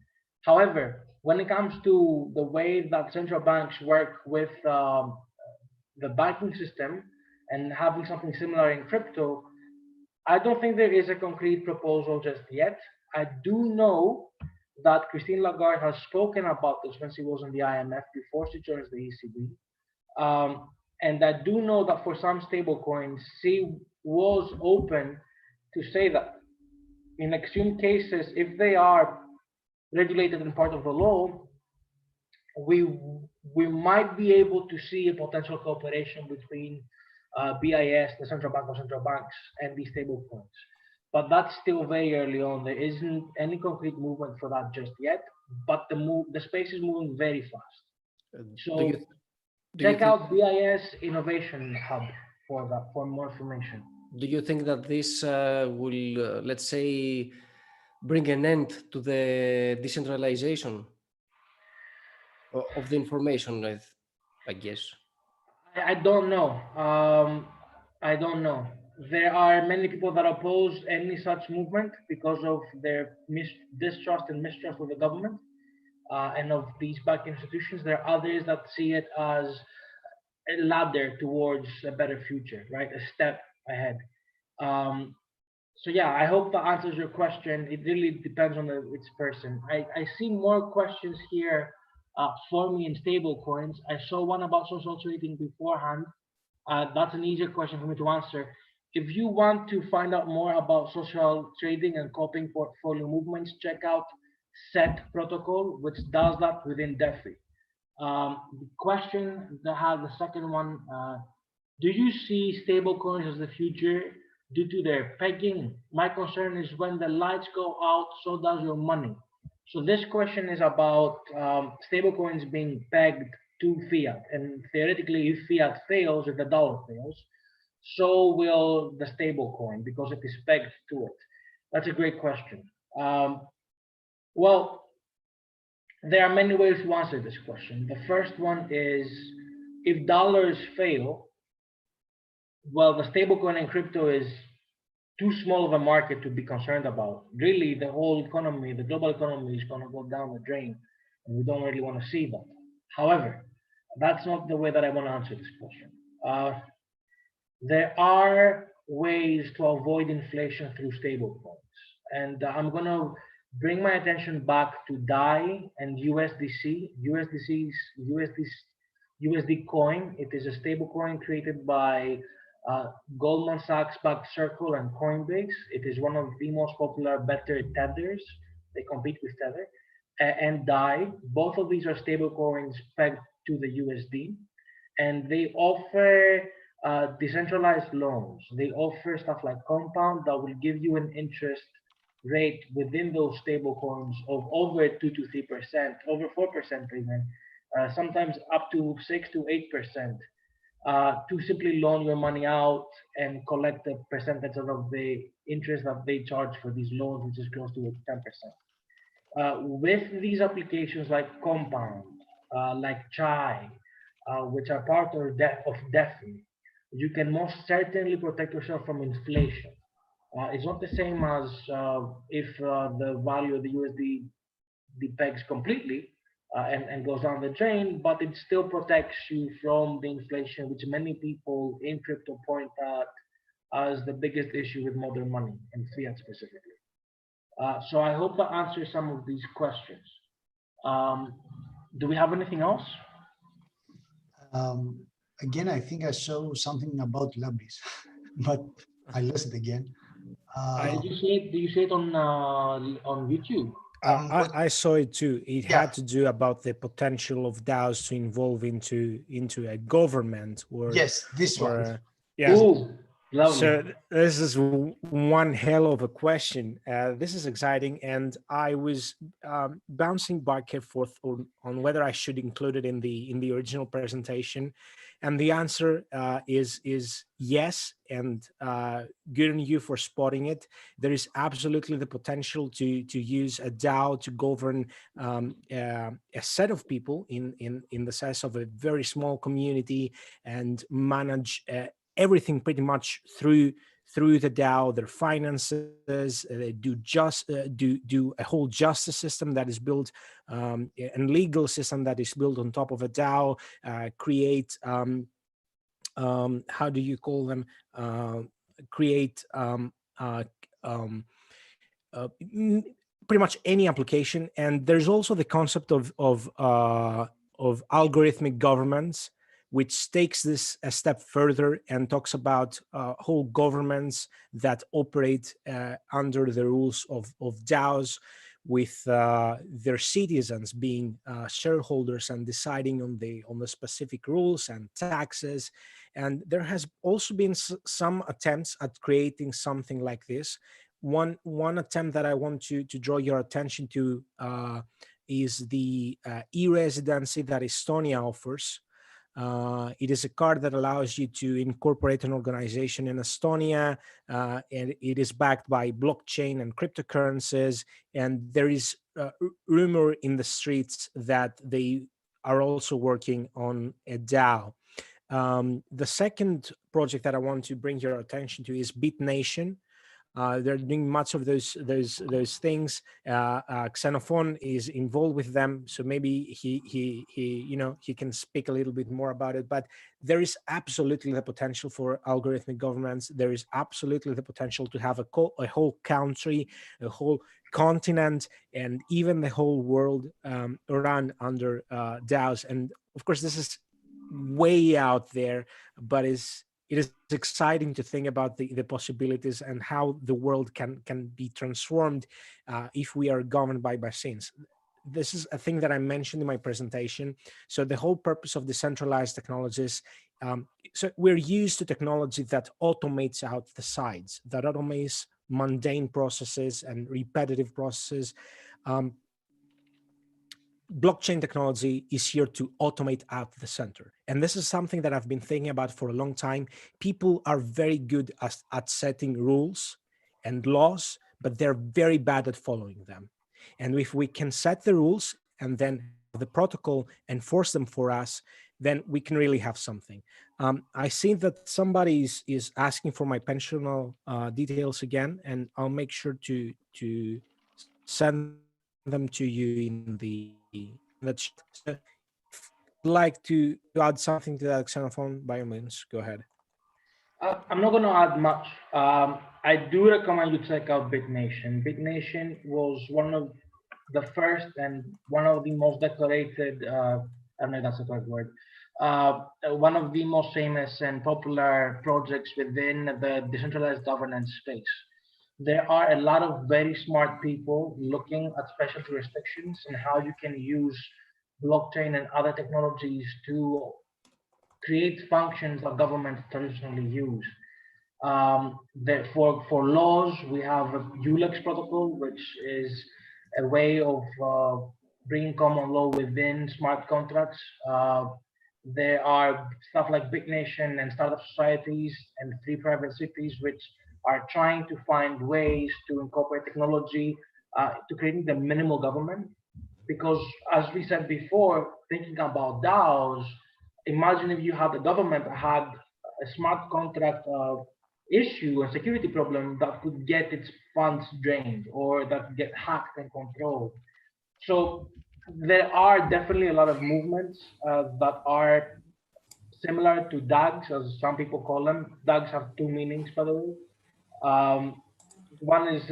However, when it comes to the way that central banks work with the banking system and having something similar in crypto, I don't think there is a concrete proposal just yet. I do know that Christine Lagarde has spoken about this when she was in the IMF before she joins the ECB. And I do know that for some stable coins, she was open to say that in extreme cases, if they are regulated and part of the law, we might be able to see a potential cooperation between BIS, the central bank of central banks, and these stable coins. But that's still very early on. There isn't any concrete movement for that just yet, but the space is moving very fast. So check out BIS Innovation Hub for that, for more information. Do you think that this will, let's say, bring an end to the decentralization of the information, I guess? I don't know. I don't know. There are many people that oppose any such movement because of their distrust and mistrust of the government and of these banking institutions. There are others that see it as a ladder towards a better future, right? A step ahead. So yeah, I hope that answers your question. It really depends on its person. I see more questions here for me in stable coins. I saw one about social trading beforehand. That's an easier question for me to answer. If you want to find out more about social trading and copying portfolio movements, check out SET protocol, which does that within DeFi. The question that has the second one, do you see stable coins as the future due to their pegging? My concern is when the lights go out, so does your money. So this question is about stable coins being pegged to fiat, and theoretically, if fiat fails, if the dollar fails, so will the stable coin because it is pegged to it. That's a great question. Well, there are many ways to answer this question. The first one is if dollars fail, well, the stablecoin in crypto is too small of a market to be concerned about. Really, the whole economy, the global economy is going to go down the drain, and we don't really want to see that. However, that's not the way that I want to answer this question. There are ways to avoid inflation through stablecoins, and I'm going to bring my attention back to DAI and USDC. USD coin. It is a stable coin created by Goldman Sachs backed Circle and Coinbase. It is one of the most popular, better tethers. They compete with Tether and DAI. Both of these are stable coins pegged to the USD, and they offer decentralized loans. They offer stuff like compound that will give you an interest rate within those stable coins of over 2 to 3%, over 4% even, sometimes up to 6 to 8%, to simply loan your money out and collect a percentage of the interest that they charge for these loans, which is close to 10%. With these applications like Compound, like Chai, which are part of DeFi, you can most certainly protect yourself from inflation. It's not the same as if the value of the USD depegs completely and goes down the drain, but it still protects you from the inflation, which many people in crypto point out as the biggest issue with modern money and fiat specifically. So I hope that answers some of these questions. Do we have anything else? Again, I think I saw something about lobbies, but I lost it again. Did you see it on YouTube? I saw it too. It Yeah. had to do about the potential of DAOs to involve into a government or Yes, this one. Yeah. Ooh, lovely. So this is one hell of a question. This is exciting, and I was bouncing back and forth on whether I should include it in the original presentation, and the answer is yes. And good on you for spotting it. There is absolutely the potential to use a DAO to govern a set of people in the size of a very small community and manage everything pretty much through the DAO, their finances. They do a whole justice system that is built, and legal system that is built on top of a DAO. Create how do you call them? Create pretty much any application. And there's also the concept of algorithmic governments, which takes this a step further and talks about whole governments that operate under the rules of DAOs, with their citizens being shareholders and deciding on the specific rules and taxes. And there has also been some attempts at creating something like this. One attempt that I want to draw your attention to is the e-residency that Estonia offers. It is a card that allows you to incorporate an organization in Estonia, and it is backed by blockchain and cryptocurrencies. And there is rumor in the streets that they are also working on a DAO. The second project that I want to bring your attention to is BitNation. They're doing much of those things. Xenophon is involved with them, so maybe he can speak a little bit more about it. But there is absolutely the potential for algorithmic governments. There is absolutely the potential to have a whole country, a whole continent, and even the whole world run under DAOs. And of course, this is way out there, but it is exciting to think about the possibilities and how the world can be transformed if we are governed by machines. This is a thing that I mentioned in my presentation. So the whole purpose of decentralized technologies, so we're used to technology that automates out the sides, that automates mundane processes and repetitive processes. Blockchain technology is here to automate out the center. And this is something that I've been thinking about for a long time. People are very good at setting rules and laws, but they're very bad at following them. And if we can set the rules and then the protocol enforce them for us, then we can really have something. I see that somebody is asking for my pensional details again, and I'll make sure to send them to you in the chat. So if you'd like to add something to that, Xenophon, by all means, go ahead. I'm not going to add much. I do recommend you check out BitNation. BitNation was one of the first and one of the most decorated, I don't know if that's the correct word, one of the most famous and popular projects within the decentralized governance space. There are a lot of very smart people looking at special jurisdictions and how you can use blockchain and other technologies to create functions that governments traditionally use. For laws, we have a ULEX protocol, which is a way of bringing common law within smart contracts. There are stuff like Big Nation and startup societies and free private cities, which are trying to find ways to incorporate technology to creating the minimal government. Because as we said before, thinking about DAOs, imagine if you had the government that had a smart contract issue, a security problem that could get its funds drained or that get hacked and controlled. So there are definitely a lot of movements that are similar to DAGs, as some people call them. DAGs have two meanings, by the way. One is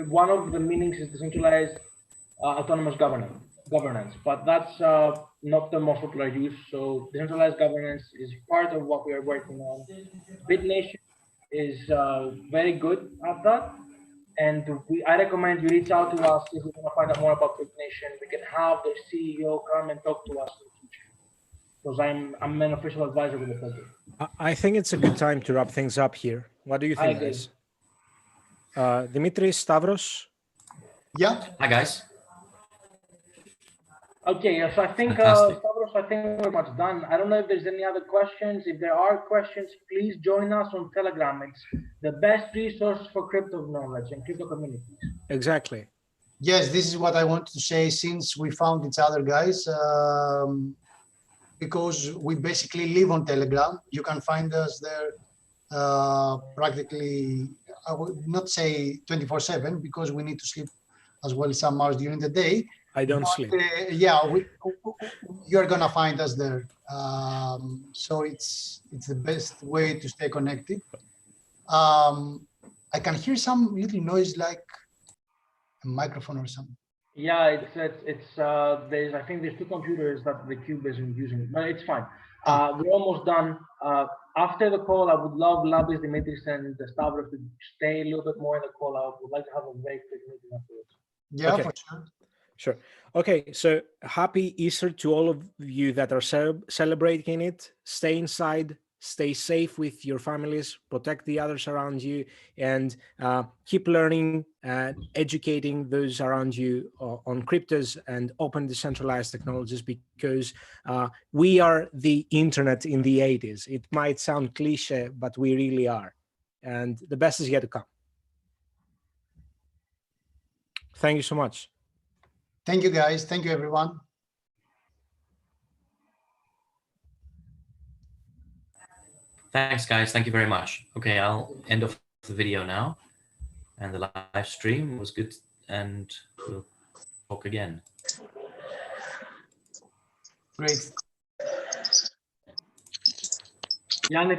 one of the meanings is decentralized autonomous governance, but that's not the most popular use. So decentralized governance is part of what we are working on. BitNation is very good at that, and I recommend you reach out to us if you want to find out more about BitNation. We can have their CEO come and talk to us in the future, because I'm an official advisor with the project. I think it's a good time to wrap things up here. What do you think, guys? Dimitris, Stavros? Yeah. Hi, guys. Okay, so I think Stavros, I think we're much done. I don't know if there's any other questions. If there are questions, please join us on Telegram. It's the best resource for crypto knowledge and crypto communities. Exactly. Yes, this is what I want to say since we found each other, guys. Because we basically live on Telegram. You can find us there practically, I would not say 24/7 because we need to sleep as well some hours during the day. I don't sleep. Yeah, you're gonna find us there. So it's the best way to stay connected. I can hear some little noise like a microphone or something. Yeah, there's I think there's two computers that the Cube isn't using, but it's fine. We're almost done. After the call, I would love Labis, Dimitris, and Stavros to stay a little bit more in the call. I would like to have a very quick meeting afterwards. Yeah, okay. For sure. Sure. Okay, so happy Easter to all of you that are celebrating it. Stay inside, stay safe with your families, protect the others around you, and keep learning and educating those around you on cryptos and open decentralized technologies, because we are the internet in the 80s. It might sound cliche, but we really are. And the best is yet to come. Thank you so much. Thank you, guys. Thank you, everyone. Thanks, guys. Thank you very much. Okay, I'll end off the video now. And the live stream was good, and we'll talk again. Great. Yanni,